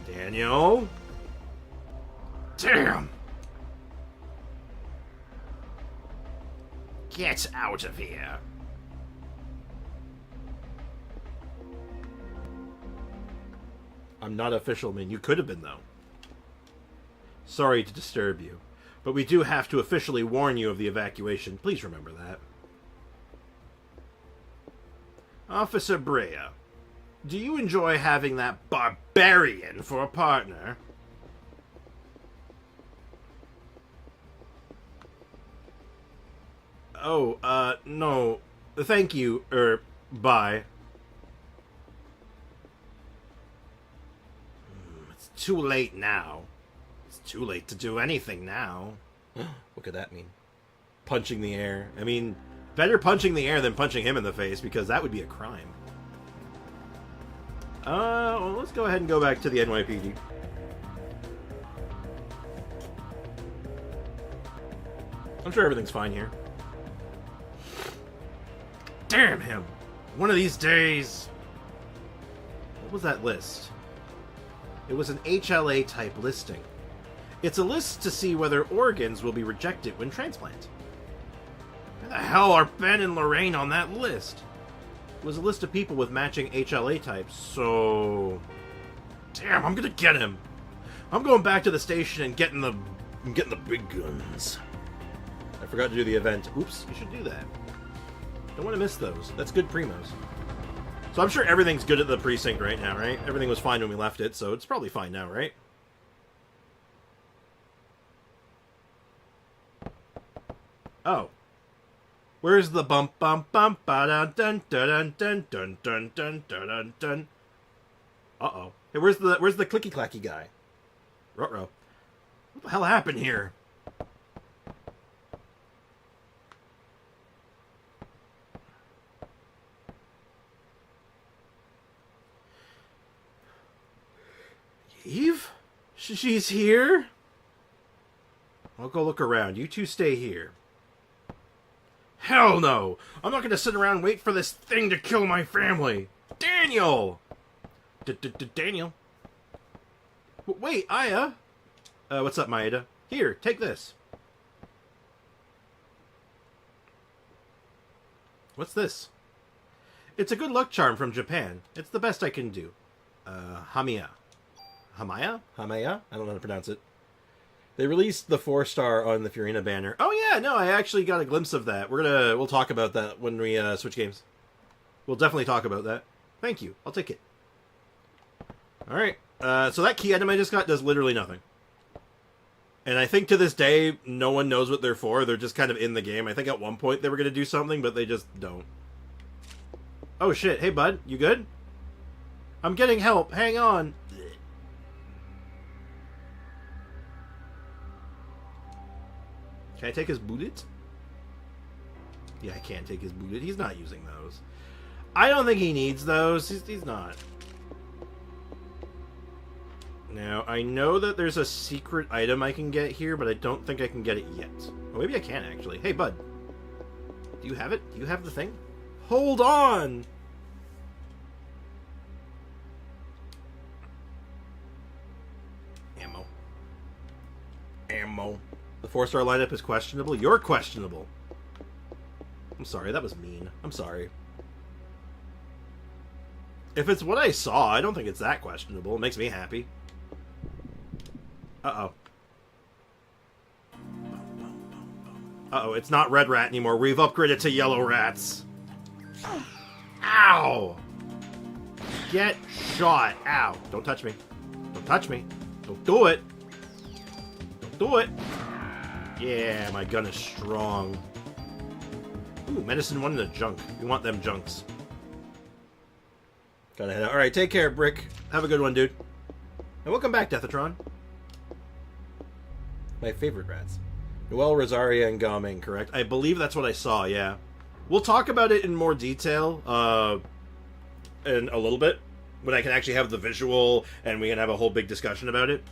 Daniel? Damn! Get out of here. I'm not a fisherman. You could have been, though. Sorry to disturb you, but we do have to officially warn you of the evacuation. Please remember that. Officer Brea, do you enjoy having that barbarian for a partner? Oh, no. Thank you, bye. It's too late now. It's too late to do anything now. What could that mean? Punching the air. I mean, better punching the air than punching him in the face, because that would be a crime. Well, let's go ahead and go back to the NYPD. I'm sure everything's fine here. Damn him! One of these days... What was that list? It was an HLA type listing. It's a list to see whether organs will be rejected when transplant. Where the hell are Ben and Lorraine on that list? It was a list of people with matching HLA types, so... Damn, I'm gonna get him! I'm going back to the station and getting the big guns. I forgot to do the event. Oops, you should do that. Don't want to miss those. That's good primos. So I'm sure everything's good at the precinct right now, right? Everything was fine when we left it, so it's probably fine now, right? Oh. Where's the bump bump bump ba dun dun dun dun dun dun dun dun dun? Uh-oh. Hey, where's the clicky clacky guy? Ruh-roh. What the hell happened here? Eve? She's here? I'll go look around. You two stay here. Hell no! I'm not going to sit around and wait for this thing to kill my family! Daniel! Daniel? Wait, Aya? What's up, Maeda? Here, take this. What's this? It's a good luck charm from Japan. It's the best I can do. Hamiya. Hamaya? Hamaya? I don't know how to pronounce it. They released the 4-star on the Furina banner. Oh yeah, no, I actually got a glimpse of that. We'll talk about that when we switch games. We'll definitely talk about that. Thank you. I'll take it. Alright. So that key item I just got does literally nothing. And I think to this day, no one knows what they're for. They're just kind of in the game. I think at one point they were going to do something, but they just don't. Oh shit. Hey bud, you good? I'm getting help. Hang on. Can I take his bullet? Yeah, I can't take his bullet. He's not using those. I don't think he needs those. He's not. Now, I know that there's a secret item I can get here, but I don't think I can get it yet. Well, maybe I can, actually. Hey, bud. Do you have it? Do you have the thing? Hold on! Ammo. Ammo. The 4-star lineup is questionable. You're questionable. I'm sorry, that was mean. I'm sorry. If it's what I saw, I don't think it's that questionable. It makes me happy. Uh-oh. Uh-oh, it's not Red Rat anymore. We've upgraded to Yellow Rats. Ow! Get shot. Ow. Don't touch me. Don't touch me. Don't do it. Don't do it. Yeah, my gun is strong. Ooh, medicine 1 in a junk. We want them junks. Gotta head out. Alright, take care, Brick. Have a good one, dude. And welcome back, Deathatron. My favorite rats. Noelle, Rosaria, and Gaming, correct? I believe that's what I saw, yeah. We'll talk about it in more detail in a little bit, when I can actually have the visual and we can have a whole big discussion about it.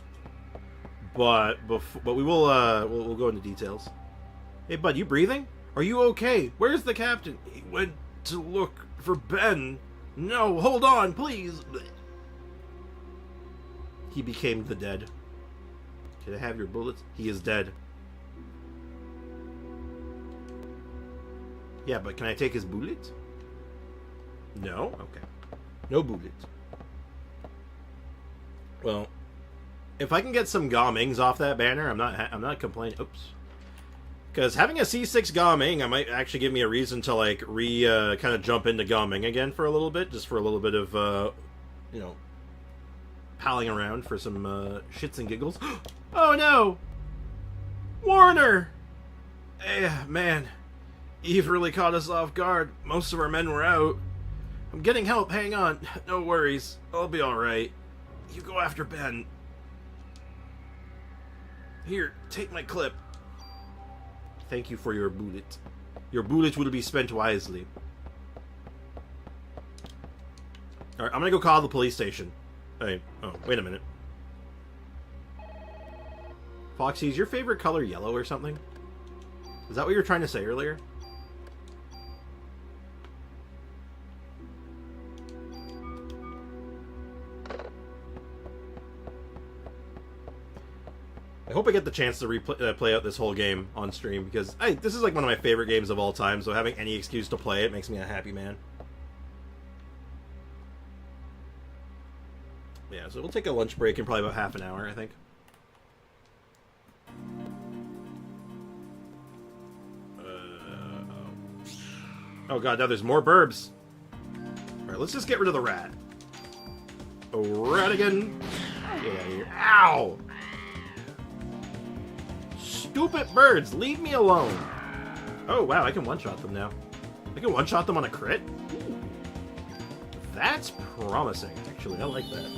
But we will we'll go into details. Hey, bud, you breathing? Are you okay? Where's the captain? He went to look for Ben. No, hold on, please. He became the dead. Can I have your bullets? He is dead. Yeah, but can I take his bullet? No? Okay. No bullet. Well, if I can get some Gamings off that banner, I'm not complaining. Oops. Because having a C6 Gaming, I might actually give me a reason to, like, kind of jump into Gaming again for a little bit, just for a little bit of, you know, palling around for some, shits and giggles. Oh, no! Warner! Man, Eve really caught us off guard. Most of our men were out. I'm getting help, hang on. No worries. I'll be alright. You go after Ben. Here, take my clip. Thank you for your bullet. Your bullet will be spent wisely. Alright, I'm gonna go call the police station. Hey, oh, wait a minute. Foxy, is your favorite color yellow or something? Is that what you were trying to say earlier? I hope I get the chance to play out this whole game on stream, because this is like one of my favorite games of all time, so having any excuse to play it makes me a happy man. Yeah, so we'll take a lunch break in probably about half an hour, I think. Oh god, now there's more burbs. Alright, let's just get rid of the rat. Oh, rat again. Get out of here. Ow! Stupid birds, leave me alone. Oh wow, I can one-shot them now. I can one-shot them on a crit? Ooh. That's promising, actually. I like that.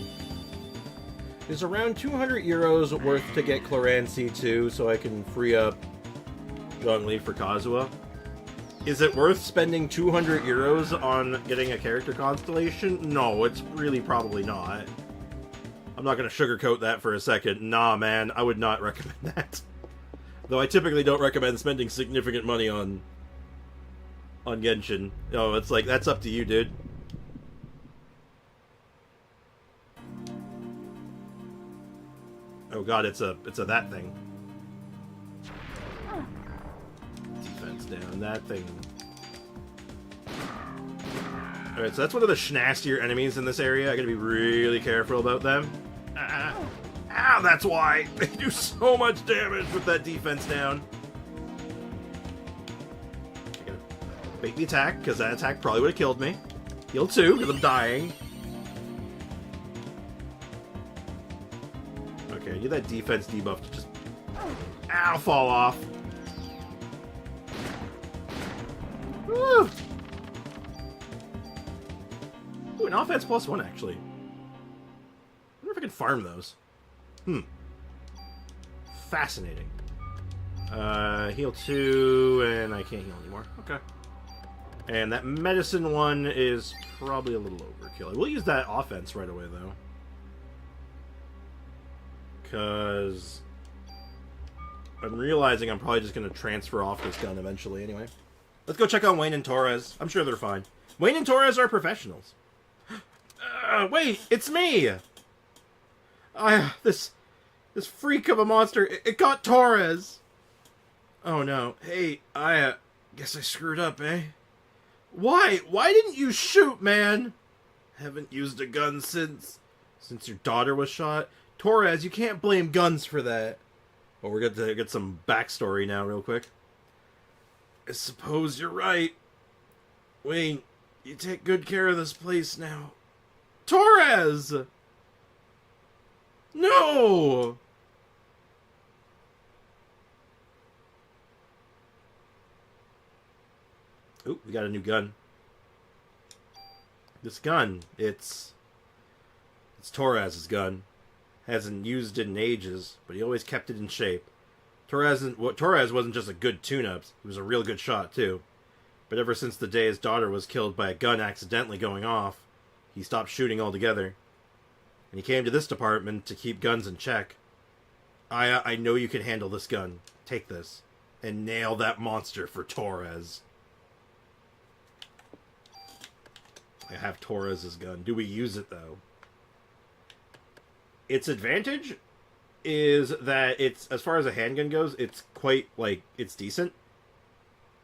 There's around 200 euros worth to get Cloran C2 so I can free up Zhongli for Kazuha. Is it worth spending 200 euros on getting a character constellation? No, it's really probably not. I'm not going to sugarcoat that for a second. Nah, man, I would not recommend that. Though I typically don't recommend spending significant money on Genshin. Oh, it's like, that's up to you, dude. Oh god, it's a that thing. Defense down, that thing. Alright, so that's one of the schnastier enemies in this area. I gotta be really careful about them. Ow, that's why! They do so much damage with that defense down. I gotta bait the attack, because that attack probably would have killed me. Heal 2, because I'm dying. Okay, I need that defense debuff to just... Ow, fall off. Woo! Ooh, an offense +1, actually. I wonder if I can farm those. Fascinating. Heal 2, and I can't heal anymore. Okay. And that medicine one is probably a little overkill. I will use that offense right away, though. Because I'm realizing I'm probably just going to transfer off this gun eventually anyway. Let's go check on Wayne and Torres. I'm sure they're fine. Wayne and Torres are professionals. Wait, it's me! This freak of a monster, it got Torres! Oh no. Hey, I guess I screwed up, eh? Why? Why didn't you shoot, man? Haven't used a gun since your daughter was shot. Torres, you can't blame guns for that. Well, we're going to get some backstory now real quick. I suppose you're right. Wayne, you take good care of this place now. Torres! No! Ooh, we got a new gun. This gun, it's Torres's gun. Hasn't used it in ages, but he always kept it in shape. Torres wasn't just a good tune-up, he was a real good shot, too. But ever since the day his daughter was killed by a gun accidentally going off, he stopped shooting altogether. And he came to this department to keep guns in check. I know you can handle this gun. Take this. And nail that monster for Torres. I have Torres' gun. Do we use it, though? Its advantage is that it's, as far as a handgun goes, it's quite, like, it's decent.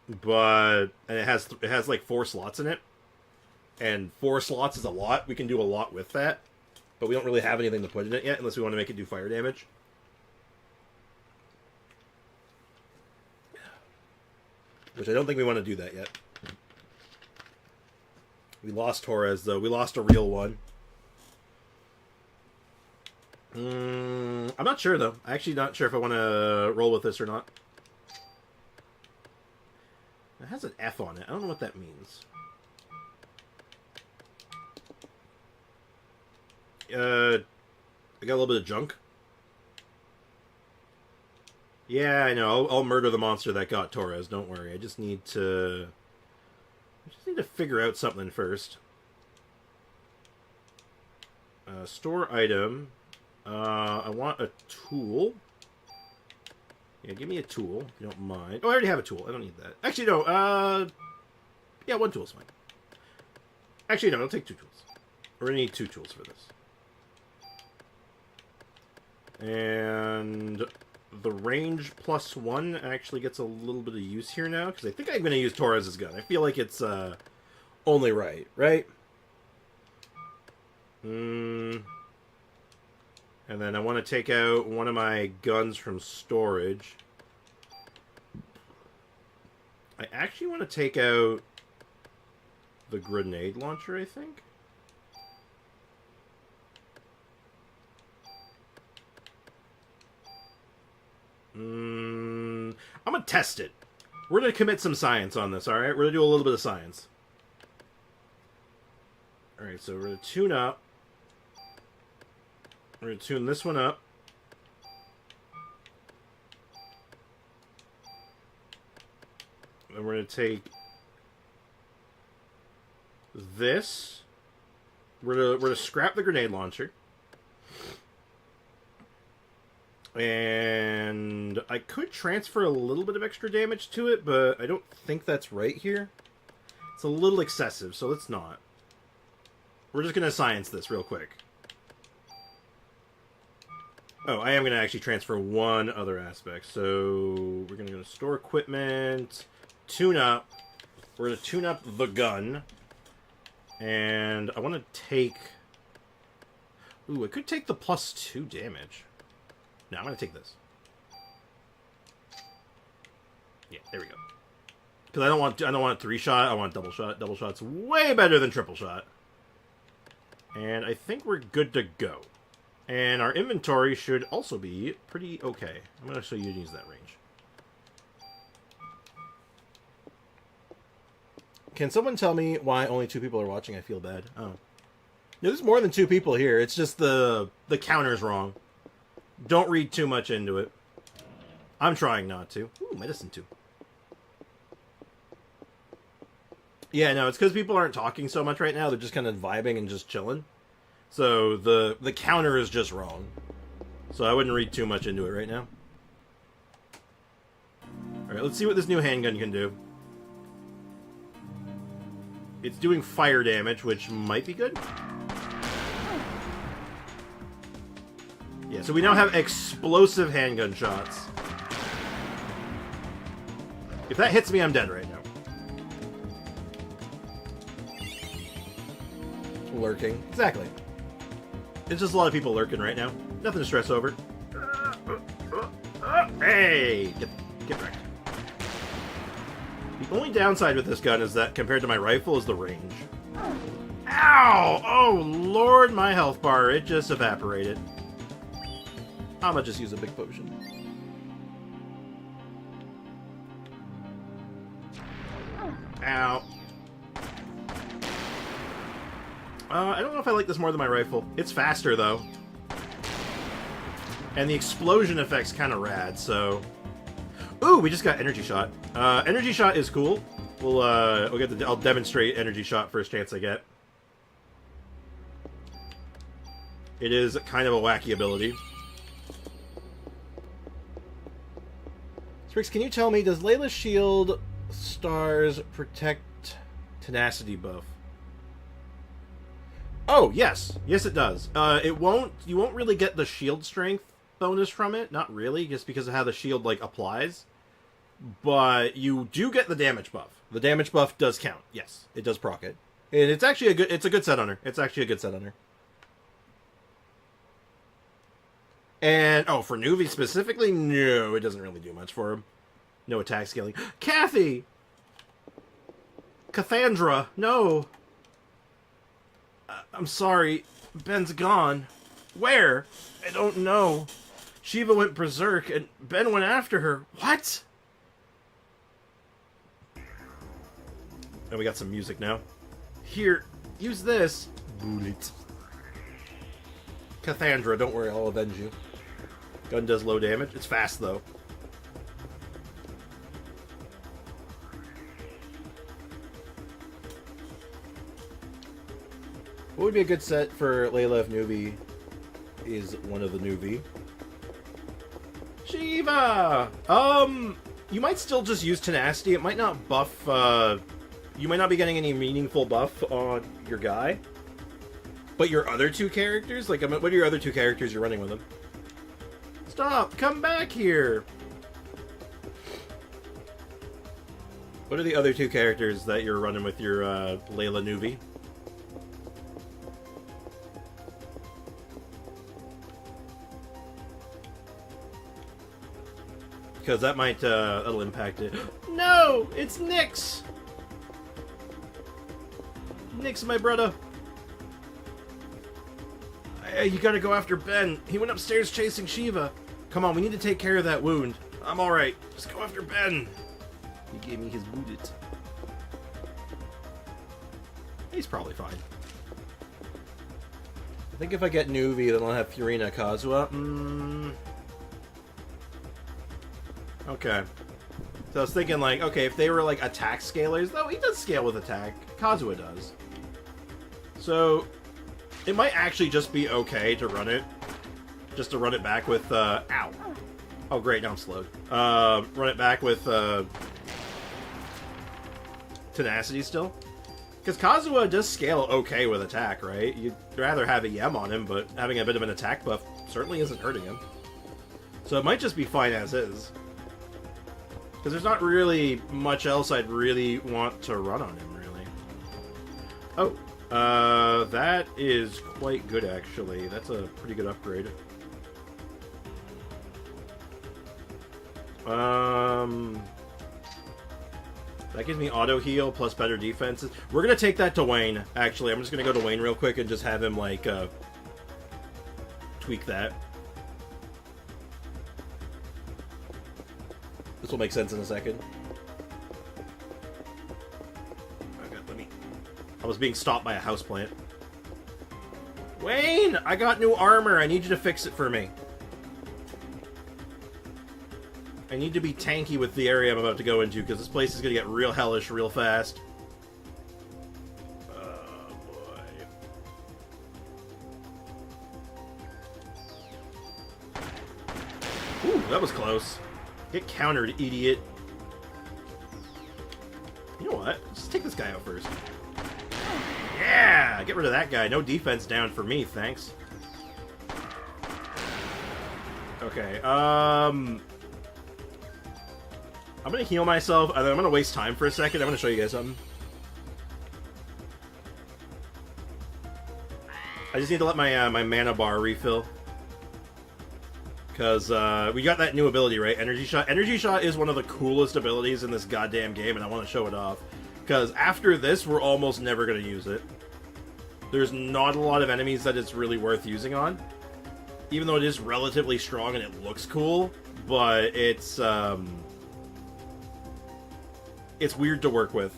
But, and it has like 4 slots in it. And 4 slots is a lot. We can do a lot with that. But we don't really have anything to put in it yet, unless we want to make it do fire damage. Which I don't think we want to do that yet. We lost Torres, though. We lost a real one. I'm not sure, though. I'm actually not sure if I want to roll with this or not. It has an F on it. I don't know what that means. I got a little bit of junk. Yeah, I know. I'll murder the monster that got Torres. Don't worry. I just need to figure out something first. Store item. I want a tool. Yeah, give me a tool, if you don't mind. Oh, I already have a tool. I don't need that. Actually, no. Yeah, one tool's fine. Actually, no. I'll take 2 tools. We're going to need 2 tools for this. And the range +1 actually gets a little bit of use here now, because I think I'm going to use Torres' gun. I feel like it's only right? And then I want to take out one of my guns from storage. I actually want to take out the grenade launcher, I think. I'm going to test it. We're going to commit some science on this, alright? We're going to do a little bit of science. Alright, so we're going to tune up. We're going to tune this one up. And we're going to take this. We're going to scrap the grenade launcher. And I could transfer a little bit of extra damage to it, but I don't think that's right here. It's a little excessive, so let's not. We're just going to science this real quick. Oh, I am going to actually transfer one other aspect. So we're going to go to store equipment, tune up. We're going to tune up the gun. And I want to take... Ooh, I could take the +2 damage. No, I'm going to take this. Yeah, there we go. Because I don't want 3-shot, I want double shot. Double shot's way better than triple shot. And I think we're good to go. And our inventory should also be pretty okay. I'm going to show you how to use that range. Can someone tell me why only 2 people are watching? I feel bad. Oh. No, there's more than 2 people here. It's just the counter's wrong. Don't read too much into it. I'm trying not to. Ooh, medicine 2. Yeah, no, it's because people aren't talking so much right now. They're just kind of vibing and just chilling. So the counter is just wrong. So I wouldn't read too much into it right now. Alright, let's see what this new handgun can do. It's doing fire damage, which might be good. Yeah, so we now have explosive handgun shots. If that hits me, I'm dead right now. Lurking. Exactly. It's just a lot of people lurking right now. Nothing to stress over. Hey! Get wrecked. The only downside with this gun is that, compared to my rifle, is the range. Ow! Oh, Lord, my health bar. It just evaporated. I'm gonna just use a big potion. Ow. I don't know if I like this more than my rifle. It's faster, though. And the explosion effect's kind of rad, so... Ooh, we just got energy shot. Energy shot is cool. We'll get I'll demonstrate energy shot first chance I get. It is kind of a wacky ability. Sprix, can you tell me, does Layla's shield stars protect tenacity buff? Oh, yes. Yes, it does. You won't really get the shield strength bonus from it. Not really, just because of how the shield, like, applies. But you do get the damage buff. The damage buff does count. Yes, it does proc it. And it's actually a good set on her. It's actually a good set on her. And, oh, for Nuvi specifically, no, it doesn't really do much for him. No attack scaling. Kathy! Cassandra, no! I'm sorry, Ben's gone. Where? I don't know. Shiva went berserk, and Ben went after her. What? And we got some music now. Here, use this. Bullet. Cassandra, don't worry, I'll avenge you. Gun does low damage. It's fast, though. What would be a good set for Layla if Nuvi is one of the Nuvi? Shiva! You might still just use Tenacity. It might not buff, you might not be getting any meaningful buff on your guy. But your other two characters? Like, what are your other two characters you're running with them? Stop! Come back here! What are the other two characters that you're running with your, Layla Nuvi? Because that might, that'll impact it. No! It's Nyx! Nyx, my brother! You gotta go after Ben. He went upstairs chasing Shiva. Come on, we need to take care of that wound. I'm alright. Just go after Ben. He gave me his bullet. He's probably fine. I think if I get Nuvi, then I'll have Furina Kazuha. Okay. So I was thinking, like, okay, if they were, like, attack scalers, though, he does scale with attack. Kazuha does. So, it might actually just be okay to run it. Just to run it back with, ow. Oh, great, now I'm slowed. Run it back with, Tenacity still. Because Kazuha does scale okay with attack, right? You'd rather have a Yem on him, but having a bit of an attack buff certainly isn't hurting him. So it might just be fine as is. Because there's not really much else I'd really want to run on him, really. Oh, that is quite good, actually. That's a pretty good upgrade. That gives me auto heal plus better defenses. We're gonna take that to Wayne, actually. I'm just gonna go to Wayne real quick and just have him, like, tweak that. This will make sense in a second. Okay, let me... I was being stopped by a houseplant. Wayne! I got new armor! I need you to fix it for me. I need to be tanky with the area I'm about to go into, because this place is going to get real hellish real fast. Oh, boy. Ooh, that was close. Get countered, idiot. You know what? Let's take this guy out first. Yeah! Get rid of that guy. No defense down for me, thanks. Okay, I'm gonna heal myself, and then I'm gonna waste time for a second. I'm gonna show you guys something. I just need to let my my mana bar refill. Because we got that new ability, right? Energy Shot. Energy Shot is one of the coolest abilities in this goddamn game, and I want to show it off. Because after this, we're almost never going to use it. There's not a lot of enemies that it's really worth using on. Even though it is relatively strong and it looks cool, but it's weird to work with.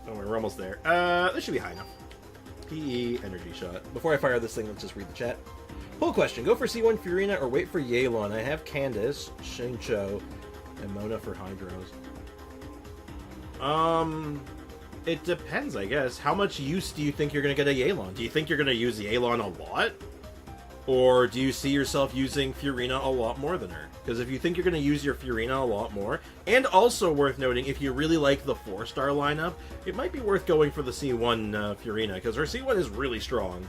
Oh, we're almost there. This should be high enough. PE Energy Shot. Before I fire this thing, let's just read the chat. Poll question. Go for C1 Furina or wait for Yelan? I have Candace, Shincho, and Mona for Hydros. It depends, I guess. How much use do you think you're going to get a Yelan? Do you think you're going to use Yelan a lot? Or do you see yourself using Furina a lot more than her? Because if you think you're going to use your Furina a lot more, and also worth noting, if you really like the 4-star lineup, it might be worth going for the C1 Furina, because her C1 is really strong.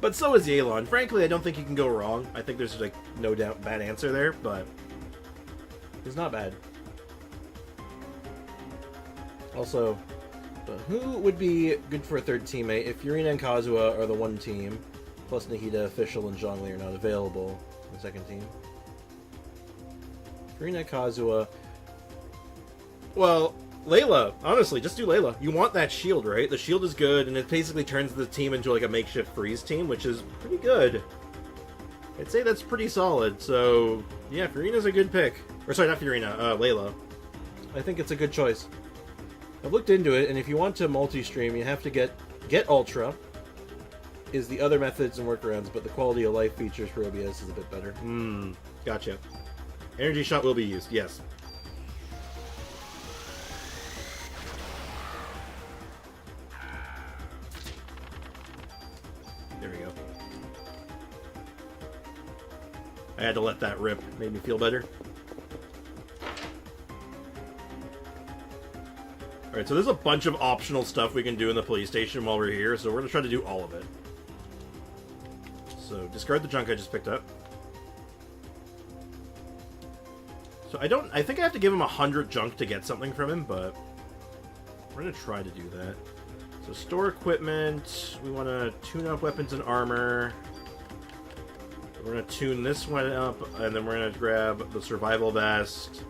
But so is Yelan. Frankly, I don't think you can go wrong. I think there's, like, no doubt bad answer there, but it's not bad. Also, But who would be good for a third teammate if Yurina and Kazuha are the one team, plus Nahida, Official, and Zhongli are not available on the second team? Yurina, Kazuha... Well, Layla. Honestly, just do Layla. You want that shield, right? The shield is good, and it basically turns the team into like a makeshift freeze team, which is pretty good. I'd say that's pretty solid, so... Yeah, Furina's a good pick. Or sorry, not Furina, Layla. I think it's a good choice. I've looked into it, and if you want to multi-stream, you have to get Ultra, is the other methods and workarounds, but the quality of life features for OBS is a bit better. Gotcha. Energy shot will be used, yes. There we go. I had to let that rip. Made me feel better. Alright, so there's a bunch of optional stuff we can do in the police station while we're here, so we're going to try to do all of it. So, discard the junk I just picked up. So, I think I have to give him 100 junk to get something from him, but we're going to try to do that. So, store equipment. We want to tune up weapons and armor. We're going to tune this one up, and then we're going to grab the survival vest.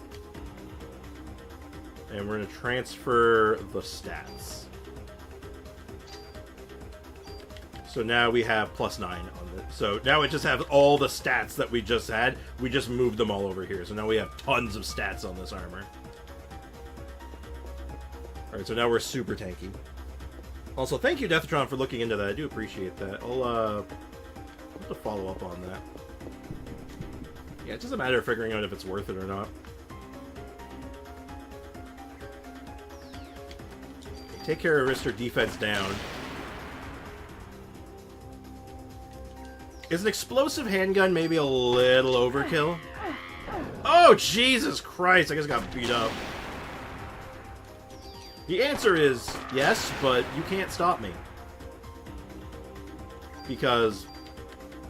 And we're going to transfer the stats. So now we have +9 on it. So now it just has all the stats that we just had. We just moved them all over here. So now we have tons of stats on this armor. Alright, so now we're super tanky. Also, thank you, Deathatron, for looking into that. I do appreciate that. I'll have to follow up on that. Yeah, it's just a matter of figuring out if it's worth it or not. Take care of Rister defense down. Is an explosive handgun maybe a little overkill? Oh, Jesus Christ, I guess I got beat up. The answer is yes, but you can't stop me. Because,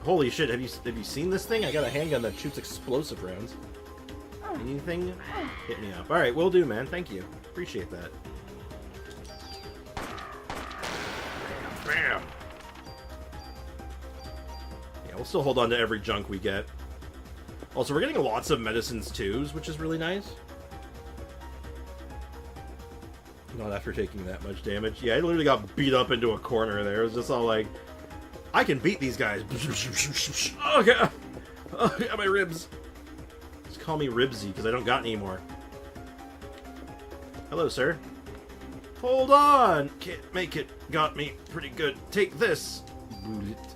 holy shit, have you seen this thing? I got a handgun that shoots explosive rounds. Anything? Hit me up. Alright, will do, man. Thank you. Appreciate that. Bam! Yeah, we'll still hold on to every junk we get. Also, we're getting lots of medicines too, which is really nice. Not after taking that much damage. Yeah, I literally got beat up into a corner there. It was just all like, I can beat these guys. Oh, God. Oh, yeah, my ribs. Just call me Ribsy, because I don't got any more. Hello, sir. Hold on! Can't make it. Got me pretty good. Take this! Bullet.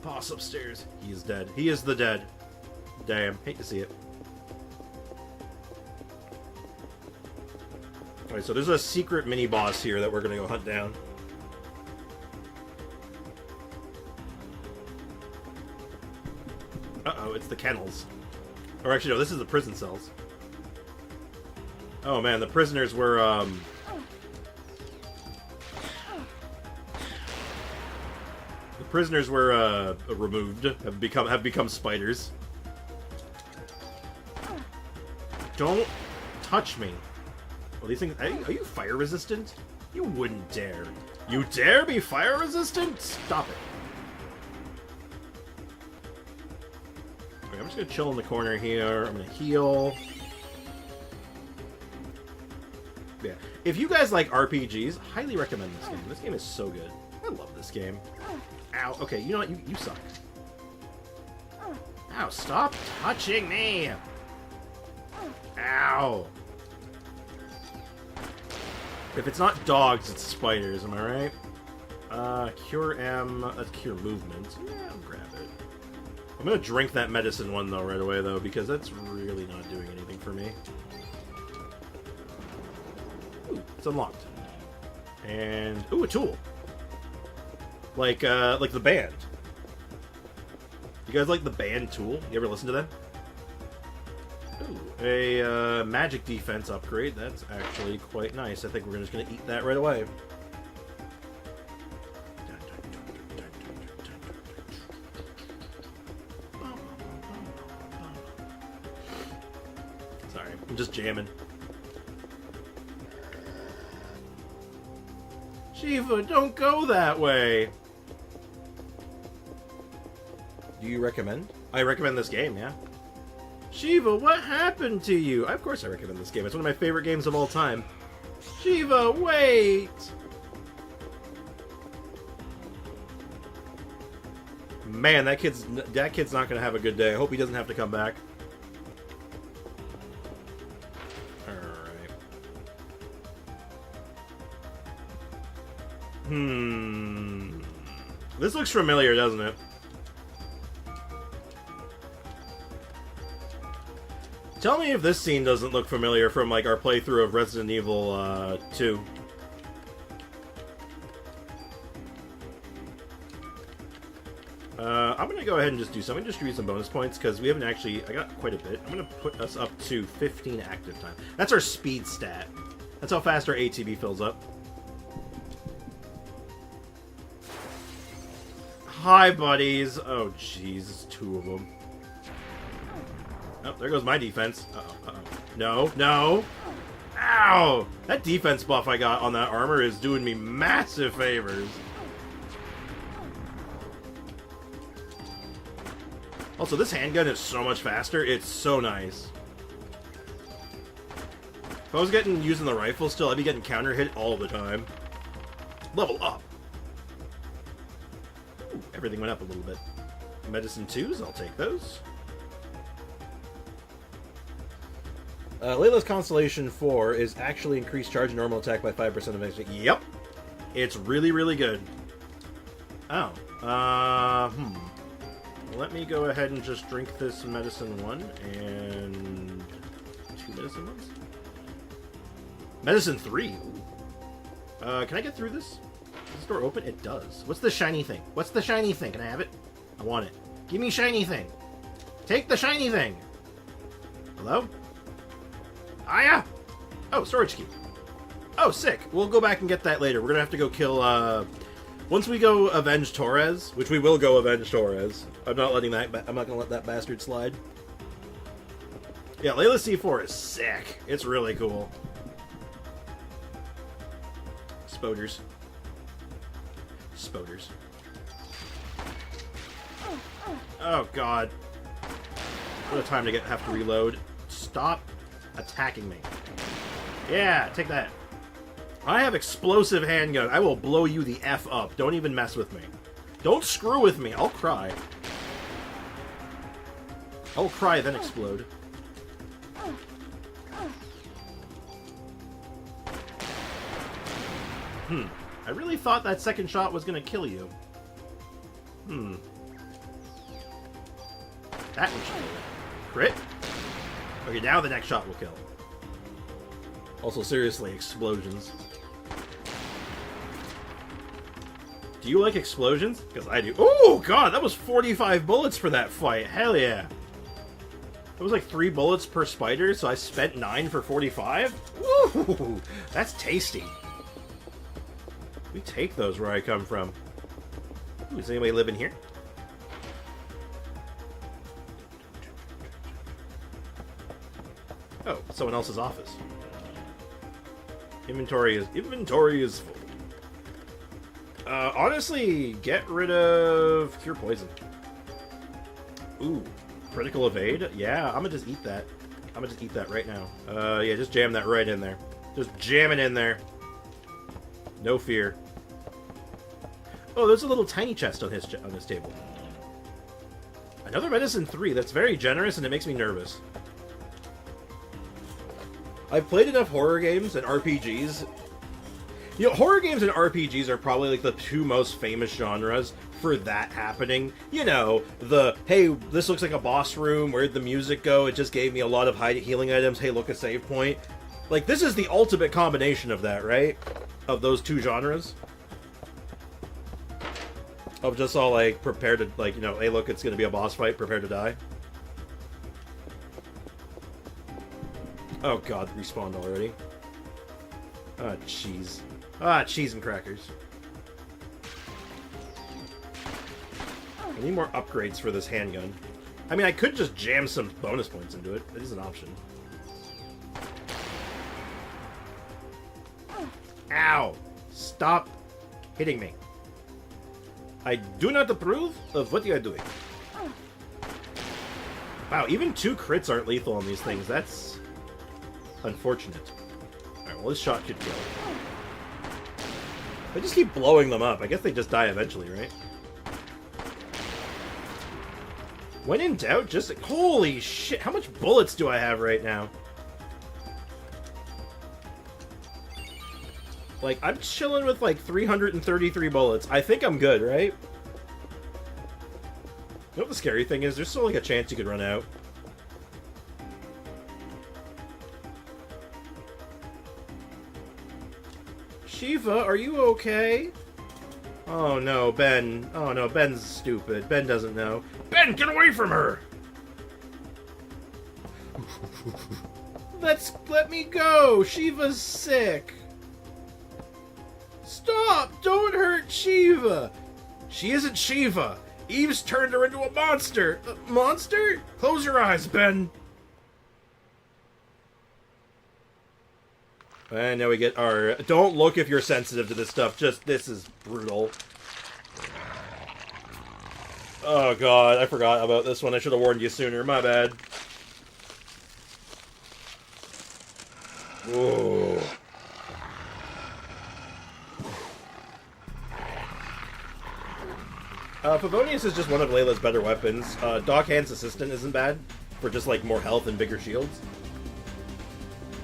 Boss upstairs. He is dead. He is the dead. Damn. Hate to see it. Alright, so there's a secret mini-boss here that we're gonna go hunt down. Uh-oh, it's the kennels. Or actually, no, this is the prison cells. Oh man, the prisoners were, the prisoners were, removed, have become spiders. Don't touch me. Well, these things, are you fire resistant? You wouldn't dare. You dare be fire resistant? Stop it. Okay, I'm just gonna chill in the corner here. I'm gonna heal. Yeah. If you guys like RPGs, highly recommend this game. This game is so good. I love this game. Ow. Okay, you know what? You suck. Ow, stop touching me! Ow! If it's not dogs, it's spiders, am I right? Cure M, that's cure movement. Yeah, I'll grab it. I'm gonna drink that medicine one, though, right away, though, because that's really not doing anything for me. Ooh, it's unlocked. And, ooh, a tool. Like the band. You guys like the band tool? You ever listen to them? Ooh, a magic defense upgrade. That's actually quite nice. I think we're just going to eat that right away. Sorry, I'm just jamming. Shiva, don't go that way! Do you recommend? I recommend this game, yeah. Shiva, what happened to you? Of course I recommend this game. It's one of my favorite games of all time. Shiva, wait! Man, that kid's not gonna have a good day. I hope he doesn't have to come back. Alright. This looks familiar, doesn't it? Tell me if this scene doesn't look familiar from, like, our playthrough of Resident Evil 2. I'm gonna go ahead and just do something. Distribute some bonus points, because we haven't actually... I got quite a bit. I'm gonna put us up to 15 active time. That's our speed stat. That's how fast our ATB fills up. Hi, buddies. Oh, jeez. 2 of them. Oh, there goes my defense. Uh-oh, uh-oh. No, no! Ow! That defense buff I got on that armor is doing me massive favors. Also, this handgun is so much faster. It's so nice. If I was using the rifle still, I'd be getting counter hit all the time. Level up. Ooh, everything went up a little bit. Medicine 2s, I'll take those. Layla's Constellation 4 is actually increased charge and normal attack by 5% of XP. Yep. It's really, really good. Oh. Let me go ahead and just drink this medicine 1 and 2 medicine 1s. Medicine 3. Can I get through this? Does this door open? It does. What's the shiny thing? What's the shiny thing? Can I have it? I want it. Give me shiny thing. Take the shiny thing. Hello? Ayaya! Oh, storage key. Oh, sick. We'll go back and get that later. We're gonna have to go kill, once we go avenge Torres, which we will go avenge Torres. I'm not gonna let that bastard slide. Yeah, Layla C4 is sick. It's really cool. Spoders. Spoders. Oh, God. What a time to have to reload. Stop attacking me. Yeah, take that. I have explosive handgun. I will blow you the F up. Don't even mess with me. Don't screw with me. I'll cry. I'll cry, then explode. I really thought that second shot was going to kill you. That one should kill it. Crit? Okay, now the next shot will kill. Also, seriously, explosions. Do you like explosions? Because I do. Oh, God, that was 45 bullets for that fight. Hell yeah. It was like 3 bullets per spider, so I spent 9 for 45? Woo! That's tasty. We take those where I come from. Ooh, does anybody live in here? Oh, someone else's office. Inventory is full. Honestly, get rid of Cure Poison. Ooh, critical evade? Yeah, I'm gonna just eat that. I'm gonna just eat that right now. Yeah, just jam that right in there. Just jam it in there. No fear. Oh, there's a little tiny chest on his table. Another medicine 3. That's very generous, and it makes me nervous. I've played enough horror games and RPGs. You know, horror games and RPGs are probably like the 2 most famous genres for that happening. You know, the, hey, this looks like a boss room, where'd the music go? It just gave me a lot of healing items. Hey, look, a save point. Like, this is the ultimate combination of that, right? Of those 2 genres. Of just all, like, prepared to, like, you know, hey, look, it's gonna be a boss fight, prepare to die. Oh, God, respawned already. Ah, cheese. Ah, cheese and crackers. I need more upgrades for this handgun. I mean, I could just jam some bonus points into it. It is an option. Ow! Stop hitting me. I do not approve of what you are doing. Wow, even 2 crits aren't lethal on these things. That's unfortunate. Alright, well, this shot should kill. I just keep blowing them up. I guess they just die eventually, right? When in doubt, just... Holy shit, how much bullets do I have right now? Like, I'm chilling with, like, 333 bullets. I think I'm good, right? You know what the scary thing is? There's still, like, a chance you could run out. Shiva, are you okay? Oh, no, Ben. Oh, no, Ben's stupid. Ben doesn't know. Ben, get away from her! Let me go! Shiva's sick! Stop! Don't hurt Shiva! She isn't Shiva! Eve's turned her into a monster! Monster? Close your eyes, Ben! And now we get our... Don't look if you're sensitive to this stuff. Just, this is brutal. Oh god, I forgot about this one. I should have warned you sooner. My bad. Whoa. Favonius is just one of Layla's better weapons. Dog Hand's Assistant isn't bad for just, like, more health and bigger shields.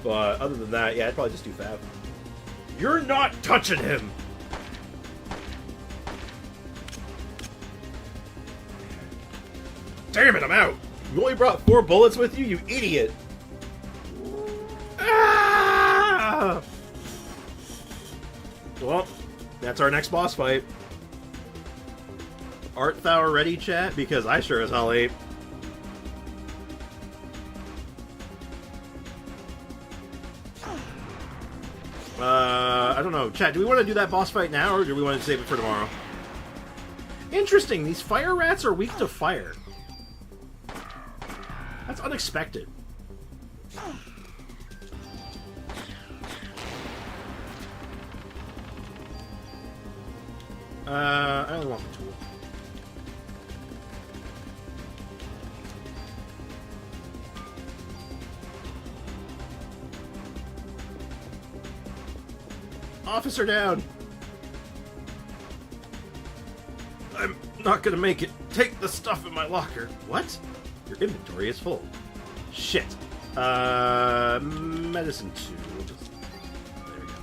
But other than that, yeah, I'd probably just do Fav. You're not touching him! Damn it, I'm out! You only brought 4 bullets with you, you idiot! Ah! Well, that's our next boss fight. Art thou ready, chat? Because I sure as hell ain't. I don't know. Chat, do we want to do that boss fight now, or do we want to save it for tomorrow? Interesting, these fire rats are weak to fire. That's unexpected. I only want the tool. Officer down! I'm not gonna make it. Take the stuff in my locker. What? Your inventory is full. Shit. Medicine 2. We'll just... There we go.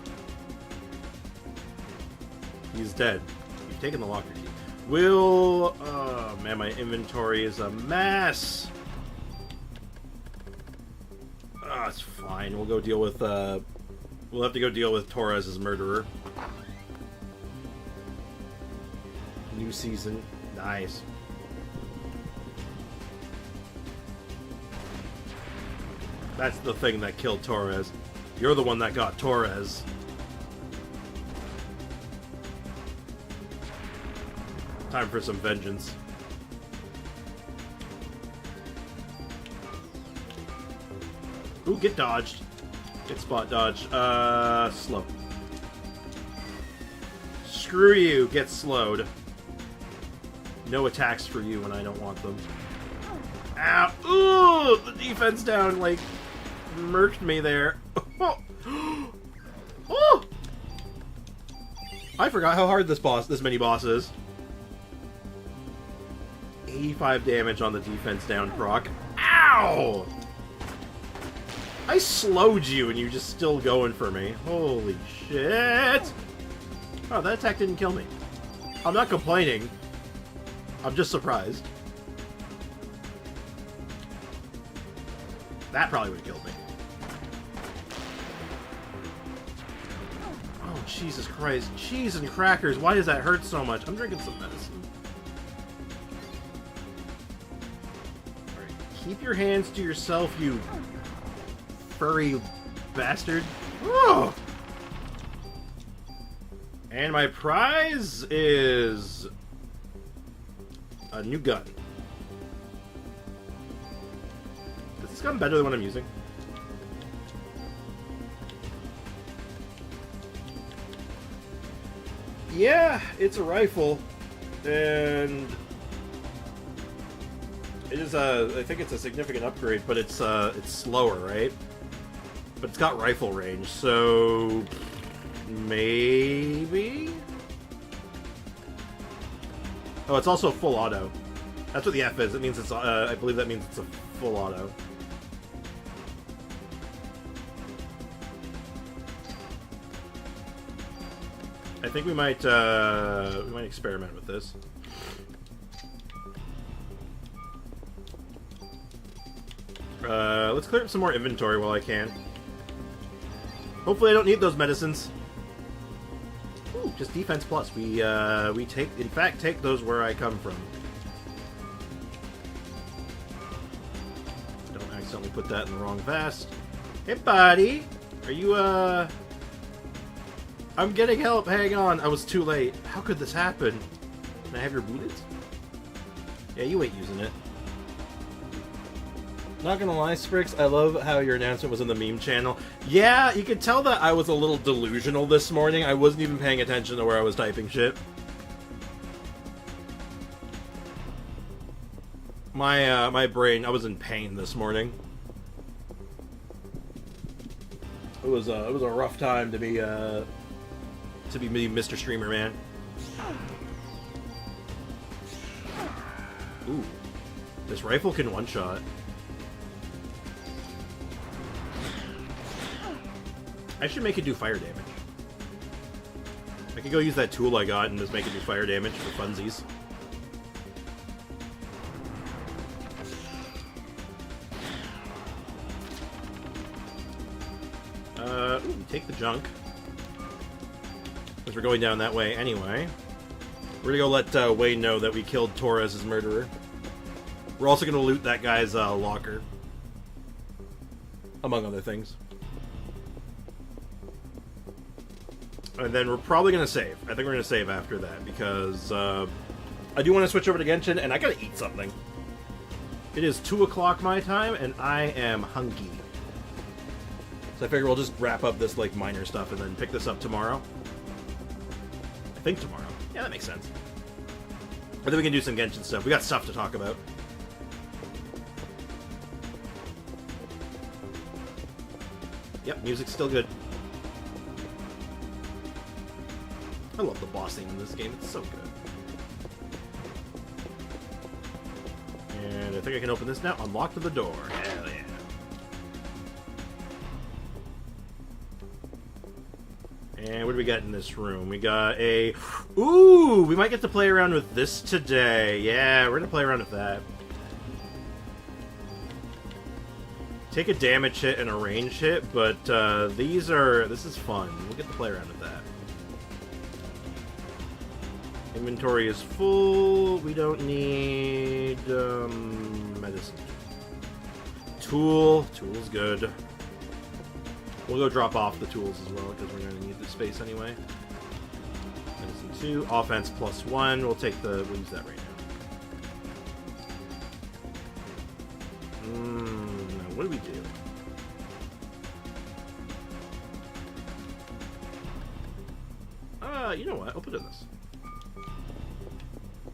He's dead. You've taken the locker key. We'll... Oh, man, my inventory is a mess. Ah, it's fine. We'll go deal with, We'll have to go deal with Torres' murderer. New season. Nice. That's the thing that killed Torres. You're the one that got Torres. Time for some vengeance. Ooh, get dodged. Get spot dodged. Slow. Screw you, get slowed. No attacks for you when I don't want them. Ow! Ooh! The defense down, like, murked me there. Oh! I forgot how hard this mini-boss is. 85 damage on the defense down proc. Ow! I slowed you and you're just still going for me. Holy shit! Oh, that attack didn't kill me. I'm not complaining. I'm just surprised. That probably would have killed me. Oh, Jesus Christ. Cheese and crackers. Why does that hurt so much? I'm drinking some medicine. Alright, keep your hands to yourself, you furry bastard. Oh! And my prize is a new gun. Is this gun better than what I'm using? Yeah, it's a rifle, and it is I think it's a significant upgrade, but it's slower, right? But it's got rifle range, so maybe. Oh, it's also full auto. That's what the F is. It means it's. I believe that means it's a full auto. I think we might experiment with this. Let's clear up some more inventory while I can. Hopefully I don't need those medicines. Ooh, just defense plus. We in fact take those where I come from. Don't accidentally put that in the wrong vest. Hey buddy! Are you I'm getting help, hang on. I was too late. How could this happen? Can I have your bullets? Yeah, you ain't using it. Not gonna lie, Sprix, I love how your announcement was in the meme channel. Yeah, you could tell that I was a little delusional this morning. I wasn't even paying attention to where I was typing shit. My brain, I was in pain this morning. It was a rough time to be me, Mr. Streamer, man. Ooh. This rifle can one-shot. I should make it do fire damage. I could go use that tool I got and just make it do fire damage for funsies. Ooh, take the junk. Because we're going down that way anyway. We're gonna go let Wayne know that we killed Torres' murderer. We're also gonna loot that guy's locker. Among other things. And then we're probably gonna save. I think we're gonna save after that, because I do want to switch over to Genshin, and I gotta eat something. It is 2 o'clock my time, and I am hungry. So I figure we'll just wrap up this like minor stuff and then pick this up tomorrow. I think tomorrow. Yeah, that makes sense. Or then we can do some Genshin stuff. We got stuff to talk about. Yep, music's still good. I love the boss theme in this game. It's so good. And I think I can open this now. Unlock to the door. Hell yeah. And what do we got in this room? We got a... Ooh! We might get to play around with this today. Yeah, we're going to play around with that. Take a damage hit and a range hit, but this is fun. We'll get to play around with that. Inventory is full. We don't need medicine. Tool's good. We'll go drop off the tools as well, because we're going to need the space anyway. Medicine 2. Offense +1. We'll use that right now. What do we do? You know what? I'll put in this.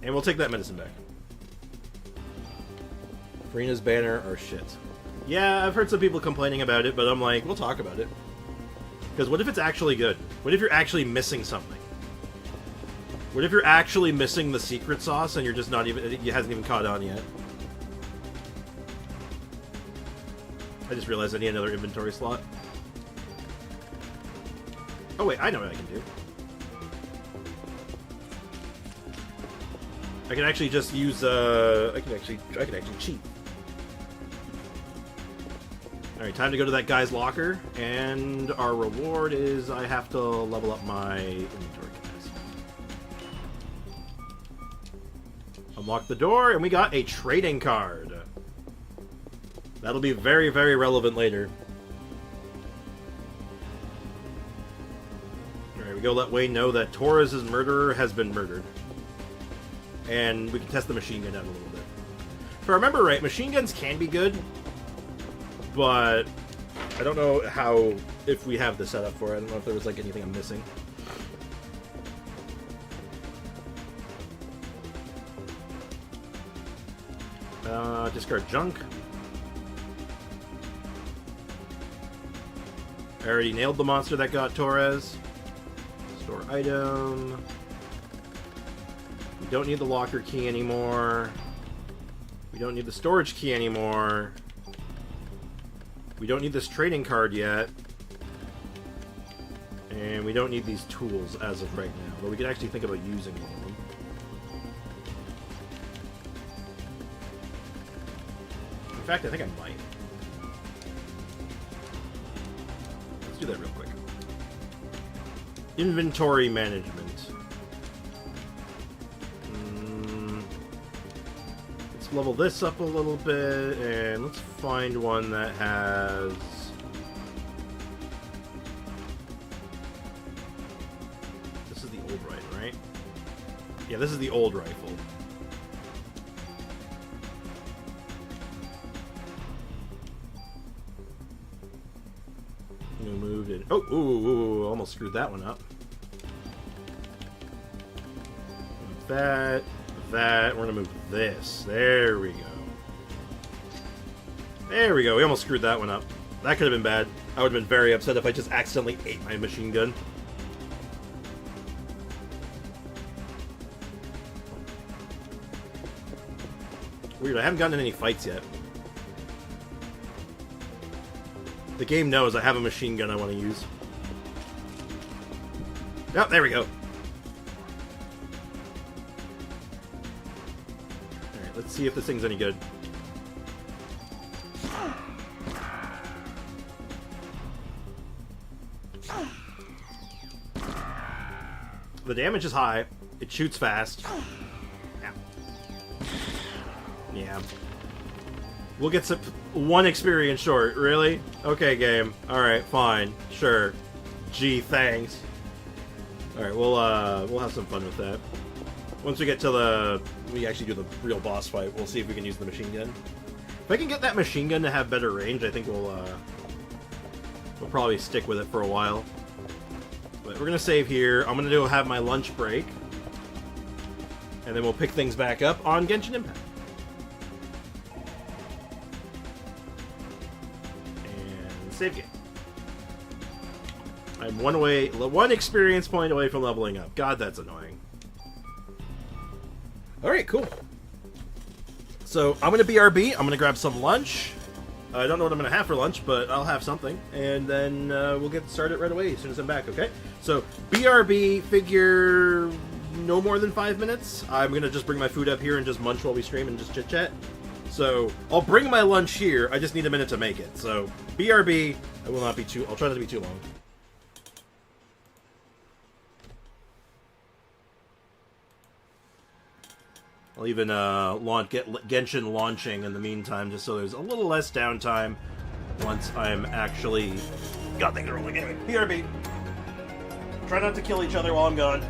And we'll take that medicine back. Farina's banner or shit. Yeah, I've heard some people complaining about it, but I'm like, we'll talk about it. Because what if it's actually good? What if you're actually missing something? What if you're actually missing the secret sauce and you're just not even... It hasn't even caught on yet? I just realized I need another inventory slot. Oh wait, I know what I can do. I can actually just use, I can actually cheat. Alright, time to go to that guy's locker, and our reward is I have to level up my inventory capacity. Unlock the door, and we got a trading card. That'll be very, very relevant later. Alright, we go let Wayne know that Torres' murderer has been murdered. And we can test the machine gun out a little bit. If I remember right, machine guns can be good, but I don't know if we have the setup for it. I don't know if there was like anything I'm missing. Discard junk. I already nailed the monster that got Torres. Store item. We don't need the locker key anymore. We don't need the storage key anymore. We don't need this trading card yet. And we don't need these tools as of right now. But we can actually think about using one of them. In fact, I think I might. Let's do that real quick. Inventory management. Let's level this up a little bit, and let's find one that has... This is the old rifle, right? Yeah, this is the old rifle. We moved it. Oh, ooh, almost screwed that one up. That. We're gonna move this. There we go. There we go. We almost screwed that one up. That could have been bad. I would have been very upset if I just accidentally ate my machine gun. Weird, I haven't gotten in any fights yet. The game knows I have a machine gun I want to use. Oh, there we go. Alright, let's see if this thing's any good. The damage is high. It shoots fast. Yeah. We'll get some one experience short. Really? Okay, game. Alright, fine. Sure. Gee, thanks. Alright, we'll have some fun with that. Once we get to we actually do the real boss fight, we'll see if we can use the machine gun. If I can get that machine gun to have better range, I think we'll probably stick with it for a while. But we're gonna save here. I'm gonna have my lunch break. And then we'll pick things back up on Genshin Impact. Save game. I'm one experience point away from leveling up. God, that's annoying. Alright, cool. So, I'm going to BRB. I'm going to grab some lunch. I don't know what I'm going to have for lunch, but I'll have something. And then we'll get started right away as soon as I'm back, okay? So, BRB, figure no more than 5 minutes. I'm going to just bring my food up here and just munch while we stream and just chit-chat. So, I'll bring my lunch here, I just need a minute to make it. So, BRB, I'll try not to be too long. I'll even get Genshin launching in the meantime, just so there's a little less downtime once I'm actually got things rolling. Anyway, BRB. Try not to kill each other while I'm gone.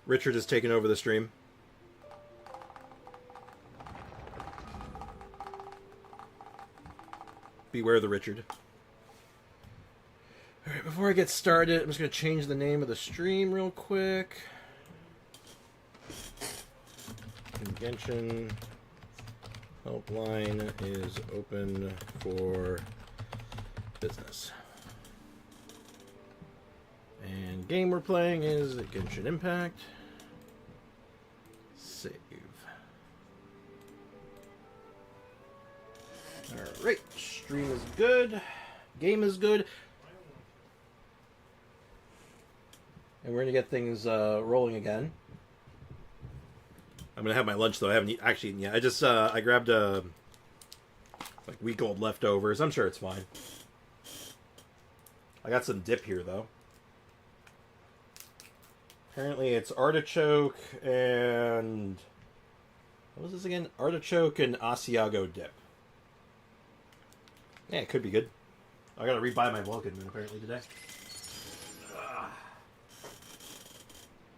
Richard has taken over the stream. Beware the Richard. Alright, before I get started, I'm just going to change the name of the stream real quick. Genshin Helpline is open for business. And game we're playing is Genshin Impact. Save. Alright, stream is good. Game is good. And we're going to get things rolling again. I'm going to have my lunch, though. I haven't actually eaten yet. I just, I grabbed like week-old leftovers. I'm sure it's fine. I got some dip here, though. Apparently it's artichoke and... What was this again? Artichoke and Asiago dip. Yeah, it could be good. I gotta rebuy my Vulcan apparently today.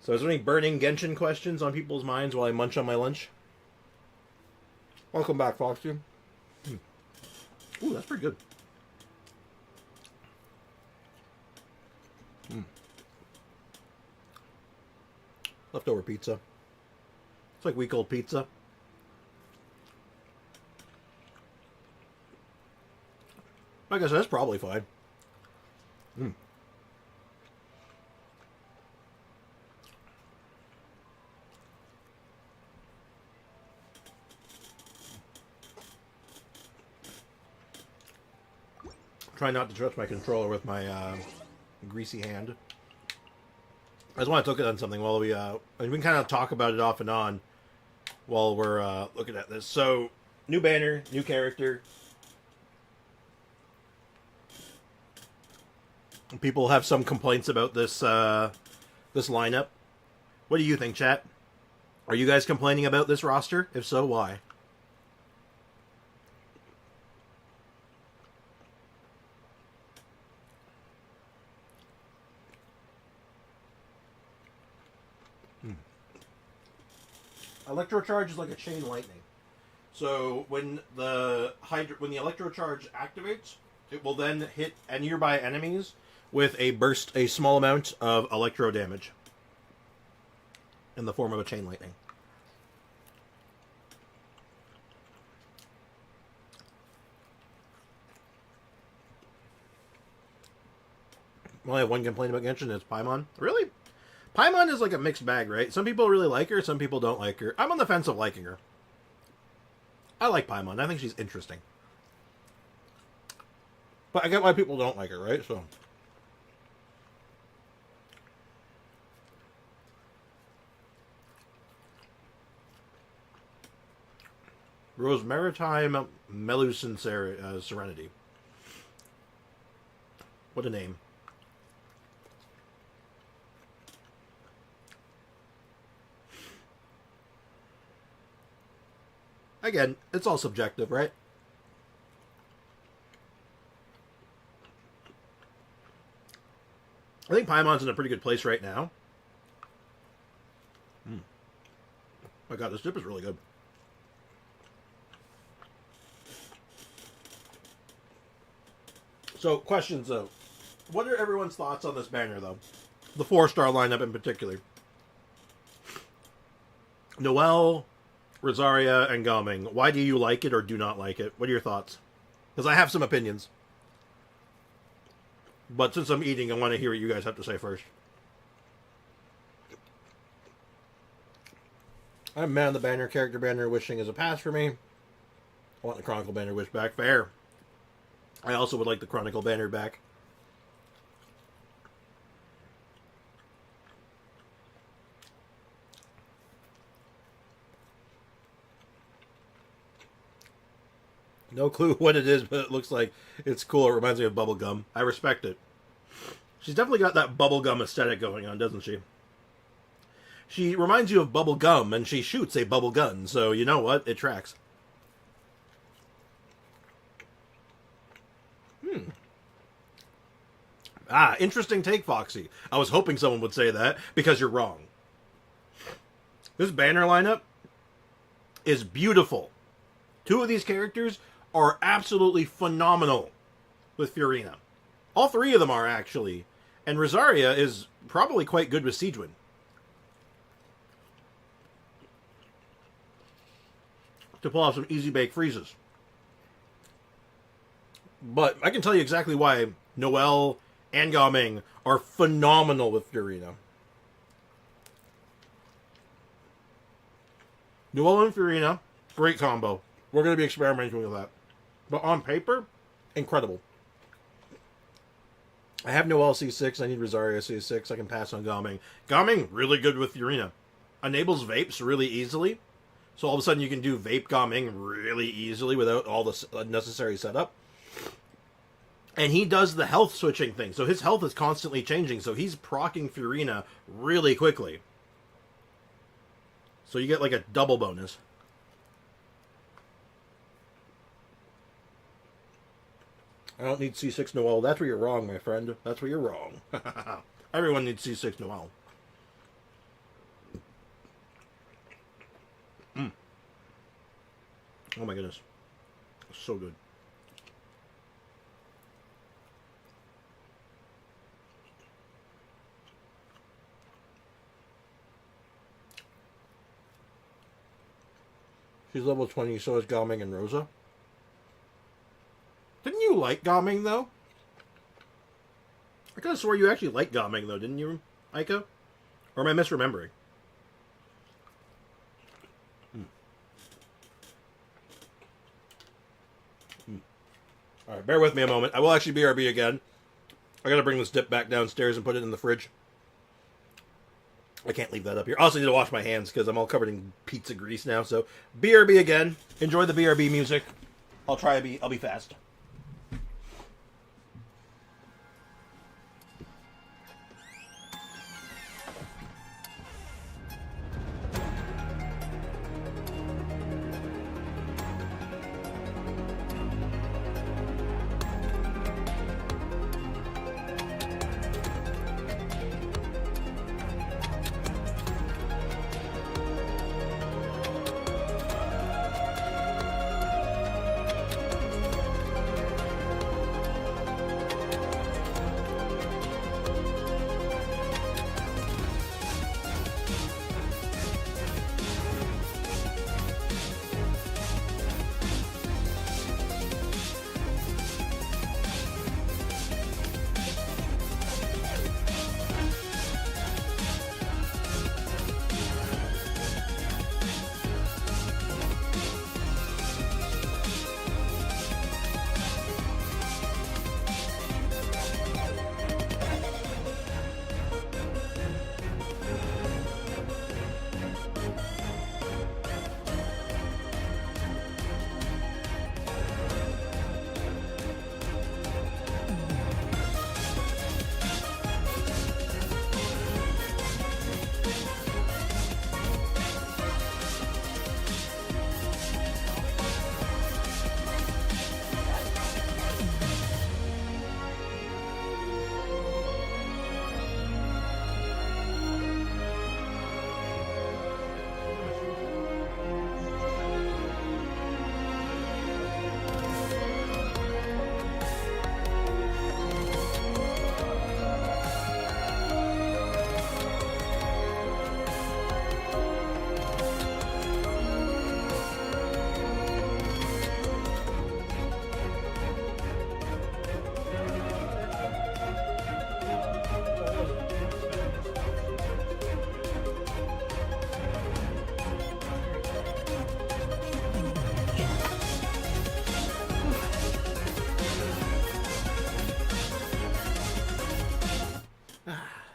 So is there any burning Genshin questions on people's minds while I munch on my lunch? Welcome back, Foxy. Ooh, that's pretty good. Leftover pizza. It's like week-old pizza. Like I said, that's probably fine. Try not to touch my controller with my greasy hand. I just want to look at something while we can kind of talk about it off and on while we're looking at this. So, new banner, new character. People have some complaints about this this lineup. What do you think, chat? Are you guys complaining about this roster? If so, why? Electrocharge is like a chain lightning. So when the electrocharge activates, it will then hit nearby enemies with a small amount of electro damage in the form of a chain lightning. Well, I have one complaint about Genshin, it's Paimon. Really? Paimon is like a mixed bag, right? Some people really like her, some people don't like her. I'm on the fence of liking her. I like Paimon. I think she's interesting. But I get why people don't like her, right? So... Rose Maritime Melusan Serenity. What a name. Again, it's all subjective, right? I think Paimon's in a pretty good place right now. Oh my god, this dip is really good. So, questions though. What are everyone's thoughts on this banner though? The 4-star lineup in particular. Noelle, Rosaria, and Gaming. Why do you like it or do not like it? What are your thoughts? Because I have some opinions. But since I'm eating, I want to hear what you guys have to say first. I'm man the banner, character banner, wishing is a pass for me. I want the Chronicle banner wish back. Fair. I also would like the Chronicle banner back. No clue what it is, but it looks like it's cool. It reminds me of bubblegum. I respect it. She's definitely got that bubblegum aesthetic going on, doesn't she? She reminds you of bubblegum, and she shoots a bubble gun, so you know what? It tracks. Ah, interesting take, Foxy. I was hoping someone would say that, because you're wrong. This banner lineup is beautiful. 2 of these characters are absolutely phenomenal with Furina. All 3 of them are, actually. And Rosaria is probably quite good with Siegewin. To pull off some easy bake freezes. But I can tell you exactly why Noelle and Gaming are phenomenal with Furina. Noelle and Furina, great combo. We're going to be experimenting with that. But on paper, incredible. I have Noelle C6. I need Rosaria C6. I can pass on Gaming. Gaming, really good with Furina. Enables vapes really easily. So all of a sudden you can do vape Gaming really easily without all the unnecessary setup. And he does the health switching thing. So his health is constantly changing. So he's proccing Furina really quickly. So you get like a double bonus. I don't need C6 Noelle. That's where you're wrong, my friend. That's where you're wrong. Everyone needs C6 Noelle. Oh my goodness. So good. She's level 20, so is Gaming and Rosa. Didn't you like Gaming, though? I could have swore you actually liked Gaming, though, didn't you, Ayaka? Or am I misremembering? Alright, bear with me a moment. I will actually BRB again. I gotta bring this dip back downstairs and put it in the fridge. I can't leave that up here. I also need to wash my hands because I'm all covered in pizza grease now. So BRB again. Enjoy the BRB music. I'll be fast.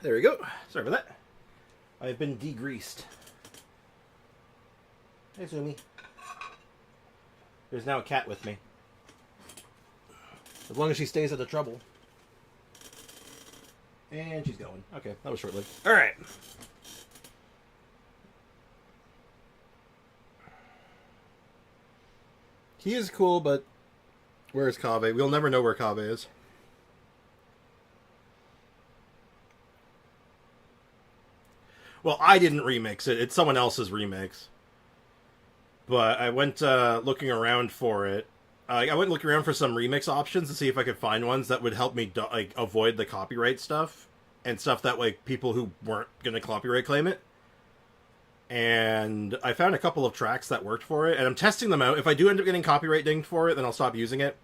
There we go. Sorry for that. I've been degreased. Hey, Sumi. There's now a cat with me. As long as she stays out of trouble. And she's going. Okay, that was short-lived. Alright. He is cool, but where's Kaveh? We'll never know where Kaveh is. Well, I didn't remix it. It's someone else's remix. But I went looking around for it. I went looking around for some remix options to see if I could find ones that would help me avoid the copyright stuff and stuff that people who weren't going to copyright claim it. And I found a couple of tracks that worked for it, and I'm testing them out. If I do end up getting copyright dinged for it, then I'll stop using it.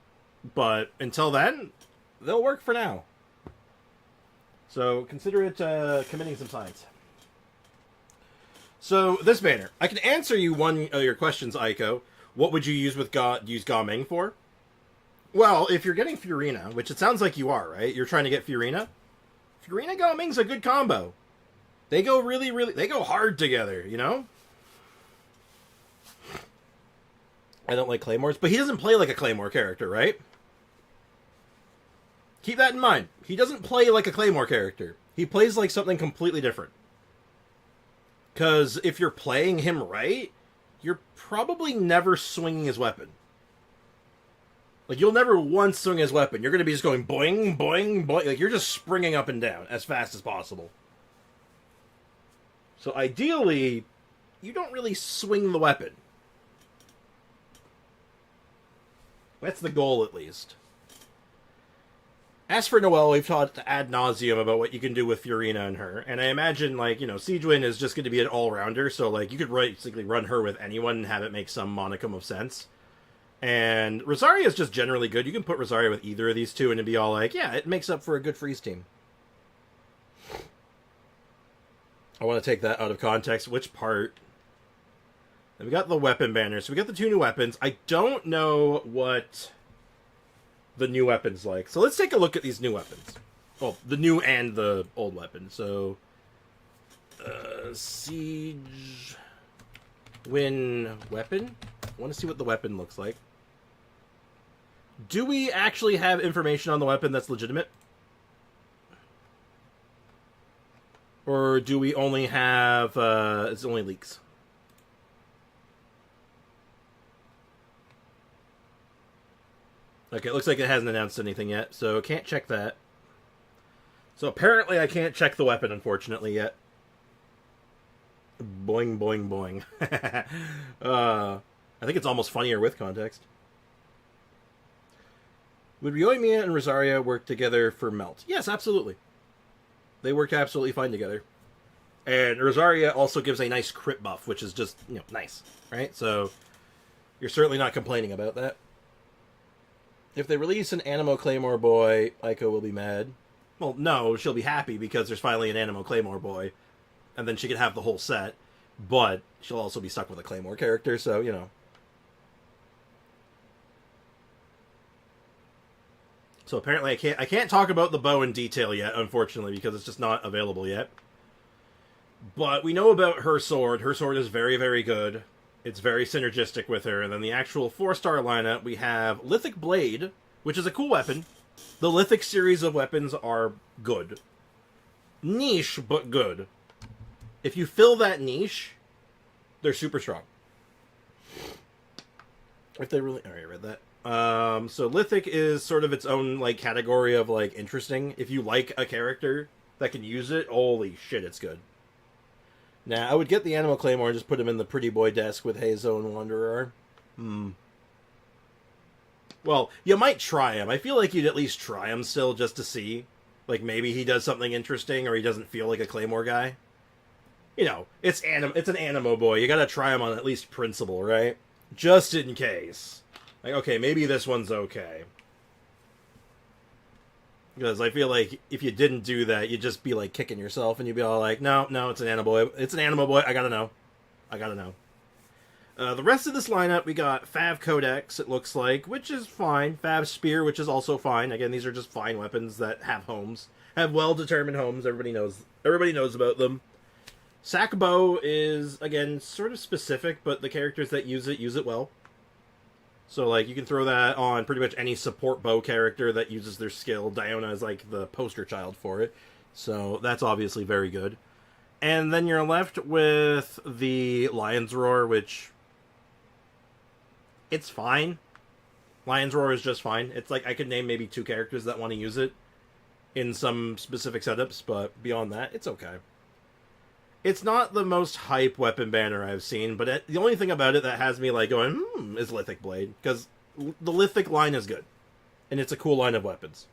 But until then, they'll work for now. So consider it committing some science. So this banner, I can answer you one of your questions, Aiko. What would you use use Gaming for? Well, if you're getting Furina, which it sounds like you are, right? You're trying to get Furina. Furina Gaming's a good combo. They go they go hard together, you know? I don't like Claymores, but he doesn't play like a Claymore character, right? Keep that in mind. He doesn't play like a Claymore character. He plays like something completely different. Because if you're playing him right, you're probably never swinging his weapon. Like, you'll never once swing his weapon. You're going to be just going boing, boing, boing. Like, you're just springing up and down as fast as possible. So ideally, you don't really swing the weapon. That's the goal, at least. As for Noelle, we've talked ad nauseum about what you can do with Furina and her. And I imagine, like, you know, Siegwin is just going to be an all-rounder, so, like, you could basically run her with anyone and have it make some monicum of sense. And Rosaria is just generally good. You can put Rosaria with either of these two and it'd be all like, yeah, it makes up for a good freeze team. I want to take that out of context. Which part? And we got the weapon banner. So we got the two new weapons. I don't know what the new weapon's like. So let's take a look at these new weapons. Well, the new and the old weapon. So, Siege Win weapon. I want to see what the weapon looks like. Do we actually have information on the weapon that's legitimate? Or do we only have, it's only leaks? Okay, it looks like it hasn't announced anything yet, so can't check that. So apparently I can't check the weapon, unfortunately, yet. Boing, boing, boing. I think it's almost funnier with context. Would Ryoimiya and Rosaria work together for Melt? Yes, absolutely. They work absolutely fine together. And Rosaria also gives a nice crit buff, which is just, you know, nice, right? So you're certainly not complaining about that. If they release an Animo Claymore boy, Aiko will be mad. Well, no, she'll be happy because there's finally an Animo Claymore boy. And then she can have the whole set. But she'll also be stuck with a Claymore character, so, you know. So apparently I can't talk about the bow in detail yet, unfortunately, because it's just not available yet. But we know about her sword. Her sword is very, very good. It's very synergistic with her. And then the actual 4-star lineup, we have Lithic Blade, which is a cool weapon. The Lithic series of weapons are good. Niche, but good. If you fill that niche, they're super strong. If they really... Alright, I read that. So Lithic is sort of its own, like, category of, like, interesting. If you like a character that can use it, holy shit, it's good. Now, I would get the Animo Claymore and just put him in the pretty boy desk with Heizo and Wanderer. Well, you might try him. I feel like you'd at least try him still just to see. Like, maybe he does something interesting or he doesn't feel like a Claymore guy. You know, it's an Animo boy. You gotta try him on at least principle, right? Just in case. Like, okay, maybe this one's okay. Because I feel like if you didn't do that, you'd just be, like, kicking yourself, and you'd be all like, no, it's an Animo boy. It's an Animo boy. I gotta know. The rest of this lineup, we got Fav Codex, it looks like, which is fine. Fav Spear, which is also fine. Again, these are just fine weapons that have homes. Have well-determined homes. Everybody knows about them. Sack Bow is, again, sort of specific, but the characters that use it well. So, like, you can throw that on pretty much any support bow character that uses their skill. Diona is, like, the poster child for it. So, that's obviously very good. And then you're left with the Lion's Roar, which... it's fine. Lion's Roar is just fine. It's like, I could name maybe 2 characters that want to use it in some specific setups, but beyond that, it's okay. It's not the most hype weapon banner I've seen, but the only thing about it that has me like going, is Lithic Blade, because the Lithic line is good, and it's a cool line of weapons.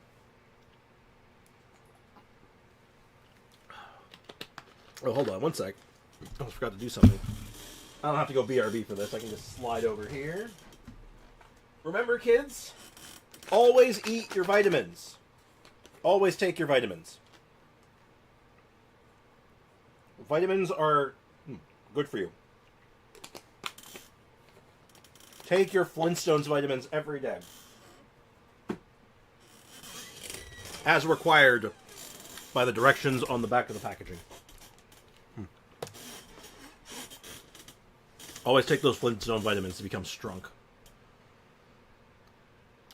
Oh, hold on one sec. I almost forgot to do something. I don't have to go BRB for this. I can just slide over here. Remember, kids, always eat your vitamins. Always take your vitamins. Vitamins are good for you. Take your Flintstones vitamins every day. As required by the directions on the back of the packaging. Always take those Flintstone vitamins to become strong.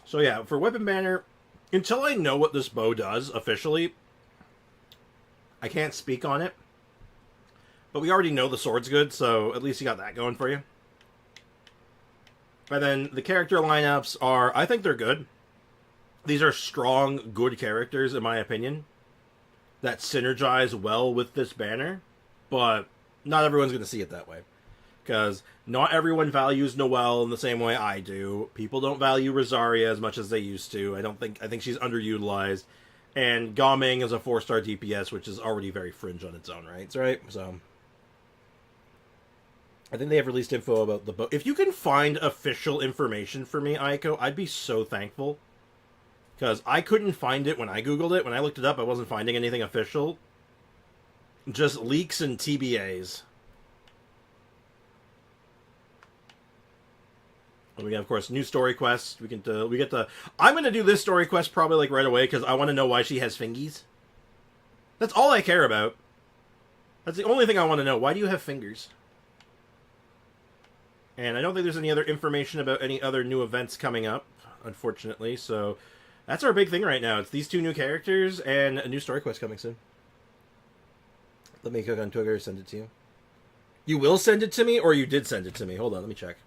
So yeah, for weapon banner, until I know what this bow does officially, I can't speak on it. But we already know the sword's good, so at least you got that going for you. And then the character lineups are, I think they're good. These are strong, good characters, in my opinion, that synergize well with this banner. But not everyone's going to see it that way. Because not everyone values Noelle in the same way I do. People don't value Rosaria as much as they used to. I think she's underutilized. And Gaming is a 4-star DPS, which is already very fringe on its own rights, right? So I think they have released info about the bow. If you can find official information for me, Ayako, I'd be so thankful. Because I couldn't find it when I Googled it. When I looked it up, I wasn't finding anything official. Just leaks and TBAs. And we got, of course, new story quests. We get to. I'm going to do this story quest probably like right away because I want to know why she has fingies. That's all I care about. That's the only thing I want to know. Why do you have fingers? And I don't think there's any other information about any other new events coming up, unfortunately. So that's our big thing right now. It's these two new characters and a new story quest coming soon. Let me click on Twitter, send it to you. You will send it to me, or you did send it to me? Hold on, let me check.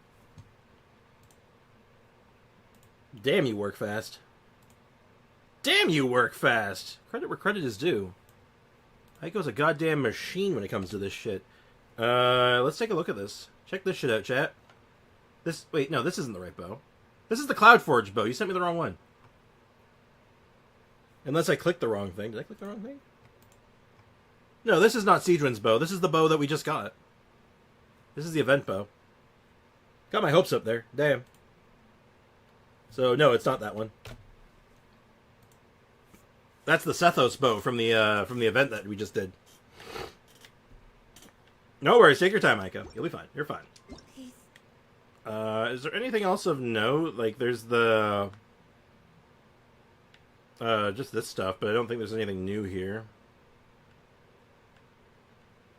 Damn, you work fast. Damn, you work fast. Credit where credit is due. Aiko's a goddamn machine when it comes to this shit. Let's take a look at this. Check this shit out, chat. Wait, no, this isn't the right bow. This is the Cloudforge bow. You sent me the wrong one. Unless I clicked the wrong thing. Did I click the wrong thing? No, this is not Siegewin's bow. This is the bow that we just got. This is the event bow. Got my hopes up there. Damn. So, no, it's not that one. That's the Sethos bow from the event that we just did. No worries. Take your time, Ayaka. You'll be fine. You're fine. Is there anything else of note? Like, there's the... just this stuff, but I don't think there's anything new here.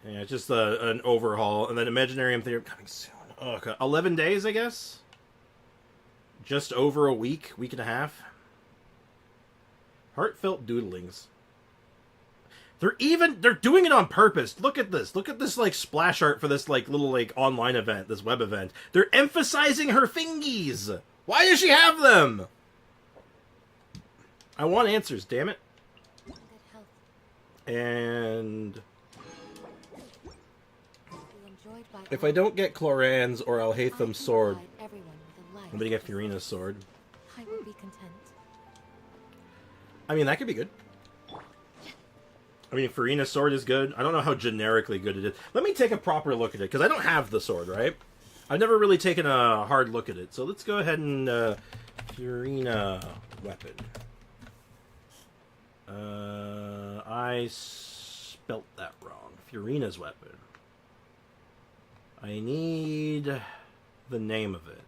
Yeah, it's just an overhaul. And then Imaginarium Theory coming soon. Oh, okay. 11 days, I guess? Just over a week and a half. Heartfelt doodlings. They're doing it on purpose. Look at this. Look at this, like, splash art for this, like, little, like, online event, this web event. They're emphasizing her fingies. Why does she have them? I want answers, damn it. And if I don't get Cloran's or I'll hate them sword, I'm gonna get Furina's sword. I will be content. I mean, that could be good. I mean, Furina's sword is good. I don't know how generically good it is. Let me take a proper look at it, because I don't have the sword, right? I've never really taken a hard look at it. So let's go ahead and... Furina weapon. I spelt that wrong. Furina's weapon. I need the name of it.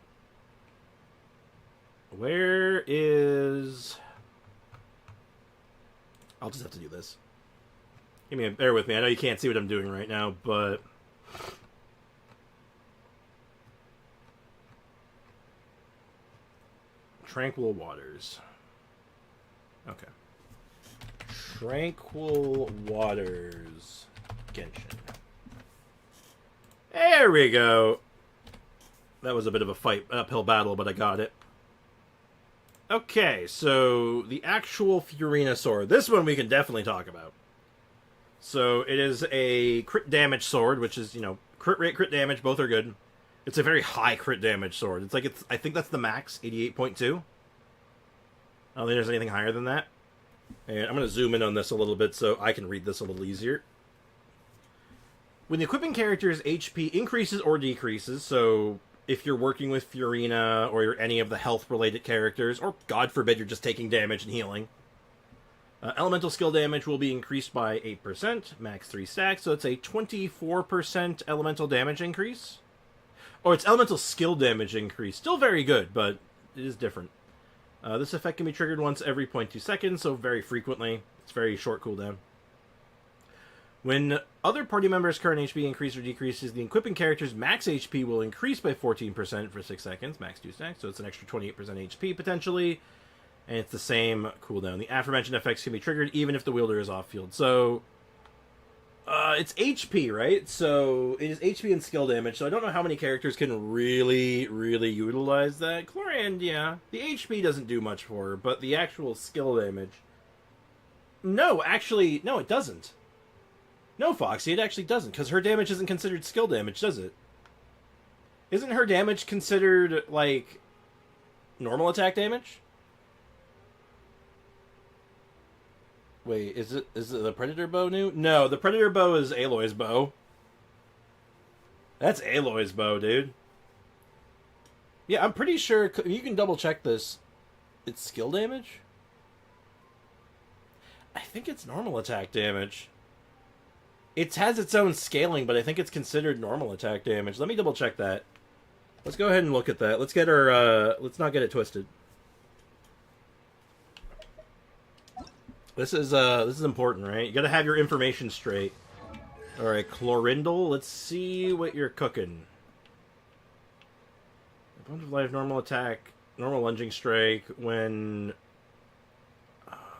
Where is... I'll just have to do this. Bear with me. I know you can't see what I'm doing right now, but... Tranquil Waters. Okay. Tranquil Waters. Genshin. There we go. That was a bit of a uphill battle, but I got it. Okay, so the actual Furina sword. This one we can definitely talk about. So it is a crit damage sword, which is, you know, crit rate, crit damage, both are good. It's a very high crit damage sword. It's like, I think that's the max, 88.2. I don't think there's anything higher than that. And I'm going to zoom in on this a little bit so I can read this a little easier. When the equipping character's HP increases or decreases, so if you're working with Furina or you're any of the health-related characters, or God forbid you're just taking damage and healing, elemental skill damage will be increased by 8%, max 3 stacks, so it's a 24% elemental damage increase. Oh, it's elemental skill damage increase. Still very good, but it is different. This effect can be triggered once every 0.2 seconds, so very frequently. It's very short cooldown. When other party members' current HP increases or decreases, the equipping character's max HP will increase by 14% for 6 seconds, max 2 stacks, so it's an extra 28% HP potentially, and it's the same cooldown. The aforementioned effects can be triggered even if the wielder is off-field. So, it's HP, right? So, it is HP and skill damage, so I don't know how many characters can really utilize that. Chlorand, yeah. The HP doesn't do much for her, but the actual skill damage... No, actually, no, it doesn't. No, Foxy, it actually doesn't, because her damage isn't considered skill damage, does it? Isn't her damage considered, like, normal attack damage? Wait, is it the Predator bow new? No, the Predator bow is Aloy's bow. That's Aloy's bow, dude. Yeah, I'm pretty sure, you can double check this. It's skill damage? I think it's normal attack damage. It has its own scaling, but I think it's considered normal attack damage. Let me double check that. Let's go ahead and look at that. Let's get our, let's not get it twisted. This is important, right? You gotta have your information straight. Alright, Chlorindle, let's see what you're cooking. A bunch of life, normal attack, normal lunging strike, when...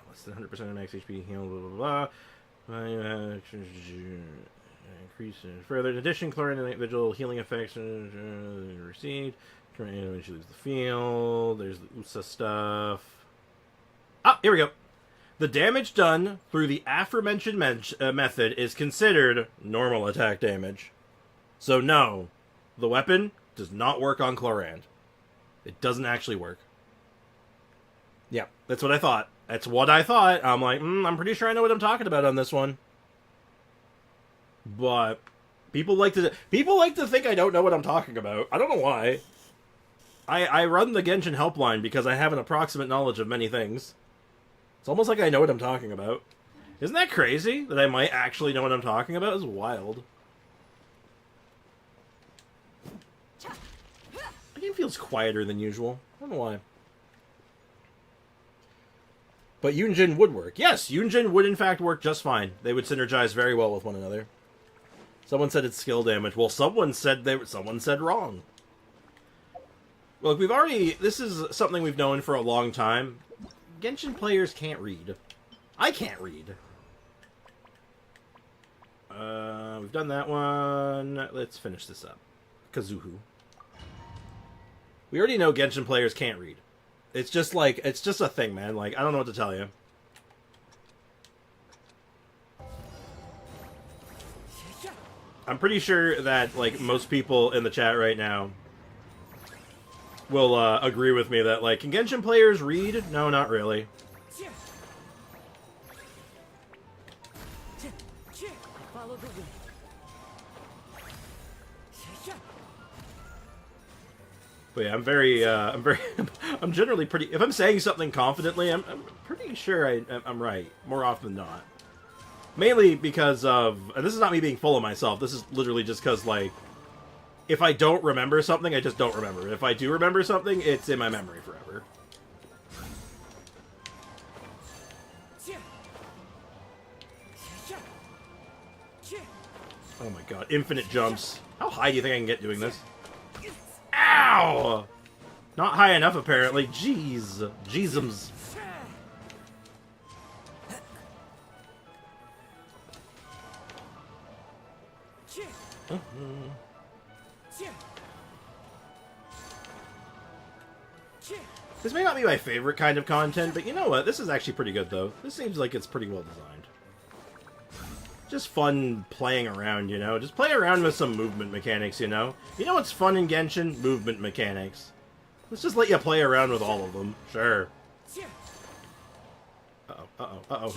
less than 100% of max HP, heal, blah, blah, blah. Increase further. In addition, Chlorindle Vigil healing effects received. When she leaves the field. There's the USA stuff. Ah, here we go. The damage done through the aforementioned method is considered normal attack damage. So no, the weapon does not work on Chlorand. It doesn't actually work. Yeah, that's what I thought. That's what I thought. I'm like, I'm pretty sure I know what I'm talking about on this one. But people like to think I don't know what I'm talking about. I don't know why. I run the Genshin Helpline because I have an approximate knowledge of many things. It's almost like I know what I'm talking about. Isn't that crazy? That I might actually know what I'm talking about? It's wild. The game feels quieter than usual. I don't know why. But Yunjin would work. Yes, Yunjin would in fact work just fine. They would synergize very well with one another. Someone said it's skill damage. Well, someone said wrong. Look, this is something we've known for a long time. Genshin players can't read. I can't read. We've done that one. Let's finish this up. Kazuhu. We already know Genshin players can't read. It's just a thing, man. Like, I don't know what to tell you. I'm pretty sure that, like, most people in the chat right now will agree with me that, like, can Genshin players read? No, not really. But yeah, I'm generally pretty, if I'm saying something confidently, I'm pretty sure I'm right, more often than not. Mainly because of, and this is not me being full of myself, this is literally just because, like, if I don't remember something, I just don't remember it. If I do remember something, it's in my memory forever. Oh my god, infinite jumps. How high do you think I can get doing this? Ow! Not high enough, apparently. Jeez. Jeezums. This may not be my favorite kind of content, but you know what? This is actually pretty good, though. This seems like it's pretty well designed. just fun playing around, you know? Just play around with some movement mechanics, you know? You know what's fun in Genshin? Movement mechanics. Let's just let you play around with all of them. Sure. Uh-oh, uh-oh, uh-oh.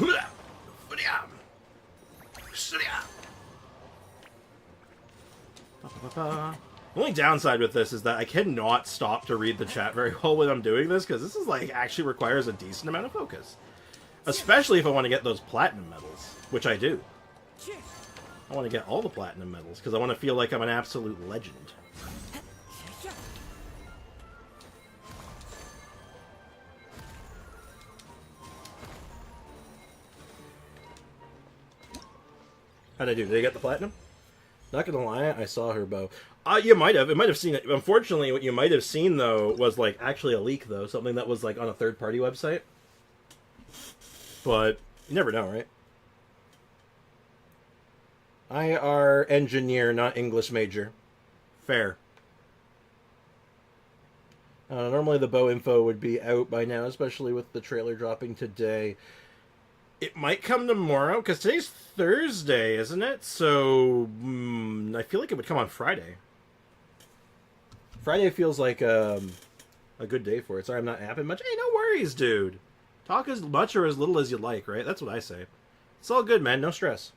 The only downside with this is that I cannot stop to read the chat very well when I'm doing this, because this is, like, actually requires a decent amount of focus. Especially if I want to get those platinum medals, which I do. I want to get all the platinum medals, because I want to feel like I'm an absolute legend. How'd I do? Did I get the platinum? Not gonna lie, I saw her bow. You might have. It might have seen it. Unfortunately, what you might have seen, though, was, like, actually a leak, though. Something that was, like, on a third-party website. But you never know, right? IR engineer, not English major. Fair. Normally the bow info would be out by now, especially with the trailer dropping today. It might come tomorrow, because today's Thursday, isn't it? So, I feel like it would come on Friday. Friday feels like a good day for it. Sorry, I'm not yapping much. Hey, no worries, dude. Talk as much or as little as you like, right? That's what I say. It's all good, man. No stress.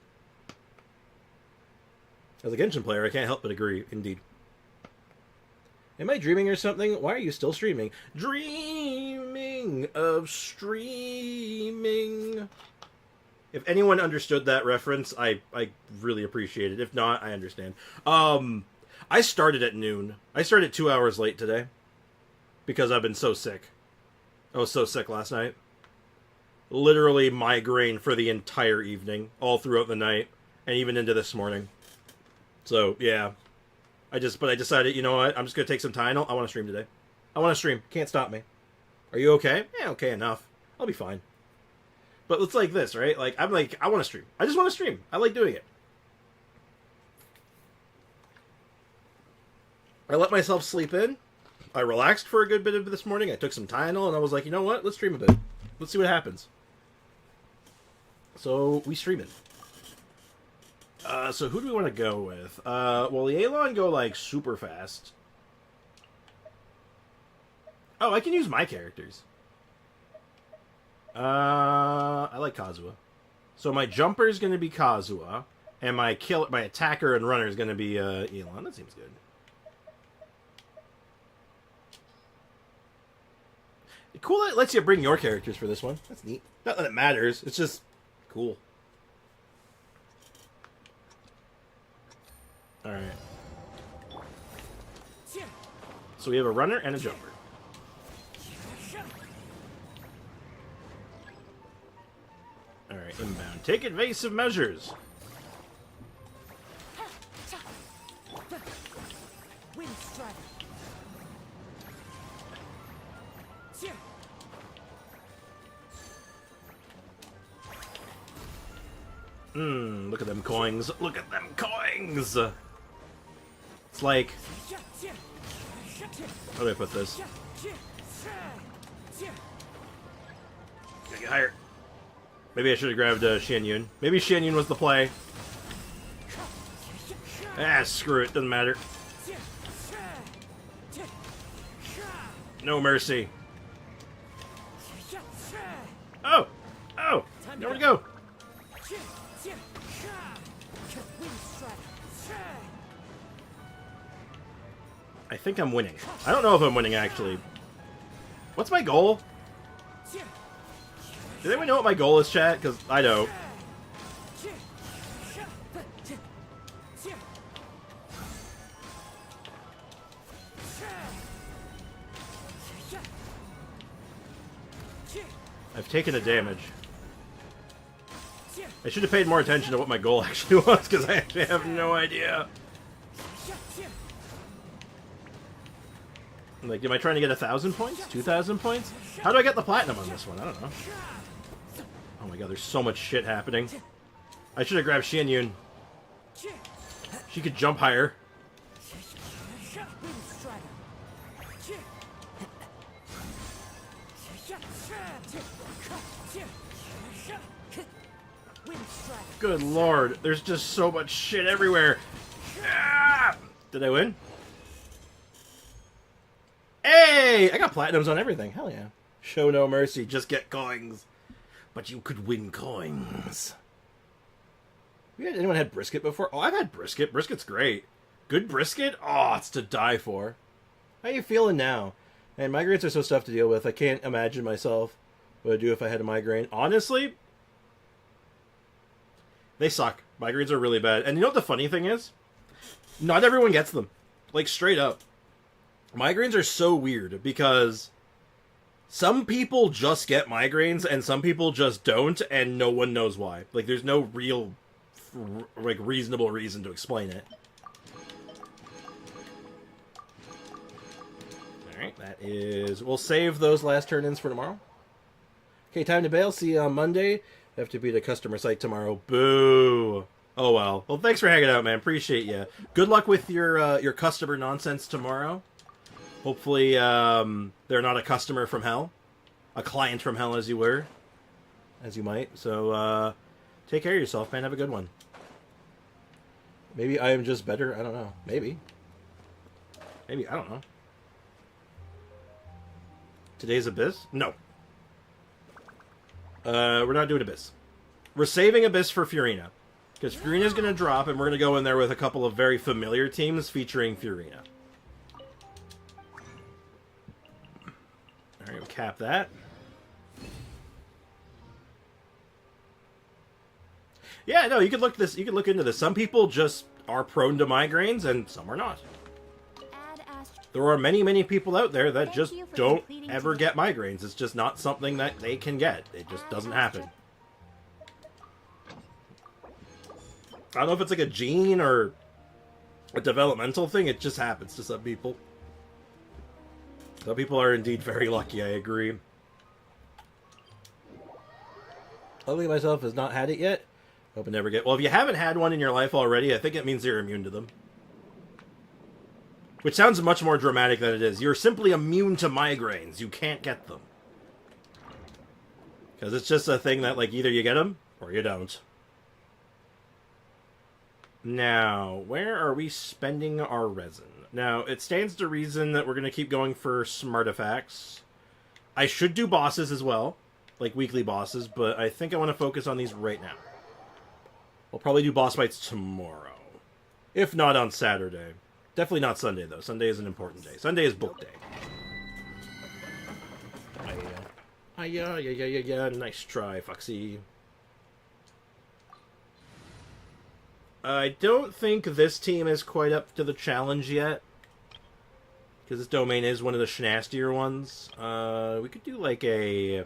As a Genshin player, I can't help but agree, indeed. Am I dreaming or something? Why are you still streaming? Dreaming of streaming. If anyone understood that reference, I really appreciate it. If not, I understand. I started at noon. I started 2 hours late today. Because I've been so sick. I was so sick last night. Literally migraine for the entire evening. All throughout the night. And even into this morning. So, yeah. But I decided, you know what? I'm just going to take some time. I want to stream today. I want to stream. Can't stop me. Are you okay? Yeah, okay enough. I'll be fine. But it's like this, right? Like, I'm like, I want to stream. I just want to stream. I like doing it. I let myself sleep in. I relaxed for a good bit of this morning. I took some Tylenol, and I was like, you know what? Let's stream a bit. Let's see what happens. So, we streaming. So who do we want to go with? Well, the Alon go, like, super fast. Oh, I can use my characters. I like Kazuha. So my jumper is going to be Kazuha, and my attacker and runner is going to be Elon. That seems good. Cool that it lets you bring your characters for this one. That's neat. Not that it matters. It's just cool. Alright. So we have a runner and a jumper. Alright, inbound. Take evasive measures. Look at them coins. Look at them coins! It's like... How do I put this? Gotta get higher. Maybe I should have grabbed Xian Yun. Maybe Xian Yun was the play. Ah, screw it. Doesn't matter. No mercy. Oh! Oh! Nowhere to go! I think I'm winning. I don't know if I'm winning, actually. What's my goal? Does anyone know what my goal is, chat? Because I don't. I've taken a damage. I should have paid more attention to what my goal actually was, because I actually have no idea. Like, am I trying to get 1,000 points? 2,000 points? How do I get the platinum on this one? I don't know. Oh my god, there's so much shit happening. I should have grabbed Xian Yun. She could jump higher. Good lord, there's just so much shit everywhere. Ah! Did I win? Hey! I got platinums on everything. Hell yeah. Show no mercy, just get coins. But you could win coins. Anyone had brisket before? Oh, I've had brisket. Brisket's great. Good brisket? Oh, it's to die for. How you feeling now? Man, migraines are so tough to deal with. I can't imagine myself what I'd do if I had a migraine. Honestly, they suck. Migraines are really bad. And you know what the funny thing is? Not everyone gets them. Like, straight up. Migraines are so weird because some people just get migraines and some people just don't, and no one knows why. Like, there's no real, like, reasonable reason to explain it. Alright, that is... We'll save those last turn-ins for tomorrow. Okay, time to bail. See you on Monday. Have to be at a customer site tomorrow. Boo! Oh, well. Well, thanks for hanging out, man. Appreciate you. Good luck with your customer nonsense tomorrow. Hopefully, they're not a customer from hell. A client from hell, as you were. As you might. So, take care of yourself, man. Have a good one. Maybe I am just better. I don't know. Maybe. Maybe. I don't know. Today's Abyss? No. We're not doing Abyss. We're saving Abyss for Furina. Because Furina's going to drop, and we're going to go in there with a couple of very familiar teams featuring Furina. Alright, we'll cap that. Yeah, no, you could look this. You could look into this. Some people just are prone to migraines, and some are not. There are many, many people out there that just don't ever get migraines. It's just not something that they can get. It just doesn't happen. I don't know if it's like a gene or a developmental thing. It just happens to some people. Some people are indeed very lucky, I agree. Luckily myself has not had it yet. Hope I never get... Well, if you haven't had one in your life already, I think it means you're immune to them. Which sounds much more dramatic than it is. You're simply immune to migraines. You can't get them. Because it's just a thing that, like, either you get them or you don't. Now, where are we spending our resin? Now, it stands to reason that we're going to keep going for smartifacts. I should do bosses as well, like weekly bosses, but I think I want to focus on these right now. We'll probably do boss fights tomorrow. If not on Saturday. Definitely not Sunday, though. Sunday is an important day. Sunday is book day. Yeah. Nice try, Foxy. I don't think this team is quite up to the challenge yet. Because this domain is one of the schnastier ones. We could do like a...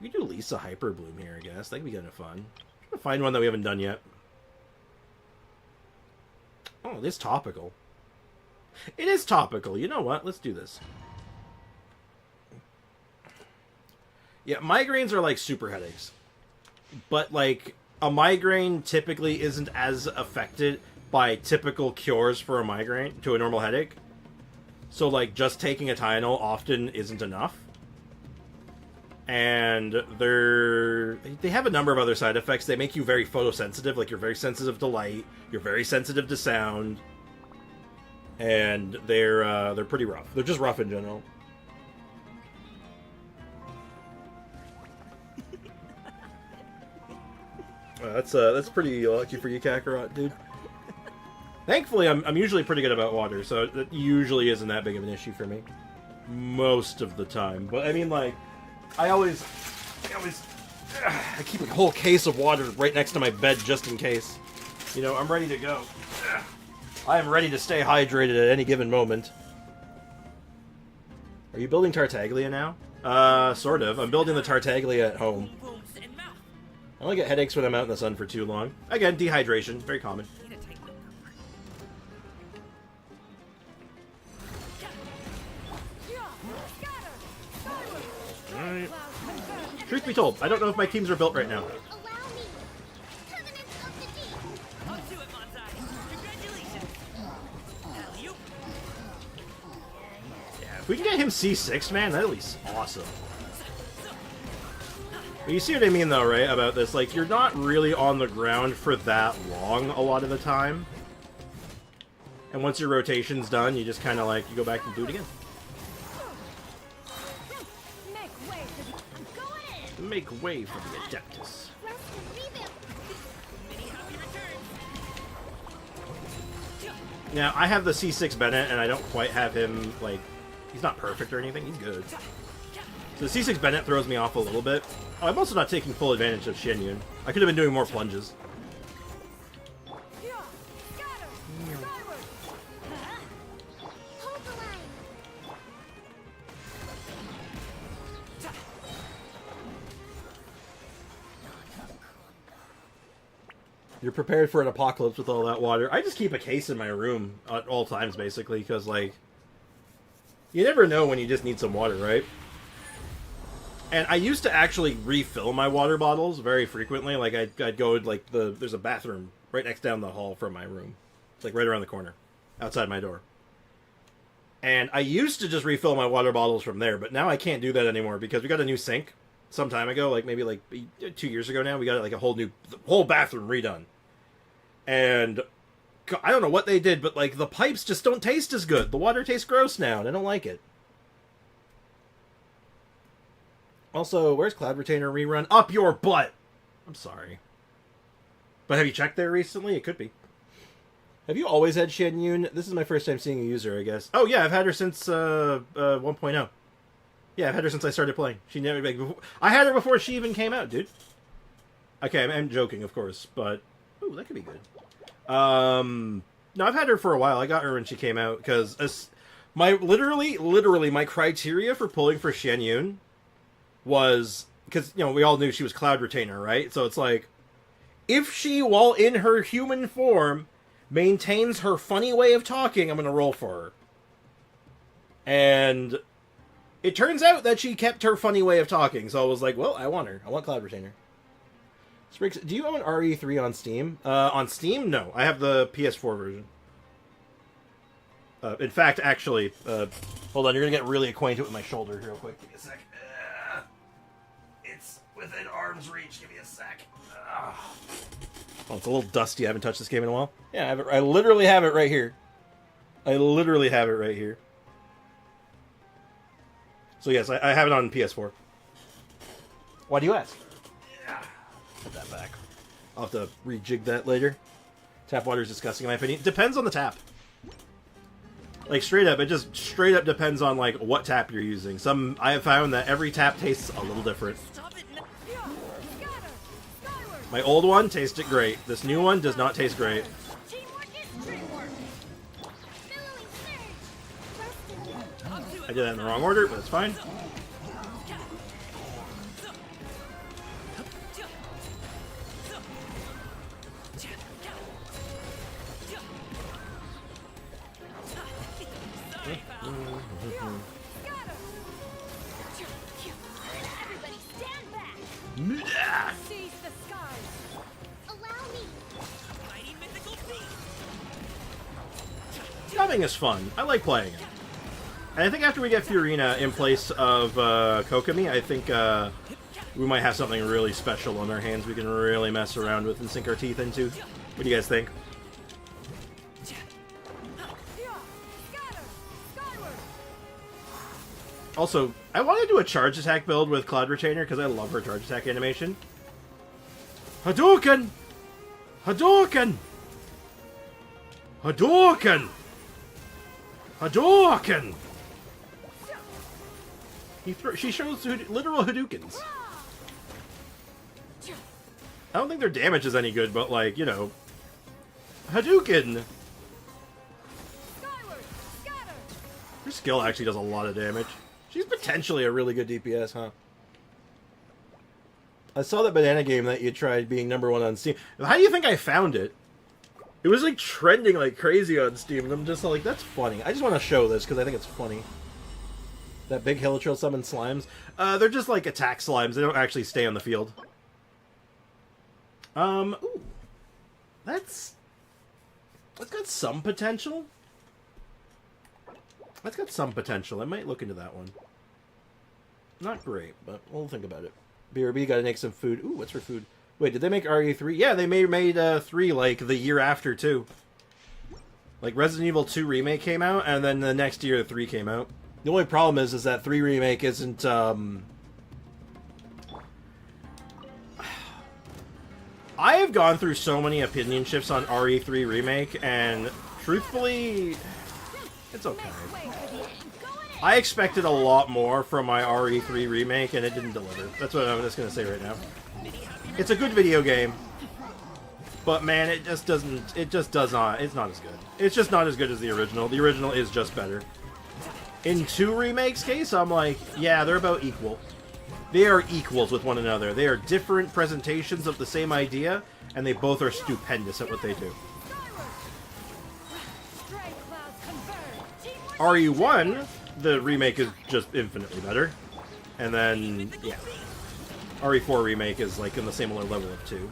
We could do Lisa Hyperbloom here, I guess. That could be kind of fun. I'm trying to find one that we haven't done yet. Oh, it is topical. It is topical. You know what? Let's do this. Yeah, migraines are like super headaches. But, like, a migraine typically isn't as affected by typical cures for a migraine to a normal headache. So, like, just taking a Tylenol often isn't enough. And they have a number of other side effects. They make you very photosensitive, like you're very sensitive to light, you're very sensitive to sound, and they're pretty rough. They're just rough in general. That's pretty lucky for you, Kakarot, dude. Thankfully, I'm usually pretty good about water, so it usually isn't that big of an issue for me most of the time. But I mean, like, I keep a whole case of water right next to my bed just in case. You know, I'm ready to go. I am ready to stay hydrated at any given moment. Are you building Tartaglia now? Sort of. I'm building the Tartaglia at home. I only get headaches when I'm out in the sun for too long. Again, dehydration. Very common. Alright. Truth be told, I don't know if my teams are built right now. Yeah, if we can get him C6, man, that'll be awesome. But you see what I mean, though, right, about this? Like, you're not really on the ground for that long a lot of the time. And once your rotation's done, you just kind of, like, you go back and do it again. Make way for the Adeptus. Now, I have the C6 Bennett, and I don't quite have him, like, he's not perfect or anything. He's good. So the C6 Bennett throws me off a little bit. Oh, I'm also not taking full advantage of Xianyun. I could have been doing more plunges. You're prepared for an apocalypse with all that water. I just keep a case in my room at all times, basically, because, like, you never know when you just need some water, right? And I used to actually refill my water bottles very frequently. Like, I'd go, like, there's a bathroom right next down the hall from my room. It's, like, right around the corner, outside my door. And I used to just refill my water bottles from there, but now I can't do that anymore because we got a new sink some time ago, like, maybe, like, 2 years ago now. We got, like, a whole bathroom redone. And I don't know what they did, but, like, the pipes just don't taste as good. The water tastes gross now, and I don't like it. Also, where's Cloud Retainer rerun? Up your butt! I'm sorry. But have you checked there recently? It could be. Have you always had Xianyun? This is my first time seeing a user, I guess. Oh, yeah, I've had her since 1.0. Yeah, I've had her since I started playing. She never... Like, I had her before she even came out, dude. Okay, I'm joking, of course, but... Ooh, that could be good. No, I've had her for a while. I got her when she came out, because literally, my criteria for pulling for Xianyun was, because, you know, we all knew she was Cloud Retainer, right? So it's like, if she, while in her human form, maintains her funny way of talking, I'm going to roll for her. And it turns out that she kept her funny way of talking, so I was like, well, I want her. I want Cloud Retainer. Do you own RE3 on Steam? On Steam, no. I have the PS4 version. In fact, actually, hold on, you're going to get really acquainted with my shoulder real quick. Give me a sec. It's within arm's reach. Give me a sec. Oh, it's a little dusty. I haven't touched this game in a while. Yeah, I have it. I literally have it right here. So yes, I have it on PS4. Why do you ask? Put that back. I'll have to rejig that later. Tap water is disgusting in my opinion. Depends on the tap. Like, straight up, it just straight up depends on, like, what tap you're using. I have found that every tap tastes a little different. My old one tasted great. This new one does not taste great. I did that in the wrong order, but it's fine. Dubbing is fun. I like playing it. And I think after we get Fiorina in place of Kokomi, I think we might have something really special on our hands we can really mess around with and sink our teeth into. What do you guys think? Also, I want to do a charge attack build with Cloud Retainer because I love her charge attack animation. Hadoken! Hadoken! Hadoken! Hadoken! She shows literal Hadoukens. I don't think their damage is any good, but, like, you know, Hadouken! Her skill actually does a lot of damage. She's potentially a really good DPS, huh? I saw that banana game that you tried being #1 on Steam. How do you think I found it? It was, like, trending like crazy on Steam, and I'm just like, that's funny. I just want to show this, because I think it's funny. That big Hilichurl summon slimes. They're just, like, attack slimes. They don't actually stay on the field. Ooh. That's got some potential. That's got some potential. I might look into that one. Not great, but we'll think about it. BRB, gotta make some food. Ooh, what's for food? Wait, did they make RE3? Yeah, they made 3, like, the year after, too. Like, Resident Evil 2 Remake came out, and then the next year, 3 came out. The only problem is that 3 Remake isn't, I have gone through so many opinion shifts on RE3 Remake, and truthfully, it's okay. I expected a lot more from my RE3 Remake, and it didn't deliver. That's what I'm just going to say right now. It's a good video game, but man, it just does not, it's not as good. It's just not as good as the original. The original is just better. In 2 Remake's case, I'm like, yeah, they're about equal. They are equals with one another. They are different presentations of the same idea, and they both are stupendous at what they do. RE1, the remake is just infinitely better. And then, yeah. RE4 remake is like in the similar level of 2.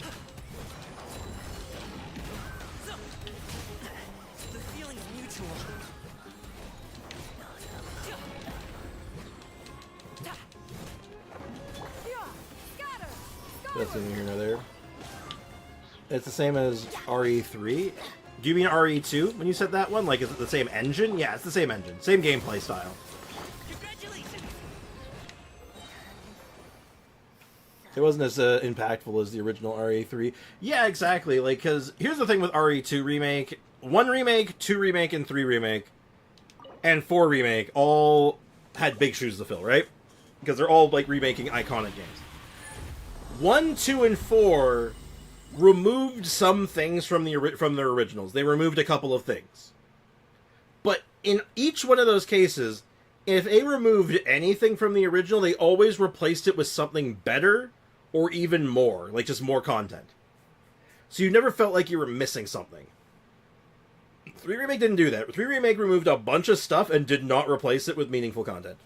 That's neither here nor there. It's the same as RE3. Do you mean RE2 when you said that one? Like, is it the same engine? Yeah, it's the same engine. Same gameplay style. It wasn't as impactful as the original RE3. Yeah, exactly. Like, because here's the thing with RE2 Remake. 1 Remake, 2 Remake, and 3 Remake, and 4 Remake all had big shoes to fill, right? Because they're all, like, remaking iconic games. 1, 2, and 4 removed some things from their originals. They removed a couple of things. But in each one of those cases, if they removed anything from the original, they always replaced it with something better or even more, like just more content. So you never felt like you were missing something. 3 Remake didn't do that. 3 Remake removed a bunch of stuff and did not replace it with meaningful content.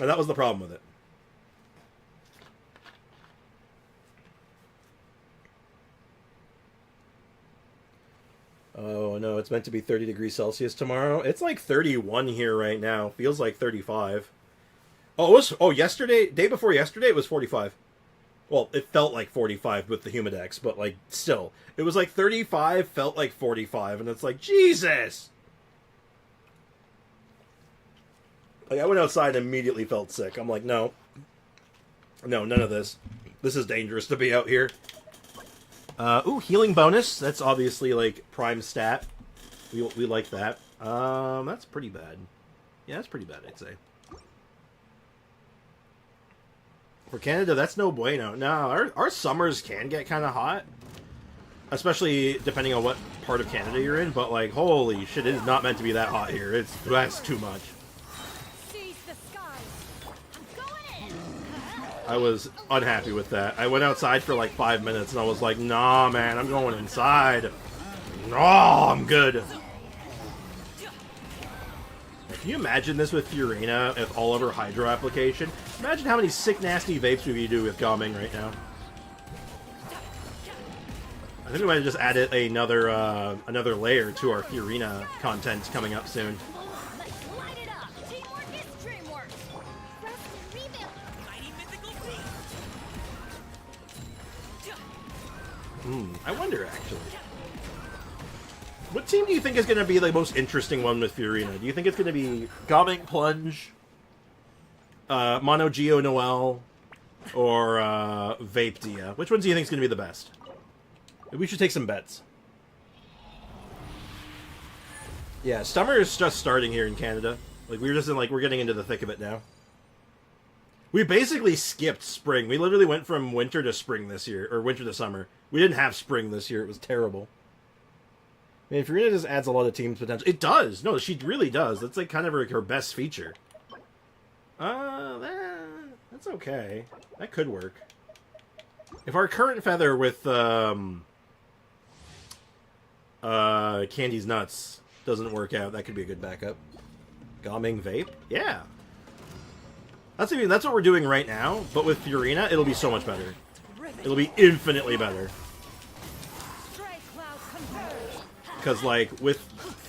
And that was the problem with it. Oh no, it's meant to be 30 degrees Celsius tomorrow. It's like 31 here right now. Feels like 35. Oh, it was, yesterday, day before yesterday, it was 45. Well, it felt like 45 with the Humidex, but like, still. It was like 35, felt like 45, and it's like, Jesus! Like, I went outside and immediately felt sick. I'm like, no. No, none of this. This is dangerous to be out here. Ooh, healing bonus. That's obviously, like, prime stat. We like that. That's pretty bad. Yeah, that's pretty bad, I'd say. For Canada, that's no bueno. No, our summers can get kind of hot. Especially depending on what part of Canada you're in. But, like, holy shit, it is not meant to be that hot here. That's too much. I was unhappy with that. I went outside for like 5 minutes and I was like, nah, man, I'm going inside. No, I'm good. Can you imagine this with Fiorina with all of her Hydro application? Imagine how many sick, nasty vapes we could do with Gaming right now. I think we might have just added another layer to our Fiorina content coming up soon. I wonder, actually. What team do you think is going to be the most interesting one with Fiorina? Do you think it's going to be Gaming Plunge, Mono Geo Noel, or Vape Dia? Which one do you think is going to be the best? We should take some bets. Yeah, summer is just starting here in Canada. Like, we're getting into the thick of it now. We basically skipped spring. We literally went from winter to spring this year, or winter to summer. We didn't have spring this year. It was terrible. I mean, Fiorina just adds a lot of teams potential. It does. No, she really does. That's like kind of her best feature. That's okay. That could work. If our current feather with Candy's Nuts doesn't work out, that could be a good backup. Gaming Vape? Yeah. That's what we're doing right now, but with Fiorina, it'll be so much better. It'll be infinitely better. Because, like, with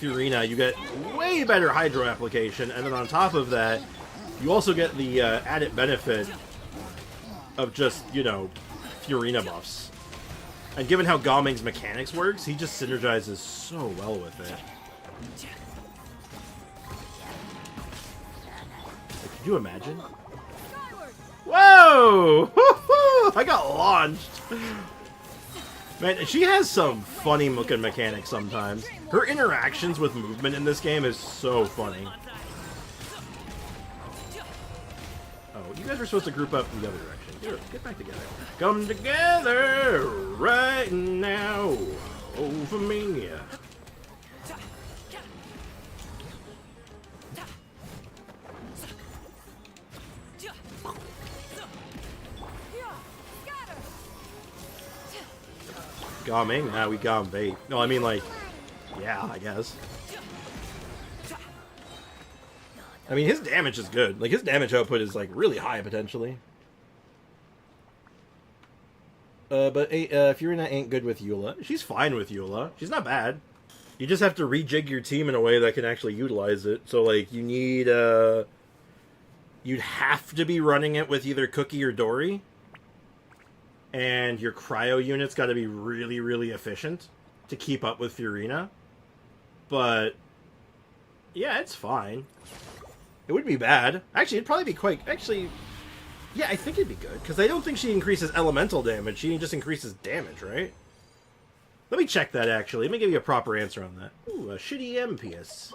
Fiorina, you get way better Hydro application, and then on top of that, you also get the added benefit of just, you know, Furina buffs. And given how Gaming's mechanics works, he just synergizes so well with it. Like, could you imagine? Whoa! I got launched! Man, she has some funny looking mechanics sometimes. Her interactions with movement in this game is so funny. Oh, you guys were supposed to group up in the other direction. Get back together. Come together right now over me. Gaming? Nah, we got him bait. No, I mean, like, yeah, I guess. I mean, his damage is good. Like, his damage output is, like, really high, potentially. But Furina ain't good with Eula. She's fine with Eula. She's not bad. You just have to rejig your team in a way that can actually utilize it. So, like, you need, you'd have to be running it with either Cookie or Dory. And your cryo unit's got to be really, really efficient to keep up with Furina. But, yeah, it's fine. It would be bad. Actually, it'd probably be quite... Actually, yeah, I think it'd be good. Because I don't think she increases elemental damage. She just increases damage, right? Let me check that, actually. Let me give you a proper answer on that. Ooh, a shitty MPS.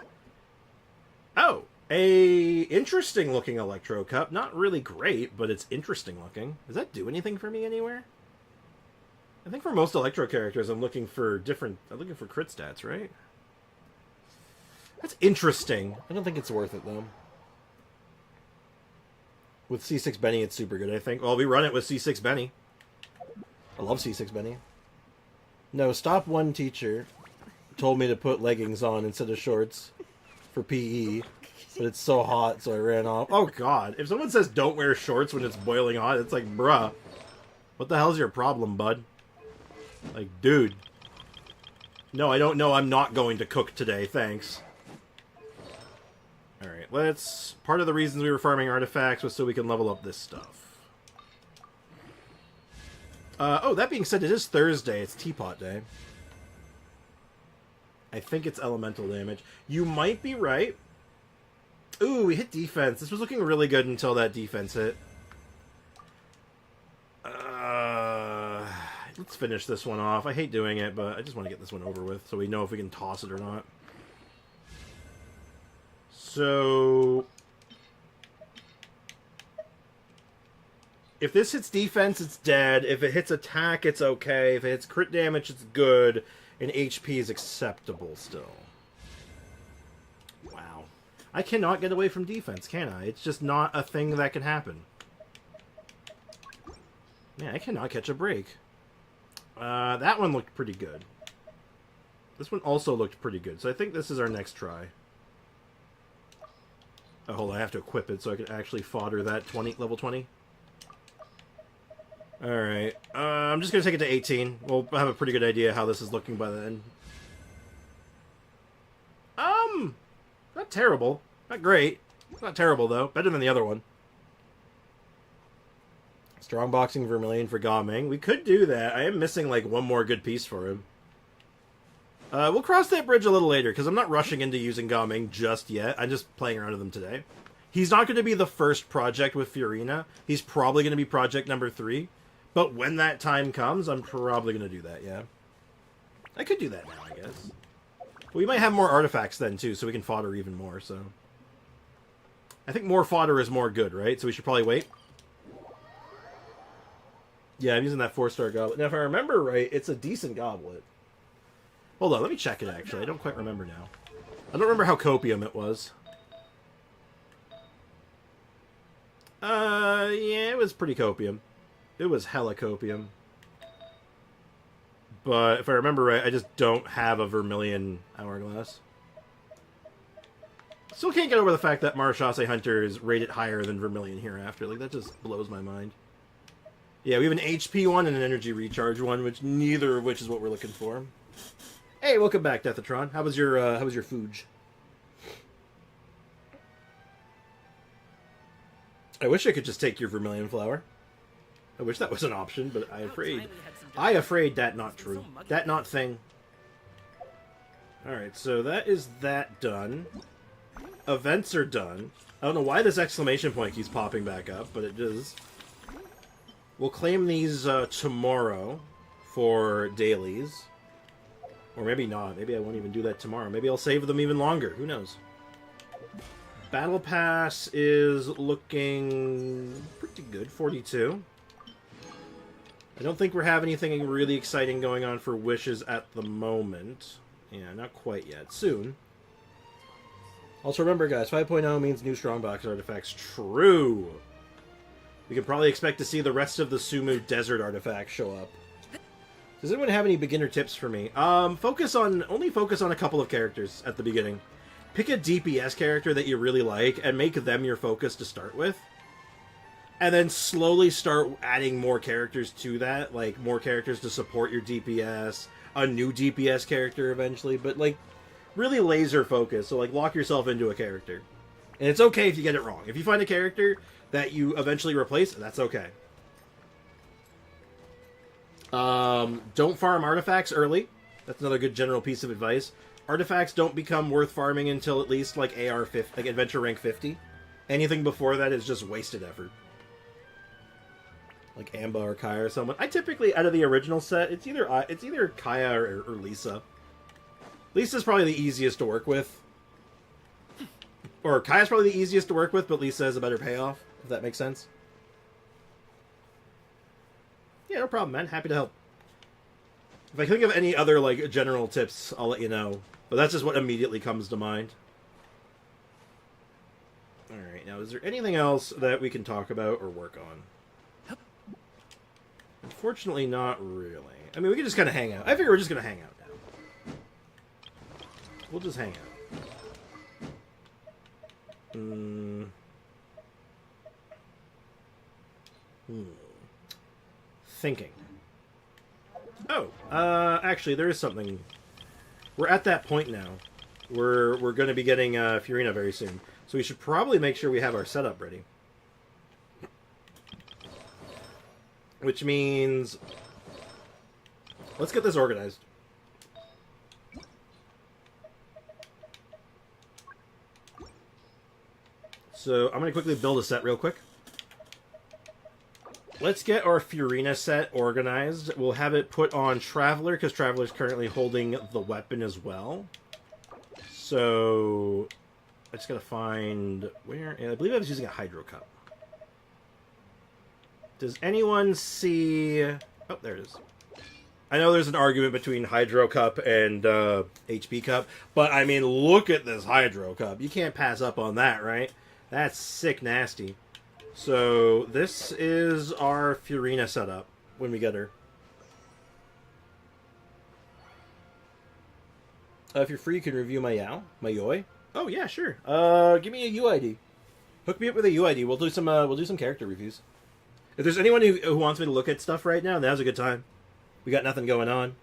Oh, a interesting-looking Electro Cup. Not really great, but it's interesting-looking. Does that do anything for me anywhere? I think for most Electro characters, I'm looking for different... I'm looking for crit stats, right? That's interesting. I don't think it's worth it, though. With C6 Benny, it's super good, I think. Well, we run it with C6 Benny. I love C6 Benny. No, Stop One teacher told me to put leggings on instead of shorts for PE, but it's so hot, so I ran off. Oh, God. If someone says don't wear shorts when it's boiling hot, it's like, bruh, what the hell's your problem, bud? Like, dude. No, I don't know. I'm not going to cook today, thanks. Alright, let's... Part of the reasons we were farming artifacts was so we can level up this stuff. Oh, that being said, it is Thursday. It's Teapot Day. I think it's elemental damage. You might be right. Ooh, we hit defense. This was looking really good until that defense hit. Let's finish this one off. I hate doing it, but I just want to get this one over with so we know if we can toss it or not. So... if this hits defense, it's dead. If it hits attack, it's okay. If it hits crit damage, it's good. And HP is acceptable still. Wow. I cannot get away from defense, can I? It's just not a thing that can happen. Yeah, I cannot catch a break. That one looked pretty good. This one also looked pretty good. So I think this is our next try. Oh, hold on. I have to equip it so I can actually fodder that level 20. Alright, I'm just going to take it to 18. We'll have a pretty good idea how this is looking by then. Not terrible. Not great. Not terrible, though. Better than the other one. Strong Boxing Vermilion for Gaming. We could do that. I am missing, like, one more good piece for him. We'll cross that bridge a little later, because I'm not rushing into using Gaming just yet. I'm just playing around with him today. He's not going to be the first project with Furina. He's probably going to be project number 3. But when that time comes, I'm probably going to do that, yeah. I could do that now, I guess. But we might have more artifacts then, too, so we can fodder even more, so... I think more fodder is more good, right? So we should probably wait. Yeah, I'm using that 4-star goblet. Now, if I remember right, it's a decent goblet. Hold on, let me check it, actually. I don't quite remember now. I don't remember how copium it was. Yeah, it was pretty copium. It was hella copium. But if I remember right, I just don't have a Vermilion Hourglass. Still can't get over the fact that Marachase Hunter is rated higher than Vermilion Hereafter. Like, that just blows my mind. Yeah, we have an HP one and an energy recharge one, which neither of which is what we're looking for. Hey, welcome back, Deathatron. How was your fooge? I wish I could just take your Vermilion Flower. I wish that was an option, but I afraid that not true. That not thing. Alright, so that is that done. Events are done. I don't know why this exclamation point keeps popping back up, but it does. We'll claim these tomorrow for dailies. Or maybe not. Maybe I won't even do that tomorrow. Maybe I'll save them even longer. Who knows? Battle Pass is looking pretty good. 42. I don't think we're having anything really exciting going on for wishes at the moment. Yeah, not quite yet. Soon. Also remember, guys, 5.0 means new Strongbox artifacts. True! We can probably expect to see the rest of the Sumu Desert artifacts show up. Does anyone have any beginner tips for me? Only focus on a couple of characters at the beginning. Pick a DPS character that you really like, and make them your focus to start with. And then slowly start adding more characters to that, like more characters to support your DPS, a new DPS character eventually, but like really laser focus, so like lock yourself into a character. And it's okay if you get it wrong. If you find a character that you eventually replace, that's okay. Don't farm artifacts early. That's another good general piece of advice. Artifacts don't become worth farming until at least like AR 50, like Adventure Rank 50. Anything before that is just wasted effort. Like Amba or Kaya or someone. I typically, out of the original set, it's either Kaya or Lisa. Lisa's probably the easiest to work with. Or Kaya's probably the easiest to work with, but Lisa has a better payoff, if that makes sense. Yeah, no problem, man. Happy to help. If I think of any other, like, general tips, I'll let you know. But that's just what immediately comes to mind. Alright, now is there anything else that we can talk about or work on? Unfortunately, not really. I mean, we can just kind of hang out. I figure we're just going to hang out now. We'll just hang out. Thinking. Oh, actually, there is something. We're at that point now. We're going to be getting Furina very soon. So we should probably make sure we have our setup ready. Which means... let's get this organized. So I'm going to quickly build a set real quick. Let's get our Furina set organized. We'll have it put on Traveler, because Traveler's currently holding the weapon as well. So... I just gotta find... where... I believe I was using a Hydro Cup. Does anyone see... oh, there it is. I know there's an argument between Hydro Cup and HP Cup, but I mean, look at this Hydro Cup. You can't pass up on that, right? That's sick nasty. So, this is our Furina setup when we get her. If you're free, you can review my Yoi. Oh yeah, sure. Give me a UID. Hook me up with a UID. We'll do some character reviews. If there's anyone who wants me to look at stuff right now, now's a good time. We got nothing going on.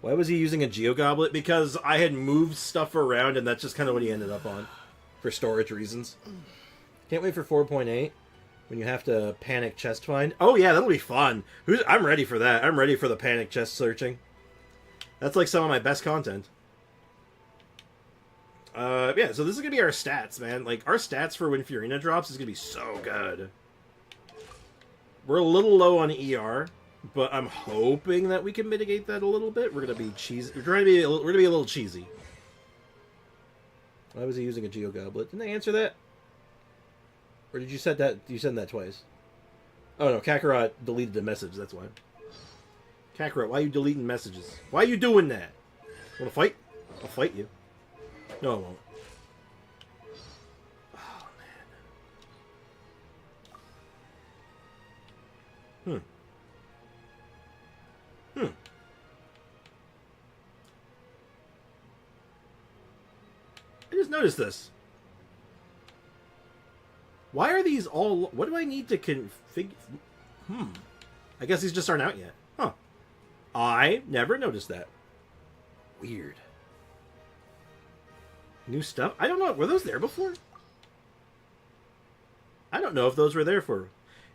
Why was he using a Geo Goblet? Because I had moved stuff around, and that's just kind of what he ended up on, for storage reasons. Can't wait for 4.8 when you have to panic chest find. Oh yeah, that'll be fun. I'm ready for that. I'm ready for the panic chest searching. That's like some of my best content. Yeah, so this is gonna be our stats, man. Like, our stats for when Furina drops is gonna be so good. We're a little low on ER, but I'm hoping that we can mitigate that a little bit. We're gonna be cheesy. We're gonna be a little cheesy. Why was he using a Geo Goblet? Didn't I answer that? Or did you said that? You said that twice. Oh no, Kakarot deleted the message. That's why. Kakarot, why are you deleting messages? Why are you doing that? Wanna fight? I'll fight you. No, I won't. Oh, man. I just noticed this. Why are these all... what do I need to configure? I guess these just aren't out yet. Huh. I never noticed that. Weird. New stuff? I don't know. Were those there before? I don't know if those were there for...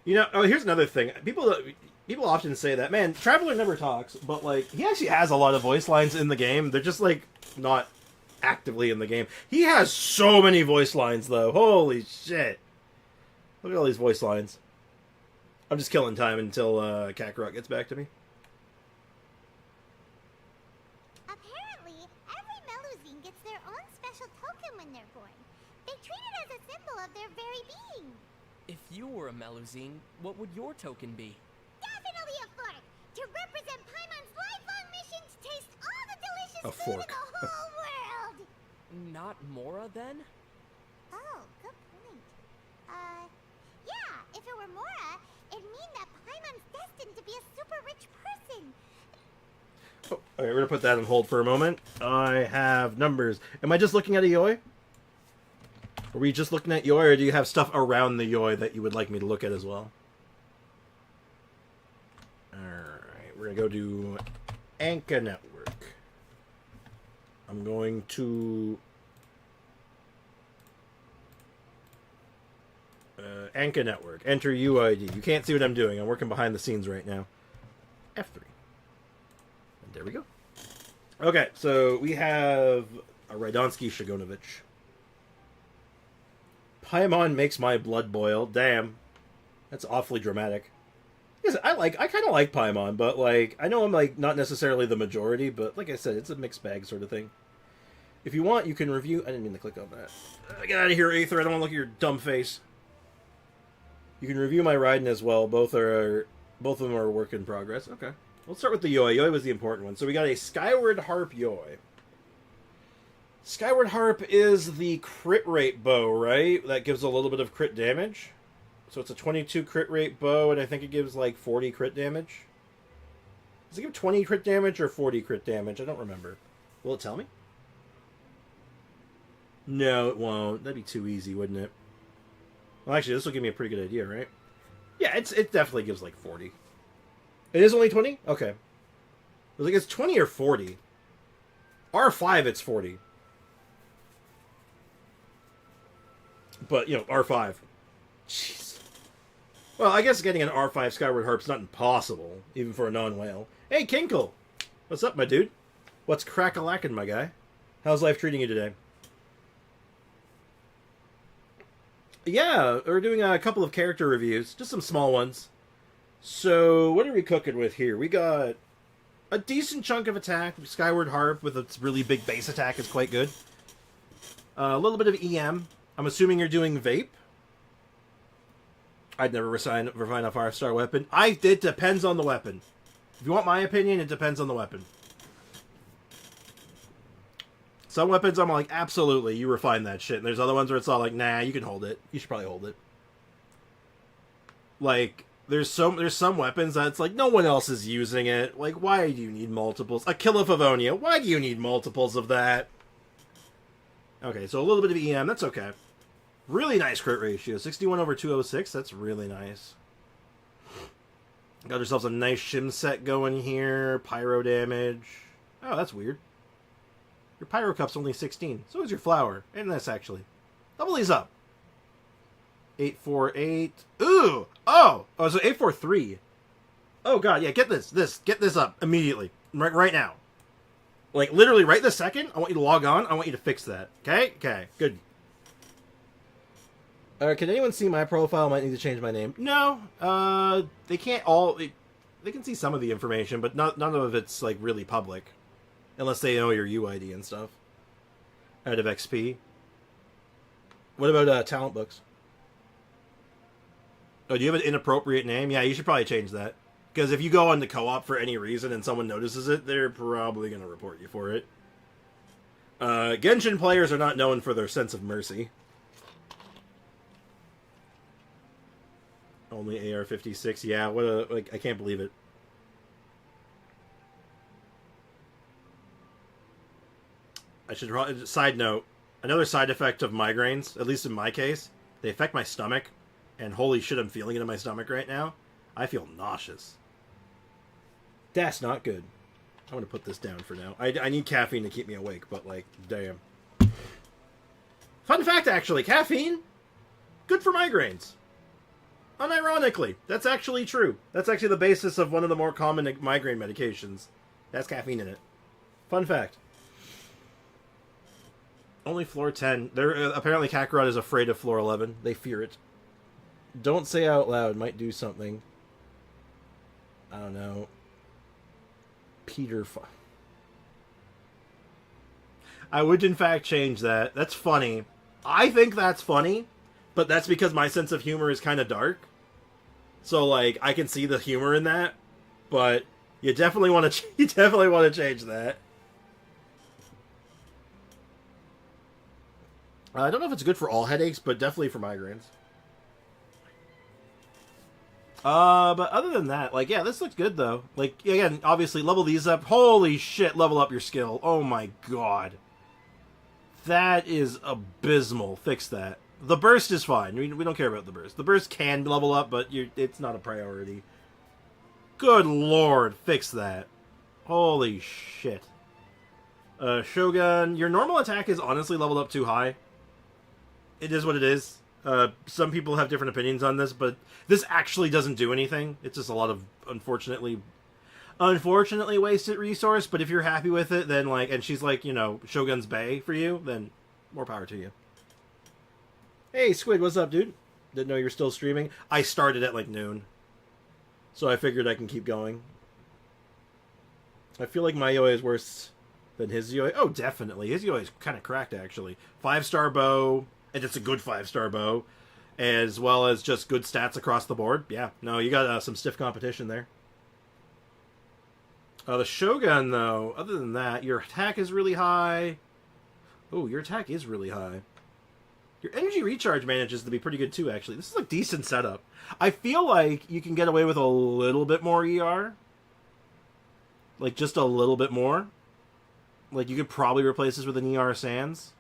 You know, oh, here's another thing. People often say that, man, Traveler never talks, but, like, he actually has a lot of voice lines in the game. They're just, like, not actively in the game. He has so many voice lines, though. Holy shit. Look at all these voice lines. I'm just killing time until Kakarot gets back to me. Apparently, every Melusine gets their own special token when they're born. They treat it as a symbol of their very being. If you were a Melusine, what would your token be? Definitely a fork! To represent Paimon's lifelong mission to taste all the delicious A food fork. in the whole world! Not Mora, then? Oh, good point. Yeah, if it were Mora, it'd mean that Paimon's destined to be a super rich person. Oh, okay, we're going to put that on hold for a moment. I have numbers. Am I just looking at a Yoi? Are we just looking at Yoi, or do you have stuff around the Yoi that you would like me to look at as well? Alright, we're going to go to Ayaka Network. I'm going to... Ayaka Network. Enter UID. You can't see what I'm doing. I'm working behind the scenes right now. F3. And there we go. Okay, so we have a Radonsky Shagonovich. Paimon makes my blood boil. Damn. That's awfully dramatic. Yes, I kind of like Paimon, but, like, I know I'm, like, not necessarily the majority, but, like I said, it's a mixed bag sort of thing. If you want, you can review... I didn't mean to click on that. Get out of here, Aether. I don't want to look at your dumb face. You can review my Raiden as well. Both of them are a work in progress. Okay. Let's start with the Yoi. Yoi was the important one. So we got a Skyward Harp Yoi. Skyward Harp is the crit rate bow, right? That gives a little bit of crit damage. So it's a 22 crit rate bow, and I think it gives like 40 crit damage. Does it give 20 crit damage or 40 crit damage? I don't remember. Will it tell me? No, it won't. That'd be too easy, wouldn't it? Well, actually, this will give me a pretty good idea, right? Yeah, it definitely gives like 40. It is only 20? Okay. I was like, it's 20 or 40. R5, it's 40. But, you know, R5. Jeez. Well, I guess getting an R5 Skyward Harp's not impossible, even for a non-whale. Hey, Kinkle! What's up, my dude? What's crack-a-lackin', my guy? How's life treating you today? Yeah, we're doing a couple of character reviews. Just some small ones. So, what are we cooking with here? We got a decent chunk of attack. Skyward Harp with its really big base attack is quite good. A little bit of EM. I'm assuming you're doing Vape. I'd never refine a 5-star weapon. It depends on the weapon. If you want my opinion, it depends on the weapon. Some weapons I'm like, absolutely, you refine that shit. And there's other ones where it's all like, nah, you can hold it. You should probably hold it. Like, there's some weapons that's like, no one else is using it. Like, why do you need multiples? A Kill of Favonia, why do you need multiples of that? Okay, so a little bit of EM, that's okay. Really nice crit ratio, 61 over 206, that's really nice. Got ourselves a nice shim set going here, pyro damage. Oh, that's weird. Your pyro cup's only 16, so is your flower. And this, actually. Double these up. 848. Ooh! Oh! Oh, so 843. Oh, God, yeah, get this. Get this up immediately. Right now. Like, literally right this second, I want you to log on. I want you to fix that. Okay? Okay, good. Can anyone see my profile? Might need to change my name. No. They can't all... They can see some of the information, but none of it's, like, really public. Unless they know your UID and stuff. Out of XP. What about talent books? Oh, do you have an inappropriate name? Yeah, you should probably change that. Because if you go on the co-op for any reason and someone notices it, they're probably going to report you for it. Genshin players are not known for their sense of mercy. Only AR-56. Yeah, what a... Like, I can't believe it. I should... Side note. Another side effect of migraines, at least in my case, they affect my stomach. And holy shit, I'm feeling it in my stomach right now. I feel nauseous. That's not good. I'm going to put this down for now. I need caffeine to keep me awake, but, like, damn. Fun fact, actually. Caffeine, good for migraines. Unironically, that's actually true. That's actually the basis of one of the more common migraine medications. That's caffeine in it. Fun fact. Only floor 10. Apparently Kakarot is afraid of floor 11. They fear it. Don't say out loud. Might do something. I don't know. Peter... I would, in fact, change that. That's funny. I think that's funny, but that's because my sense of humor is kind of dark. So, like, I can see the humor in that, but you definitely want to change that. I don't know if it's good for all headaches, but definitely for migraines. But other than that, like, yeah, this looks good, though. Like, again, obviously, level these up. Holy shit, level up your skill. Oh my god. That is abysmal. Fix that. The burst is fine. We don't care about the burst. The burst can level up, but it's not a priority. Good lord, fix that. Holy shit. Shogun, your normal attack is honestly leveled up too high. It is what it is. Some people have different opinions on this, but this actually doesn't do anything. It's just a lot of, unfortunately wasted resource, but if you're happy with it, then, like, and she's like, you know, Shogun's Bay for you, then more power to you. Hey, Squid, what's up, dude? Didn't know you were still streaming. I started at, like, noon, so I figured I can keep going. I feel like my Yoi is worse than his Yoi. Oh, definitely. His Yoi is kind of cracked, actually. 5-star bow, and it's a good 5-star bow, as well as just good stats across the board. Yeah, no, you got some stiff competition there. The Shogun, though, other than that, your attack is really high. Oh, your attack is really high. Your energy recharge manages to be pretty good, too, actually. This is a decent setup. I feel like you can get away with a little bit more ER. Like, just a little bit more. Like, you could probably replace this with an ER Sans,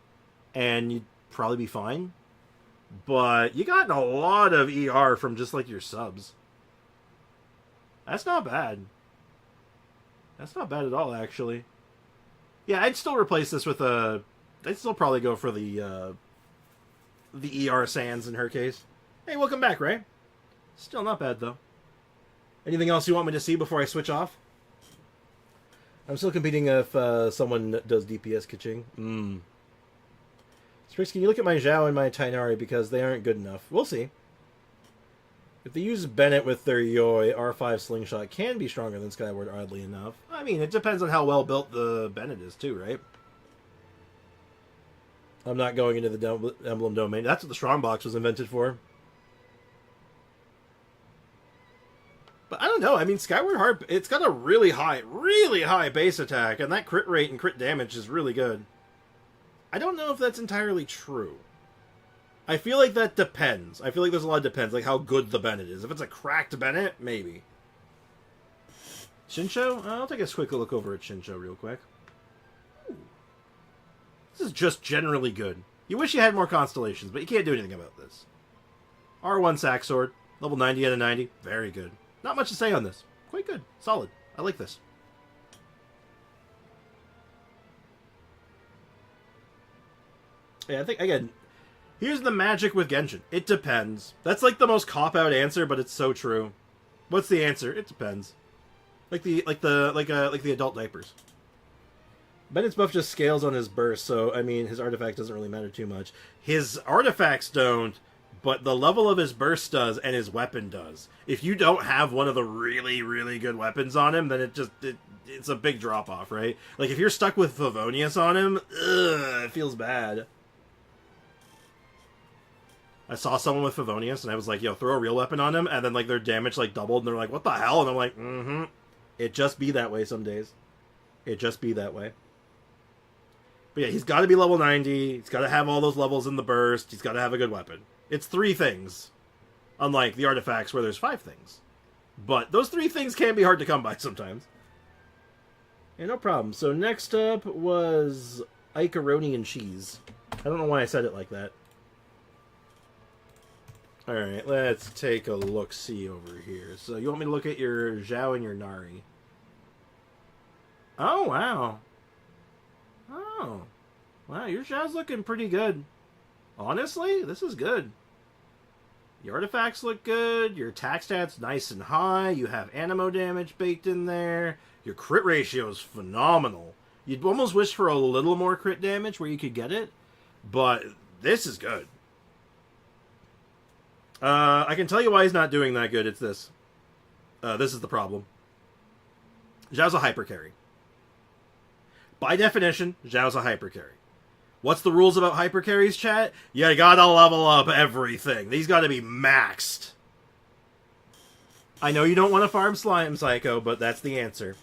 and you'd probably be fine. But you got a lot of ER from just, like, your subs. That's not bad. That's not bad at all, actually. Yeah, I'd still replace this with a... I'd still probably go for the ER Sans in her case. Hey, welcome back, Ray. Still not bad, though. Anything else you want me to see before I switch off? I'm still competing if someone does DPS Kaching. Sprix, can you look at my Zhao and my Tainari because they aren't good enough? We'll see. If they use Bennett with their Yoi, R5 Slingshot can be stronger than Skyward, oddly enough. I mean, it depends on how well built the Bennett is, too, right? I'm not going into the Emblem Domain. That's what the Strongbox was invented for. But I don't know. I mean, Skyward Heart, it's got a really high base attack, and that crit rate and crit damage is really good. I don't know if that's entirely true. I feel like that depends. I feel like there's a lot of depends, like how good the Bennett is. If it's a cracked Bennett, maybe. Shinsho? I'll take a quick look over at Shinsho real quick. Ooh. This is just generally good. You wish you had more constellations, but you can't do anything about this. R1 Sack Sword, level 90 out of 90. Very good. Not much to say on this. Quite good. Solid. I like this. Yeah, I think, again... Here's the magic with Genshin. It depends. That's like the most cop-out answer, but it's so true. What's the answer? It depends. Like the adult diapers. Bennett's buff just scales on his burst, so I mean his artifact doesn't really matter too much. His artifacts don't, but the level of his burst does, and his weapon does. If you don't have one of the really, really good weapons on him, then it's a big drop-off, right? Like if you're stuck with Favonius on him, it feels bad. I saw someone with Favonius, and I was like, yo, throw a real weapon on him, and then, like, their damage, like, doubled, and they're like, what the hell? And I'm like, It just be that way some days. It just be that way. But yeah, he's got to be level 90, he's got to have all those levels in the burst, he's got to have a good weapon. It's 3 things. Unlike the artifacts where there's 5 things. But those 3 things can be hard to come by sometimes. Yeah, no problem. So next up was Icaroni and Cheese. I don't know why I said it like that. Alright, let's take a look-see over here. So, you want me to look at your Zhao and your Nari? Oh, wow. Oh. Wow, your Zhao's looking pretty good. Honestly, this is good. The artifacts look good. Your attack stats nice and high. You have animo damage baked in there. Your crit ratio is phenomenal. You'd almost wish for a little more crit damage where you could get it, but this is good. I can tell you why he's not doing that good. It's this. This is the problem. Zhao's a hyper carry. By definition, Zhao's a hyper carry. What's the rules about hyper carries, chat? You gotta level up everything. These gotta be maxed. I know you don't want to farm Slime Psycho, but that's the answer.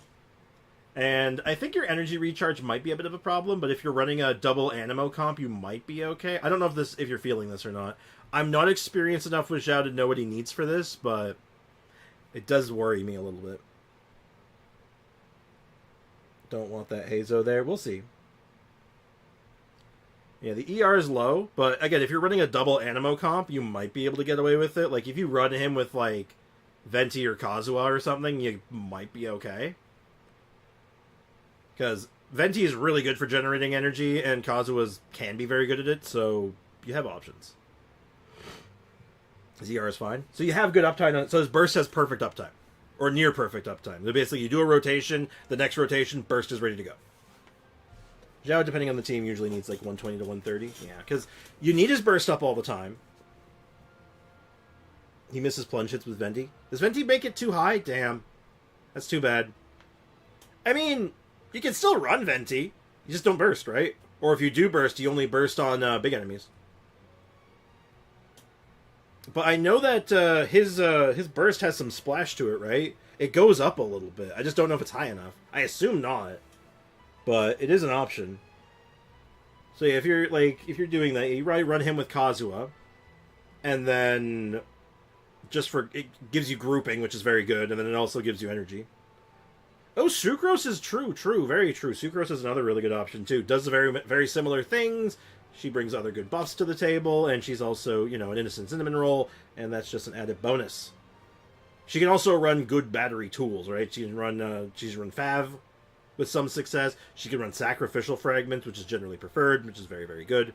And I think your energy recharge might be a bit of a problem, but if you're running a double animo comp, you might be okay. I don't know if you're feeling this or not. I'm not experienced enough with Zhao to know what he needs for this, but it does worry me a little bit. Don't want that Hazo there. We'll see. Yeah, the ER is low, but again, if you're running a double animo comp, you might be able to get away with it. Like, if you run him with, like, Venti or Kazuha or something, you might be okay. Because Venti is really good for generating energy, and Kazuha can be very good at it, so you have options. His ER is fine. So you have good uptime on it. So his burst has perfect uptime. Or near perfect uptime. So basically, you do a rotation, the next rotation, burst is ready to go. Zhao, depending on the team, usually needs like 120 to 130. Yeah, because you need his burst up all the time. He misses plunge hits with Venti. Does Venti make it too high? Damn. That's too bad. I mean, you can still run Venti. You just don't burst, right? Or if you do burst, you only burst on big enemies. But I know that his burst has some splash to it, right? It goes up a little bit. I just don't know if it's high enough. I assume not. But it is an option. So yeah, if you're doing that, you probably run him with Kazuha. And then it gives you grouping, which is very good, and then it also gives you energy. Oh, Sucrose is true, very true. Sucrose is another really good option too. Does very, very similar things. She brings other good buffs to the table, and she's also, an innocent cinnamon roll, and that's just an added bonus. She can also run good battery tools, right? She can run Fav with some success. She can run sacrificial fragments, which is generally preferred, which is very, very good.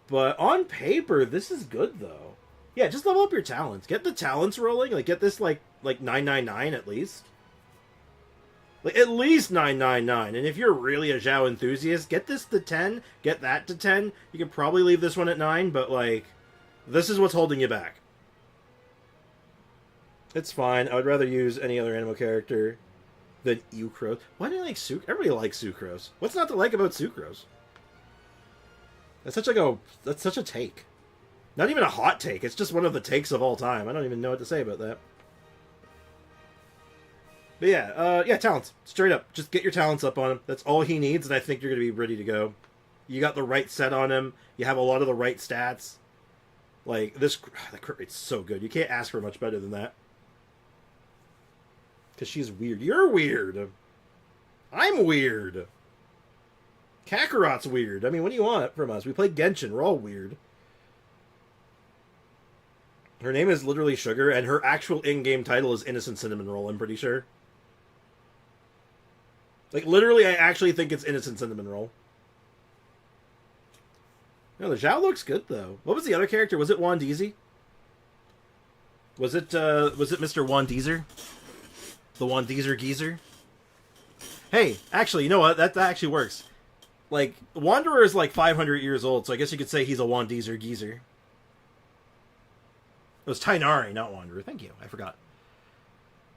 But on paper, this is good though. Yeah, just level up your talents. Get the talents rolling. Like, get this like 999 at least. Like, at least 999. And if you're really a Zhao enthusiast, get this to 10. Get that to 10. You can probably leave this one at 9, but, like, this is what's holding you back. It's fine. I would rather use any other animal character than Eucrose. Why do you like Sucrose? Everybody likes Sucrose. What's not to like about Sucrose? That's such a take. Not even a hot take. It's just one of the takes of all time. I don't even know what to say about that. But yeah, talents. Straight up. Just get your talents up on him. That's all he needs, and I think you're going to be ready to go. You got the right set on him. You have a lot of the right stats. Like, the crit rate's so good. You can't ask for much better than that. Because she's weird. You're weird. I'm weird. Kakarot's weird. I mean, what do you want from us? We play Genshin. We're all weird. Her name is literally Sugar, and her actual in-game title is Innocent Cinnamon Roll, I'm pretty sure. Like, literally, I actually think it's Innocent Cinnamon Roll. No, the Zhao looks good, though. What was the other character? Was it Wandeezy? Was it Mr. Wandeezer? The Wandeezer Geezer? Hey, actually, you know what? That actually works. Like, Wanderer is like 500 years old, so I guess you could say he's a Wandeezer Geezer. It was Tainari, not Wanderer. Thank you. I forgot.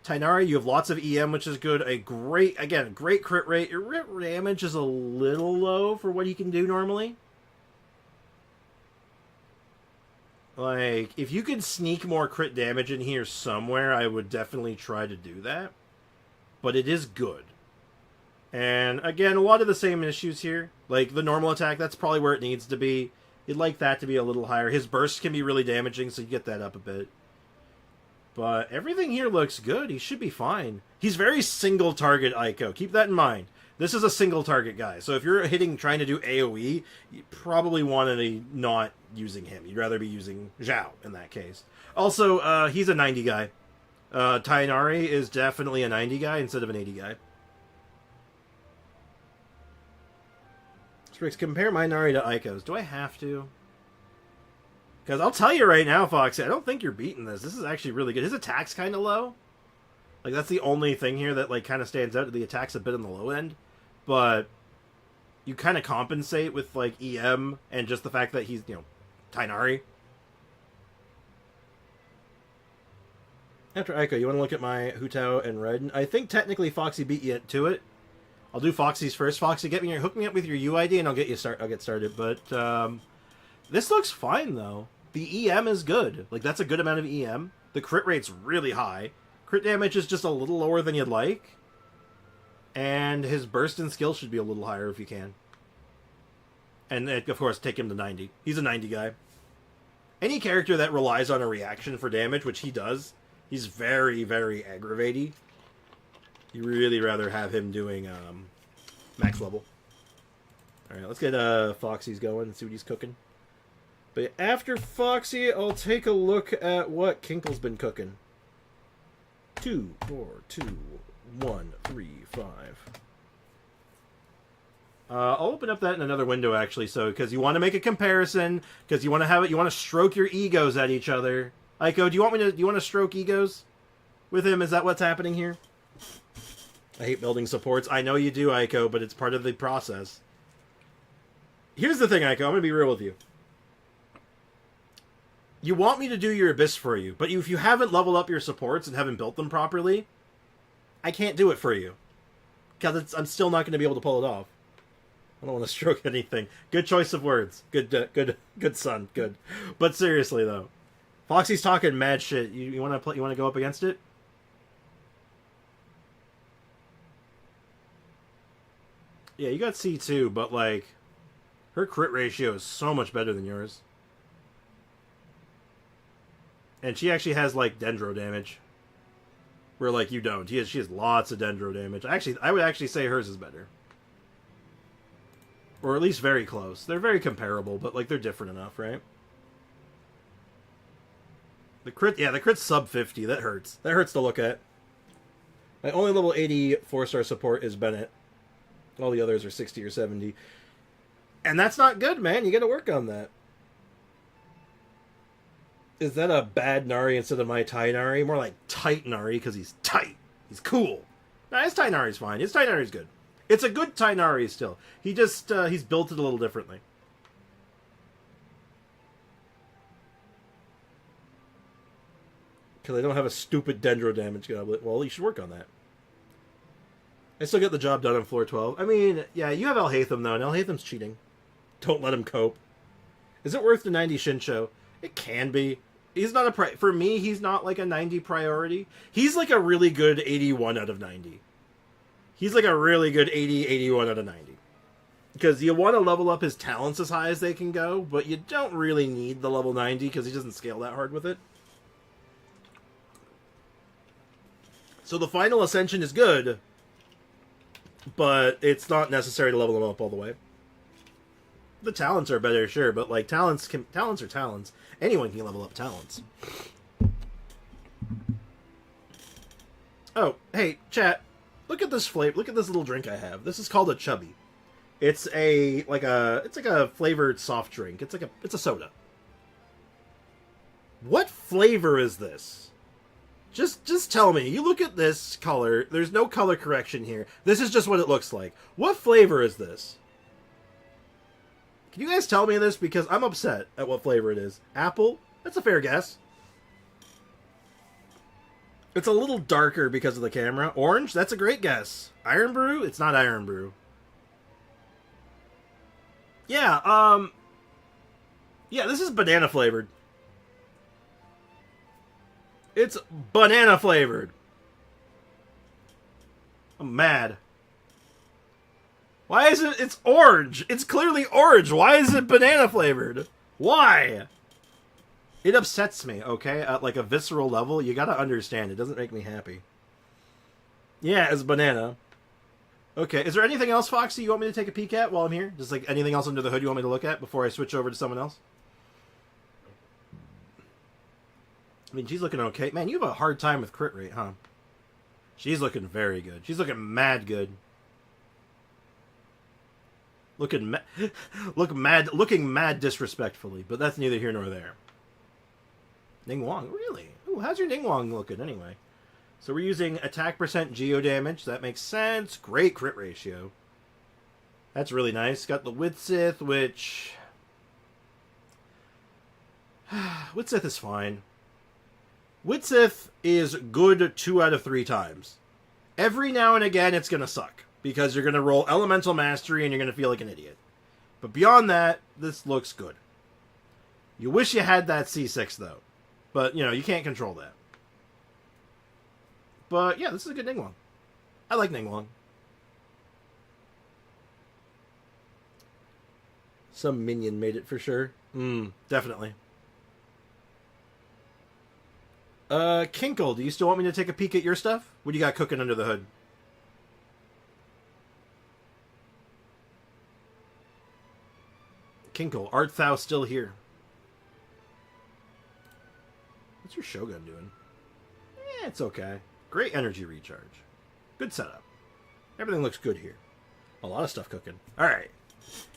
Tainari, you have lots of EM, which is good. Great crit rate. Your crit damage is a little low for what he can do normally. Like, if you could sneak more crit damage in here somewhere, I would definitely try to do that. But it is good. And, again, a lot of the same issues here. Like, the normal attack, that's probably where it needs to be. You'd like that to be a little higher. His burst can be really damaging, so you get that up a bit. But everything here looks good. He should be fine. He's very single-target Aiko. Keep that in mind. This is a single-target guy. So if you're trying to do AoE, you probably want to be not using him. You'd rather be using Zhao in that case. Also, he's a 90 guy. Tainari is definitely a 90 guy instead of an 80 guy. Strix, compare my Nari to Aiko's. Do I have to? Because I'll tell you right now, Foxy, I don't think you're beating this. This is actually really good. His attack's kind of low. Like, that's the only thing here that, like, kind of stands out. The attack's a bit on the low end. But you kind of compensate with, like, EM and just the fact that he's, you know, Tainari. After Ayaka, you want to look at my Hu Tao and Raiden? I think technically Foxy beat you to it. I'll do Foxy's first. Foxy, hook me up with your UID and I'll get started. But this looks fine though. The EM is good. Like, that's a good amount of EM. The crit rate's really high. Crit damage is just a little lower than you'd like. And his burst and skill should be a little higher if you can. And of course, take him to 90. He's a 90 guy. Any character that relies on a reaction for damage, which he does, he's very, very aggravating. You really rather have him doing max level. Alright, let's get Foxy's going and see what he's cooking. But after Foxy, I'll take a look at what Kinkle's been cooking. 2, 4, 2, 1, 3, 5. I'll open up that in another window, actually, so because you want to make a comparison, because you want to have it, you want to stroke your egos at each other. Aiko, do you want to stroke egos with him? Is that what's happening here? I hate building supports. I know you do, Aiko, but it's part of the process. Here's the thing, Aiko. I'm going to be real with you. You want me to do your Abyss for you, but if you haven't leveled up your supports and haven't built them properly, I can't do it for you. Because I'm still not going to be able to pull it off. I don't want to stroke anything. Good choice of words. Good son. Good. But seriously, though. Foxy's talking mad shit. You want to go up against it? Yeah, you got C2, but, like, her crit ratio is so much better than yours. And she actually has, like, dendro damage. Where, like, you don't. She has lots of dendro damage. Actually, I would actually say hers is better. Or at least very close. They're very comparable, but, like, they're different enough, right? The crit's sub 50. That hurts. That hurts to look at. My only level 80 4-star support is Bennett. All the others are 60 or 70. And that's not good, man. You gotta work on that. Is that a bad Nari instead of my Thai Nari? More like tight Nari, because he's tight. He's cool. Nah, his Thai Nari's fine. His Thai Nari's good. It's a good Thai Nari still. He just, he's built it a little differently. Because I don't have a stupid dendro damage goblet. Well, you should work on that. I still get the job done on floor 12. I mean, yeah, you have Alhaitham, though, and Alhaitham's cheating. Don't let him cope. Is it worth the 90 Shinsho? It can be. He's not a for me, he's not like a 90 priority. He's like a really good 81 out of 90. He's like a really good 80, 81 out of 90. Because you want to level up his talents as high as they can go, but you don't really need the level 90 because he doesn't scale that hard with it. So the final ascension is good, but it's not necessary to level him up all the way. The talents are better, sure, but like talents are talents. Anyone can level up talents. Oh, hey, chat. Look at this flavor. Look at this little drink I have. This is called a Chubby. It's like a flavored soft drink. It's a soda. What flavor is this? Just tell me. You look at this color. There's no color correction here. This is just what it looks like. What flavor is this? Can you guys tell me this? Because I'm upset at what flavor it is. Apple? That's a fair guess. It's a little darker because of the camera. Orange? That's a great guess. Iron Brew? It's not Iron Brew. Yeah, yeah, this is banana flavored. It's banana flavored. I'm mad. Why is it? It's orange. It's clearly orange. Why is it banana flavored? Why? It upsets me, okay? At like a visceral level, you gotta understand. It doesn't make me happy. Yeah, it's banana. Okay, is there anything else, Foxy, you want me to take a peek at while I'm here? Just like anything else under the hood you want me to look at before I switch over to someone else? I mean, she's looking okay. Man, you have a hard time with crit rate, huh? She's looking very good. She's looking mad good. Looking mad disrespectfully, but that's neither here nor there. Ningguang, really? Ooh, how's your Ningguang looking anyway? So we're using attack percent geo damage. That makes sense. Great crit ratio. That's really nice. Got the Widsith, which... Widsith is fine. Widsith is good 2 out of 3 times. Every now and again, it's going to suck. Because you're going to roll Elemental Mastery and you're going to feel like an idiot. But beyond that, this looks good. You wish you had that C6, though. But, you know, you can't control that. But, yeah, this is a good Ningguang. I like Ningguang. Some minion made it for sure. Definitely. Kinkle, do you still want me to take a peek at your stuff? What do you got cooking under the hood? Kinkle, art thou still here? What's your Shogun doing? It's okay. Great energy recharge. Good setup. Everything looks good here. A lot of stuff cooking. Alright.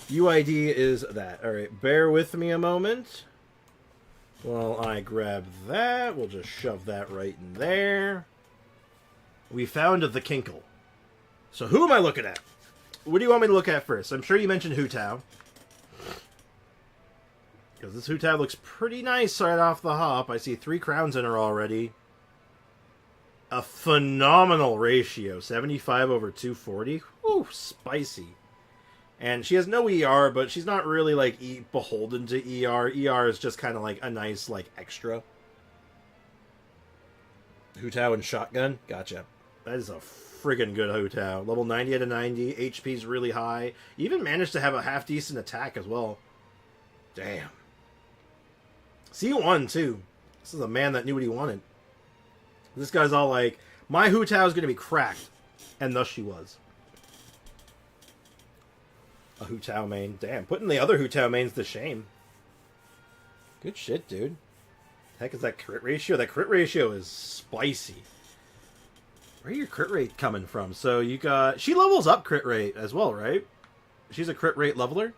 UID is that. Alright, bear with me a moment. While I grab that, we'll just shove that right in there. We found the Kinkle. So who am I looking at? What do you want me to look at first? I'm sure you mentioned Hu Tao. Because this Hu Tao looks pretty nice right off the hop. I see 3 crowns in her already. A phenomenal ratio. 75 over 240. Whew, spicy. And she has no ER, but she's not really, like, beholden to ER. ER is just kind of, like, a nice, like, extra. Hu Tao and shotgun? Gotcha. That is a friggin' good Hu Tao. Level 90 out of 90. HP's really high. Even managed to have a half-decent attack as well. Damn. C1, too. This is a man that knew what he wanted. This guy's all like, my Hu Tao is going to be cracked. And thus she was. A Hu Tao main. Damn, putting the other Hu Tao mains to shame. Good shit, dude. Heck is that crit ratio? That crit ratio is spicy. Where are your crit rate coming from? So you got... She levels up crit rate as well, right? She's a crit rate leveler?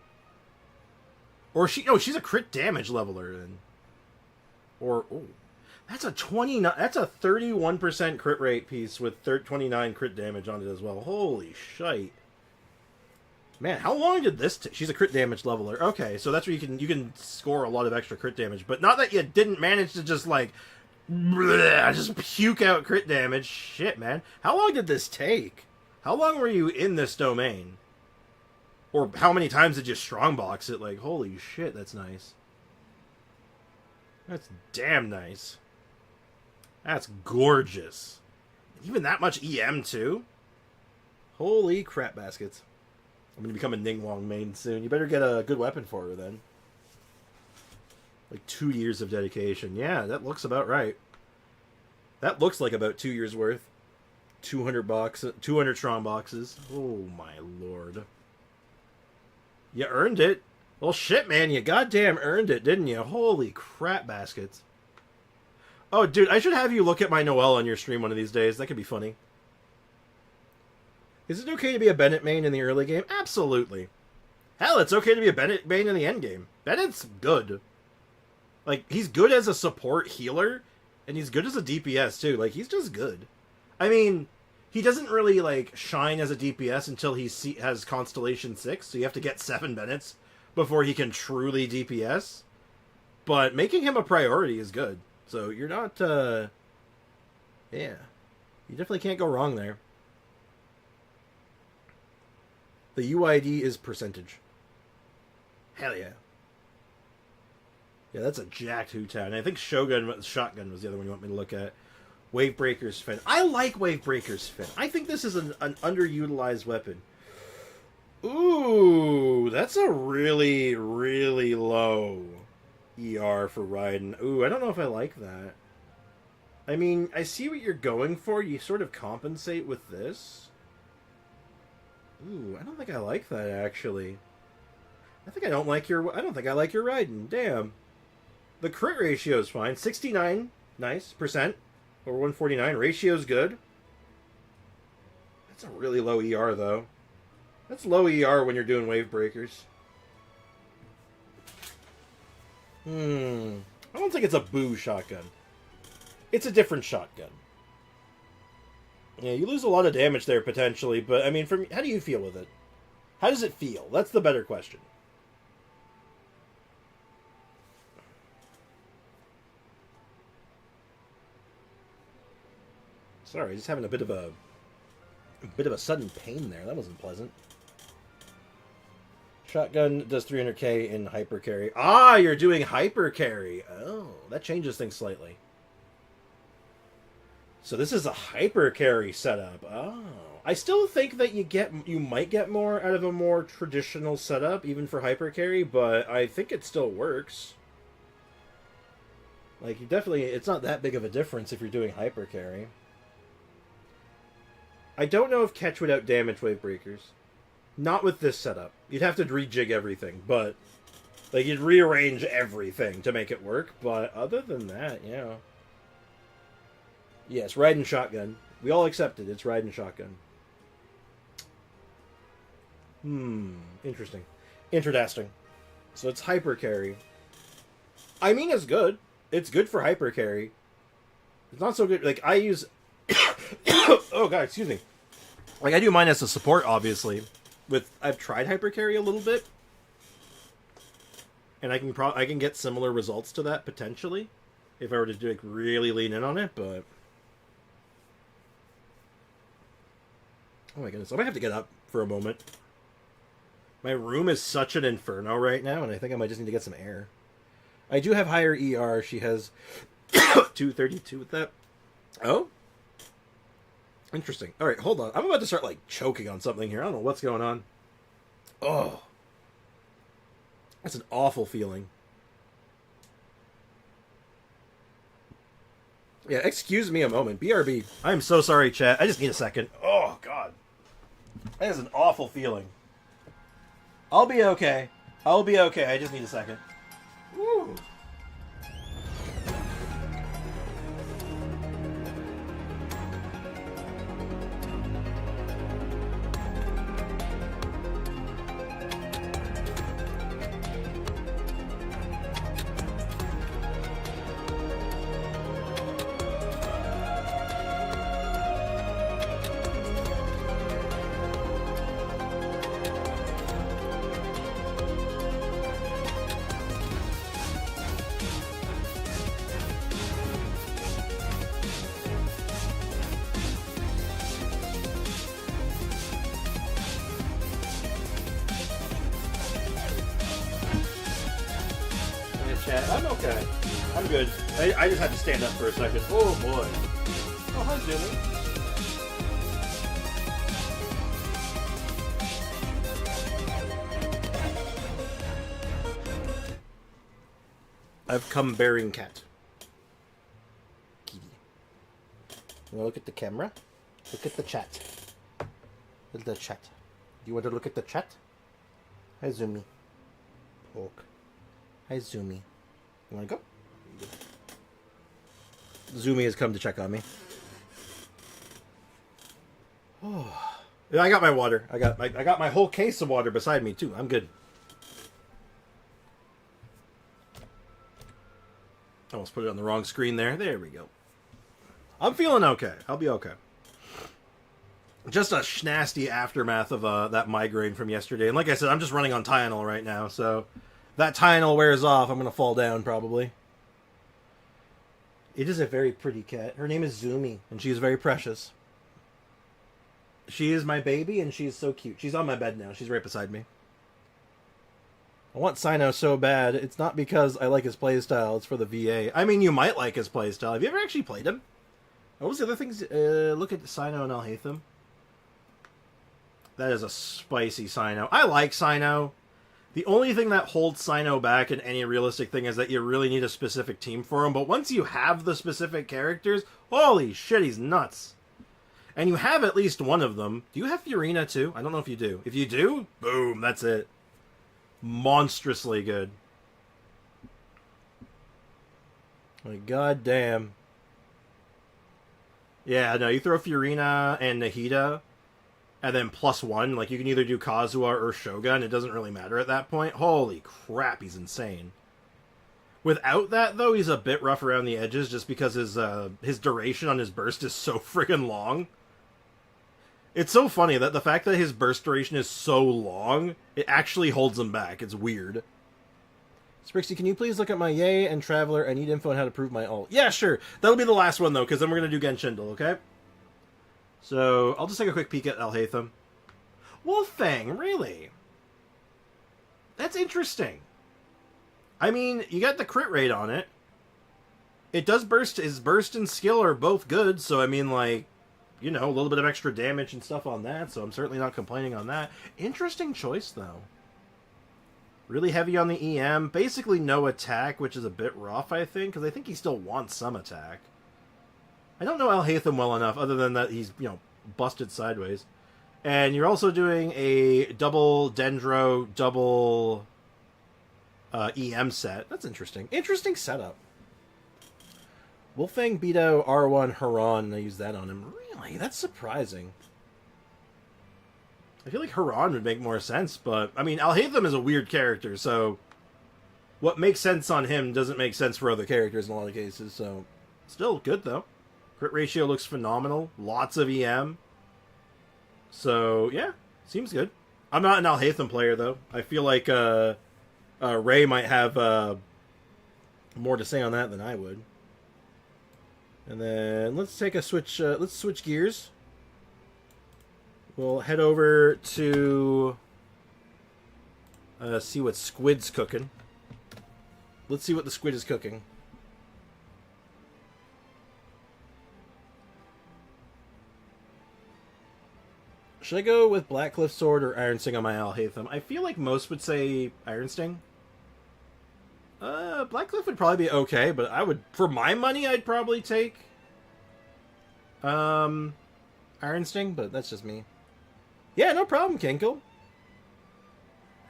Or she... No, she's a crit damage leveler. Then. Or... Oh, that's a 29... That's a 31% crit rate piece with 29 crit damage on it as well. Holy shite. Man, how long did this take? She's a crit damage leveler. Okay, so that's where you can score a lot of extra crit damage. But not that you didn't manage to just, like, just puke out crit damage. Shit, man. How long did this take? How long were you in this domain? Or how many times did you strongbox it? Like, holy shit, that's nice. That's damn nice. That's gorgeous. Even that much EM, too? Holy crap baskets. I'm going to become a Ningguang main soon. You better get a good weapon for her, then. Like 2 years of dedication. Yeah, that looks about right. That looks like about 2 years worth. 200 strong boxes. Oh, my lord. You earned it. Well, shit, man. You goddamn earned it, didn't you? Holy crap baskets. Oh, dude, I should have you look at my Noelle on your stream one of these days. That could be funny. Is it okay to be a Bennett main in the early game? Absolutely. Hell, it's okay to be a Bennett main in the end game. Bennett's good. Like, he's good as a support healer, and he's good as a DPS, too. Like, he's just good. I mean, he doesn't really, like, shine as a DPS until he has Constellation 6, so you have to get 7 Bennetts before he can truly DPS. But making him a priority is good. So you're not, yeah. You definitely can't go wrong there. The UID is percentage. Hell yeah. Yeah, that's a jacked Hu Tao. And I think Shotgun was the other one you want me to look at. Wavebreaker's Fin. I like Wavebreaker's Fin. I think this is an underutilized weapon. Ooh, that's a really, really low ER for Raiden. Ooh, I don't know if I like that. I mean, I see what you're going for. You sort of compensate with this. Ooh, I don't think I like that, actually. I think I don't like your... I don't think I like your Raiden. Damn. The crit ratio is fine. 69, nice, percent. Over 149. Ratio's good. That's a really low ER, though. That's low ER when you're doing wave breakers. I don't think it's a boo shotgun. It's a different shotgun. Yeah, you lose a lot of damage there, potentially, but, I mean, how do you feel with it? How does it feel? That's the better question. Sorry, just having a bit of a sudden pain there. That wasn't pleasant. Shotgun does 300k in hyper carry. Ah, you're doing hyper carry. Oh, that changes things slightly. So this is a hyper carry setup. Oh, I still think that you might get more out of a more traditional setup, even for hyper carry, but I think it still works. Like, you definitely, it's not that big of a difference if you're doing hyper carry. I don't know if catch would out damage wave breakers. Not with this setup. You'd have to rejig everything, but like you'd rearrange everything to make it work. But other than that, yeah. Yes, riding shotgun. We all accept it. It's riding shotgun. Interesting. Interesting. So it's hyper carry. I mean, it's good. It's good for hyper carry. It's not so good. Like I use. Oh god, excuse me. Like I do mine as a support, obviously. I've tried hyper carry a little bit, and I can get similar results to that potentially, if I were to like really lean in on it. But oh my goodness, I might have to get up for a moment. My room is such an inferno right now, and I think I might just need to get some air. I do have higher ER. She has 232 with that. Oh. Interesting. Alright, hold on. I'm about to start, like, choking on something here. I don't know what's going on. Oh. That's an awful feeling. Yeah, excuse me a moment. BRB. I'm so sorry, chat. I just need a second. Oh, God. That is an awful feeling. I'll be okay. I'll be okay. I just need a second. Woo. I'm okay. I'm good. I just had to stand up for a second. Oh boy. Oh, hi, Jimmy. I've come bearing cat. Kitty. You want to look at the camera? Look at the chat. Look at the chat. Do you want to look at the chat? Hi, Zoomy. Poke. Hi, Zoomy. You want to go? Zoomy has come to check on me. Oh. Yeah, I got my water. I got my whole case of water beside me too. I'm good. I almost put it on the wrong screen there. There we go. I'm feeling okay. I'll be okay. Just a nasty aftermath of that migraine from yesterday. And like I said, I'm just running on Tylenol right now, so that Tylenol wears off, I'm going to fall down, probably. It is a very pretty cat. Her name is Zoomy, and she is very precious. She is my baby, and she is so cute. She's on my bed now. She's right beside me. I want Sino so bad. It's not because I like his playstyle. It's for the VA. I mean, you might like his playstyle. Have you ever actually played him? What was the other things? Look at Sino and Alhaitham. That is a spicy Sino. I like Sino. The only thing that holds Sino back in any realistic thing is that you really need a specific team for him. But once you have the specific characters, holy shit, he's nuts. And you have at least one of them. Do you have Furina too? I don't know if you do. If you do, boom, that's it. Monstrously good. Like, goddamn. Yeah, no, you throw Furina and Nahida, and then +1. Like, you can either do Kazuha or Shogun. It doesn't really matter at that point. Holy crap, he's insane. Without that, though, he's a bit rough around the edges just because his duration on his burst is so friggin' long. It's so funny that the fact that his burst duration is so long, it actually holds him back. It's weird. Sprixie, can you please look at my Yay and Traveler? I need info on how to prove my ult. Yeah, sure. That'll be the last one, though, because then we're going to do Genshin, okay? So, I'll just take a quick peek at Alhaitham. Wolfang, really? That's interesting. I mean, you got the crit rate on it. It does burst. His burst and skill are both good, so I mean, like, you know, a little bit of extra damage and stuff on that, so I'm certainly not complaining on that. Interesting choice, though. Really heavy on the EM. Basically no attack, which is a bit rough, I think, because I think he still wants some attack. I don't know Alhaitham well enough, other than that he's, you know, busted sideways. And you're also doing a double Dendro, double EM set. That's interesting. Interesting setup. Wolfang beat out R1 Haran, and I used that on him. Really? That's surprising. I feel like Haran would make more sense, but, I mean, Alhaitham is a weird character, so what makes sense on him doesn't make sense for other characters in a lot of cases, so still good, though. Crit ratio looks phenomenal. Lots of EM. So, yeah, seems good. I'm not an Alhaitham player, though. I feel like Ray might have more to say on that than I would. And then let's take a switch. Let's switch gears. We'll head over to see what Squid's cooking. Let's see what the Squid is cooking. Should I go with Blackcliff Sword or Iron Sting on my Alhaitham? I feel like most would say Iron Sting. Blackcliff would probably be okay, but I would, for my money, I'd probably take Iron Sting, but that's just me. Yeah, no problem, Kinkle.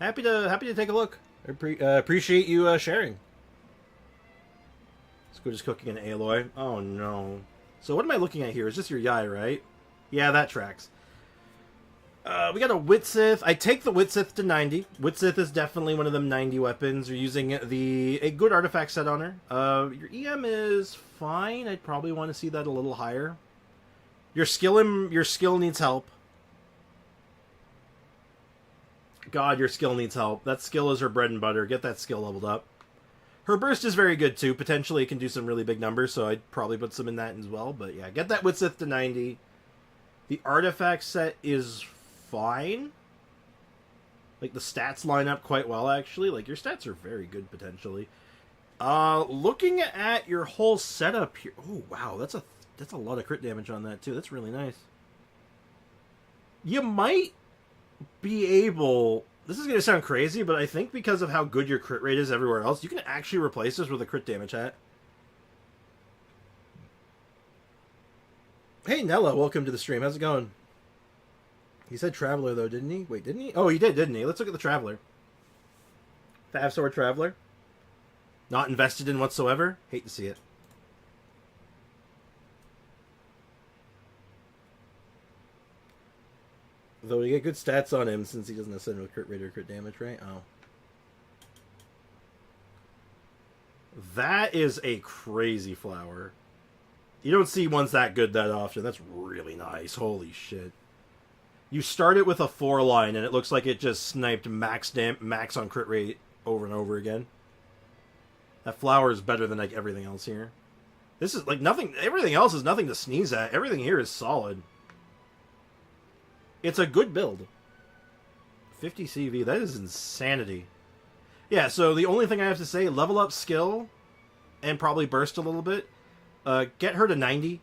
Happy to take a look. Appreciate you sharing. Squid is cooking an Aloy. Oh no. So what am I looking at here? Is this your Yai, right? Yeah, that tracks. We got a Witsith. I take the Witsith to 90. Witsith is definitely one of them 90 weapons. You're using a good artifact set on her. Your EM is fine. I'd probably want to see that a little higher. Your skill needs help. God, your skill needs help. That skill is her bread and butter. Get that skill leveled up. Her burst is very good too. Potentially it can do some really big numbers, so I'd probably put some in that as well. But yeah, get that Witsith to 90. The artifact set is fine. Like, the stats line up quite well, actually. Like, your stats are very good, potentially. Looking at your whole setup here... Oh, wow, that's a lot of crit damage on that, too. That's really nice. You might be able... This is going to sound crazy, but I think because of how good your crit rate is everywhere else, you can actually replace this with a crit damage hat. Hey, Nella, welcome to the stream. How's it going? He said Traveler, though, didn't he? Wait, didn't he? Oh, he did, didn't he? Let's look at the Traveler. 5-sword Traveler. Not invested in whatsoever. Hate to see it. Though we get good stats on him since he doesn't necessarily crit rate or crit damage, right? Oh. That is a crazy flower. You don't see ones that good that often. That's really nice. Holy shit. You start it with a 4-line, and it looks like it just sniped max on crit rate over and over again. That flower is better than, like, everything else here. This is, like, nothing... Everything else is nothing to sneeze at. Everything here is solid. It's a good build. 50 CV. That is insanity. Yeah, so the only thing I have to say, level up skill, and probably burst a little bit. Get her to 90,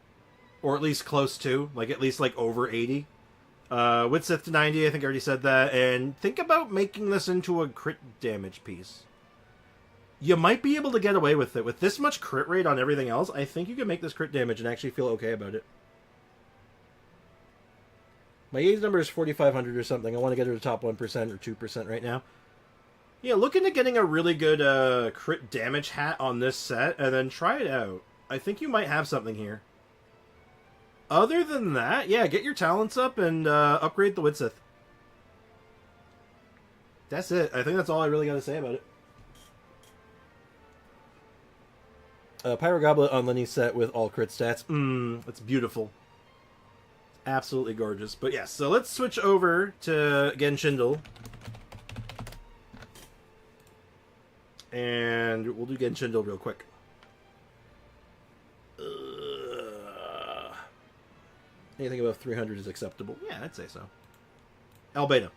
or at least close to, like, at least, like, over 80. Witsith to 90, I think I already said that. And think about making this into a crit damage piece. You might be able to get away with it. With this much crit rate on everything else, I think you can make this crit damage and actually feel okay about it. My age number is 4,500 or something. I want to get her to top 1% or 2% right now. Yeah, look into getting a really good crit damage hat on this set, and then try it out. I think you might have something here. Other than that, yeah, get your talents up and upgrade the Witsith. That's it. I think that's all I really got to say about it. Pyro Goblet on Lenny's set with all crit stats. It's beautiful. Absolutely gorgeous. But yes, so let's switch over to Genshin. And we'll do Genshin real quick. Anything above 300 is acceptable. Yeah, I'd say so. Albeda.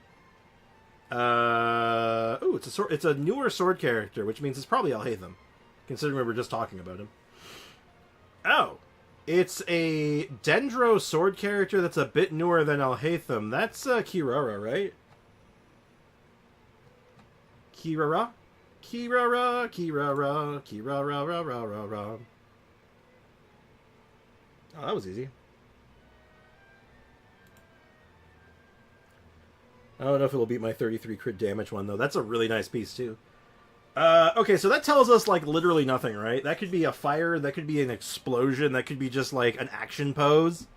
Ooh, it's a newer sword character, which means it's probably Alhaitham, considering we were just talking about him. Oh, it's a Dendro sword character that's a bit newer than Alhaitham. That's Kirara, right? Kirara? Kirara. Oh, that was easy. I don't know if it will beat my 33 crit damage one, though. That's a really nice piece, too. Okay, so that tells us, like, literally nothing, right? That could be a fire, that could be an explosion, that could be just, like, an action pose.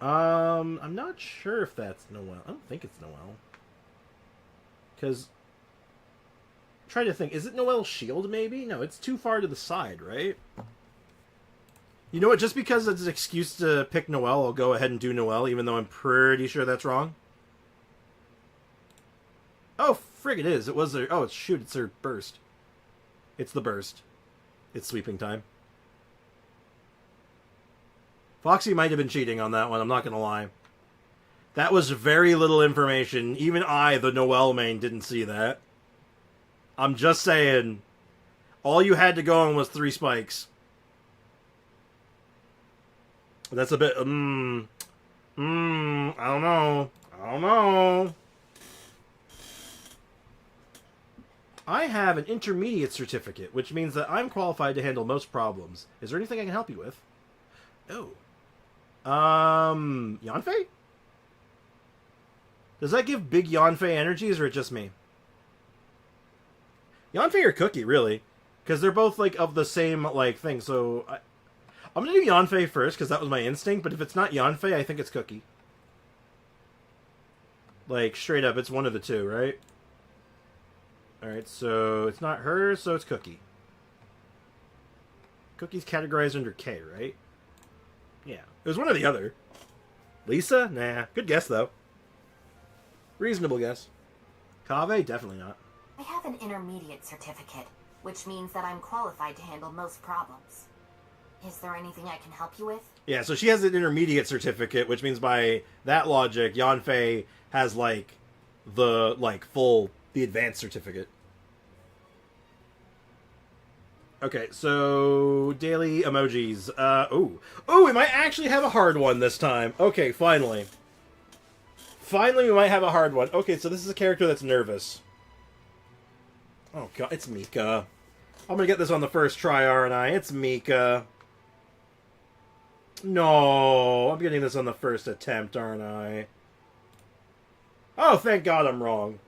I'm not sure if that's Noelle. I don't think it's Noelle. Because... try to think. Is it Noelle's shield, maybe? No, it's too far to the side, right? You know what? Just because it's an excuse to pick Noelle, I'll go ahead and do Noelle, even though I'm pretty sure that's wrong. Oh, frig, it is. It was their... oh, shoot, it's their burst. It's the burst. It's sweeping time. Foxy might have been cheating on that one, I'm not going to lie. That was very little information. Even I, the Noelle main, didn't see that. I'm just saying, all you had to go on was 3 spikes. That's a bit, I don't know. I have an intermediate certificate, which means that I'm qualified to handle most problems. Is there anything I can help you with? Oh. Yanfei? Does that give big Yanfei energies, or just me? Yanfei or Cookie, really. Because they're both, like, of the same, like, thing, so... I'm gonna do Yanfei first, because that was my instinct, but if it's not Yanfei, I think it's Cookie. Like, straight up, it's one of the two, right? Alright, so it's not her, so it's Cookie. Cookie's categorized under K, right? Yeah. It was one or the other. Lisa? Nah. Good guess, though. Reasonable guess. Kaveh? Definitely not. I have an intermediate certificate, which means that I'm qualified to handle most problems. Is there anything I can help you with? Yeah, so she has an intermediate certificate, which means by that logic, Yanfei has, like, the, like, the advanced certificate. Okay, so daily emojis. Oh, we might actually have a hard one this time. Okay, finally. Finally, we might have a hard one. Okay, so this is a character that's nervous. Oh, God, it's Mika. I'm gonna get this on the first try, aren't I? It's Mika. No, I'm getting this on the first attempt, aren't I? Oh, thank God I'm wrong.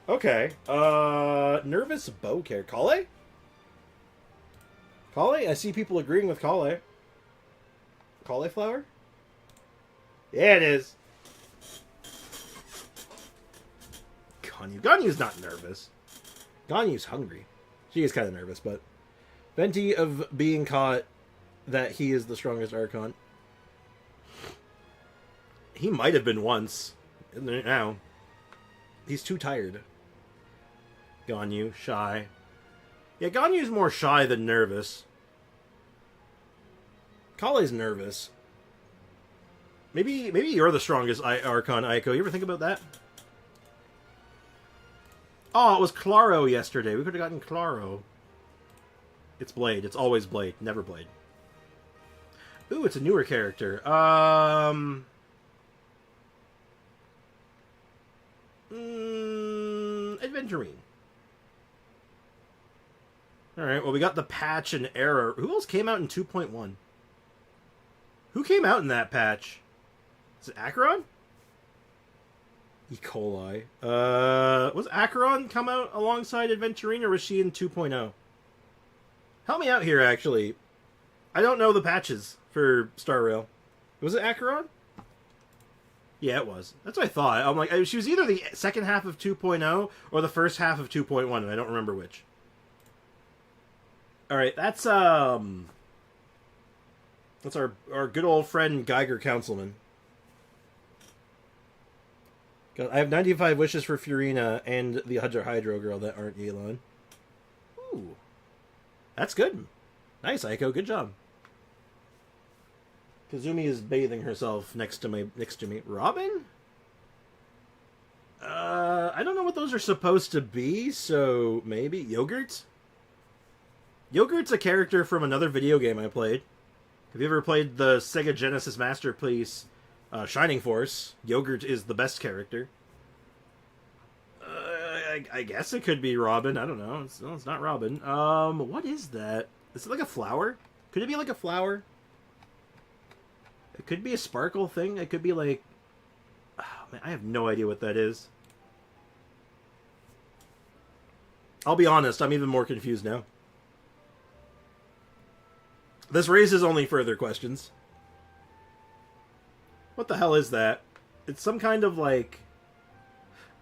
Okay, nervous bow care. Kale? Kale? I see people agreeing with Kale. Cauliflower? Yeah, it is. Ganyu's not nervous. Ganyu's hungry. She is kind of nervous, but... Venti of being caught that he is the strongest Archon. He might have been once. Now. He's too tired. Ganyu, shy. Yeah, Ganyu's more shy than nervous. Kale's nervous. Maybe you're the strongest Archon, Aiko. You ever think about that? Oh, it was Claro yesterday. We could have gotten Claro. It's Blade. It's always Blade. Never Blade. Ooh, it's a newer character. Adventurine. Alright, well, we got the patch and error. Who else came out in 2.1? Who came out in that patch? Is it Acheron? E. coli. Was Acheron come out alongside Adventurine, or was she in 2.0? Help me out here, actually. I don't know the patches for Star Rail. Was it Acheron? Yeah, it was. That's what I thought. I'm like, she was either the second half of 2.0 or the first half of 2.1, and I don't remember which. All right, that's our good old friend Geiger Councilman. I have 95 wishes for Furina and the other Hydro girl that aren't Elon. Ooh. That's good. Nice, Aiko. Good job. Kazumi is bathing herself next to me. Robin? I don't know what those are supposed to be, so maybe Yogurt? Yogurt's a character from another video game I played. Have you ever played the Sega Genesis masterpiece Shining Force? Yogurt is the best character. I guess it could be Robin. I don't know. It's not Robin. What is that? Is it like a flower? Could it be like a flower? It could be a sparkle thing. It could be like... Oh, man, I have no idea what that is. I'll be honest, I'm even more confused now. This raises only further questions. What the hell is that? It's some kind of like...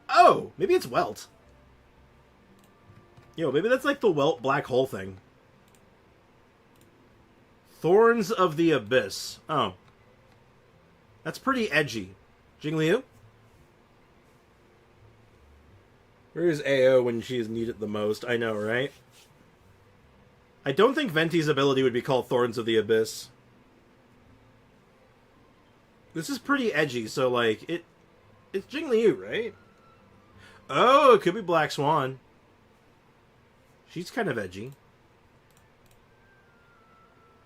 Oh! Maybe it's Welt. Yo, maybe that's like the Welt black hole thing. Thorns of the Abyss. Oh. That's pretty edgy. Jingliu? Where is AO when she's needed the most? I know, right? I don't think Venti's ability would be called Thorns of the Abyss. This is pretty edgy, so like, it's Jingliu, right? Oh, it could be Black Swan. She's kind of edgy.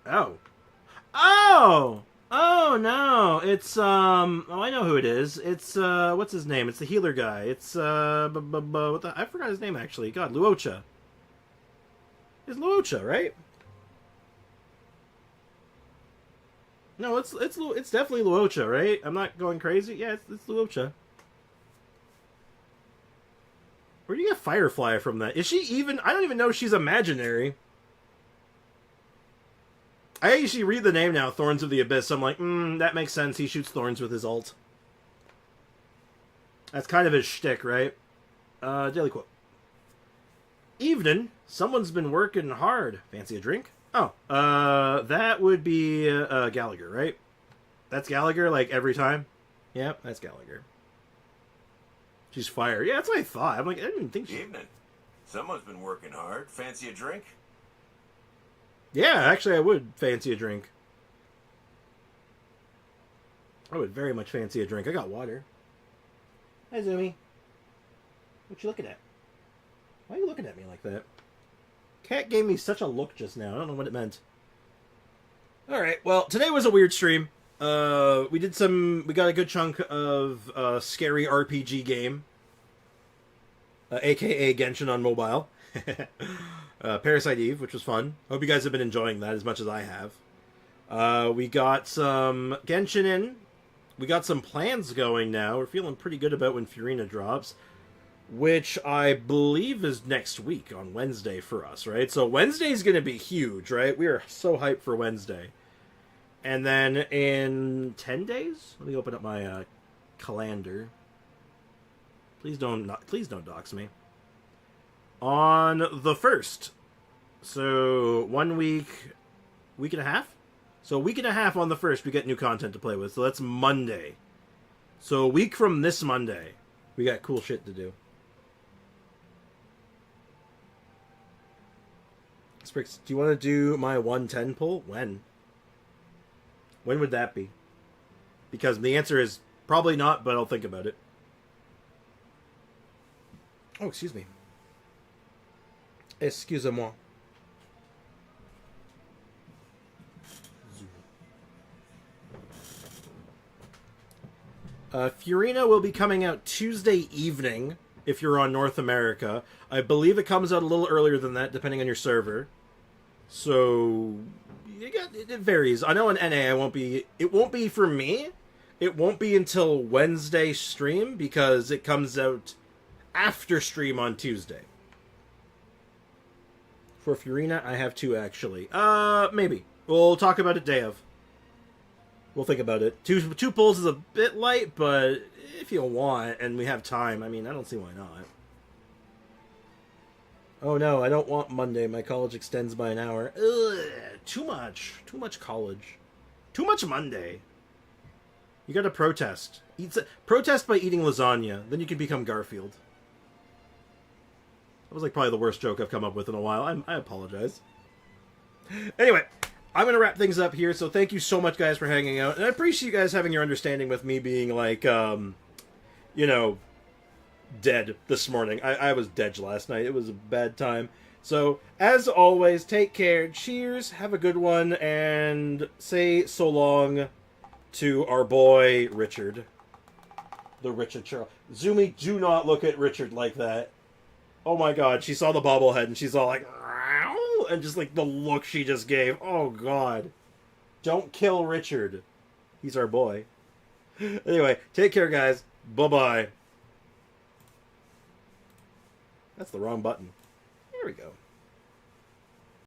Oh. Oh! Oh, no. It's, oh, I know who it is. It's, what's his name? It's the healer guy. It's, what the... I forgot his name, actually. God, Luocha. It's Luocha, right? No, it's definitely Luocha, right? I'm not going crazy. Yeah, it's Luocha. Where do you get Firefly from that? Is she even... I don't even know if she's imaginary. I actually read the name now, Thorns of the Abyss. So I'm like, that makes sense. He shoots thorns with his ult. That's kind of his shtick, right? Daily quote. Evening. Someone's been working hard. Fancy a drink? Oh, that would be Gallagher, right? That's Gallagher, like, every time? Yep, that's Gallagher. She's fire. Yeah, that's what I thought. I'm like, I didn't think she... Evening. Someone's been working hard. Fancy a drink? Yeah, actually, I would fancy a drink. I would very much fancy a drink. I got water. Hi, Zumi. What you looking at? Why are you looking at me like that? Cat gave me such a look just now. I don't know what it meant. Alright, well, today was a weird stream. We got a good chunk of scary RPG game. AKA Genshin on mobile. Parasite Eve, which was fun. Hope you guys have been enjoying that as much as I have. We got some Genshin in. We got some plans going now. We're feeling pretty good about when Furina drops. Which I believe is next week on Wednesday for us, right? So Wednesday's going to be huge, right? We are so hyped for Wednesday. And then in 10 days, let me open up my calendar. Please don't dox me. On the 1st. So 1 week and a half? So a week and a half on the 1st, we get new content to play with. So that's Monday. So a week from this Monday, we got cool shit to do. Sprix, do you want to do my 110 pull? When? When would that be? Because the answer is probably not, but I'll think about it. Oh, excuse me. Excusez-moi. Furina will be coming out Tuesday evening if you're on North America. I believe it comes out a little earlier than that, depending on your server. So it varies. I know in NA it won't be for me. It won't be until Wednesday stream because it comes out after stream on Tuesday. For Furina, I have 2 actually. Maybe. We'll talk about it day of. We'll think about it. Two pulls is a bit light, but if you want and we have time, I mean, I don't see why not. Oh no, I don't want Monday. My college extends by an hour. Ugh, too much. Too much college. Too much Monday. You gotta protest. Protest by eating lasagna. Then you can become Garfield. That was like probably the worst joke I've come up with in a while. I apologize. Anyway, I'm going to wrap things up here. So thank you so much, guys, for hanging out. And I appreciate you guys having your understanding with me being like, you know, dead this morning. I was dead last night. It was a bad time. So, as always, take care. Cheers. Have a good one. And say so long to our boy, Richard. The Richard Charles. Zumi, do not look at Richard like that. Oh my god, she saw the bobblehead and she's all like, "Meow," and just like the look she just gave. Oh god. Don't kill Richard. He's our boy. Anyway, take care, guys. Bye-bye. That's the wrong button. There we go.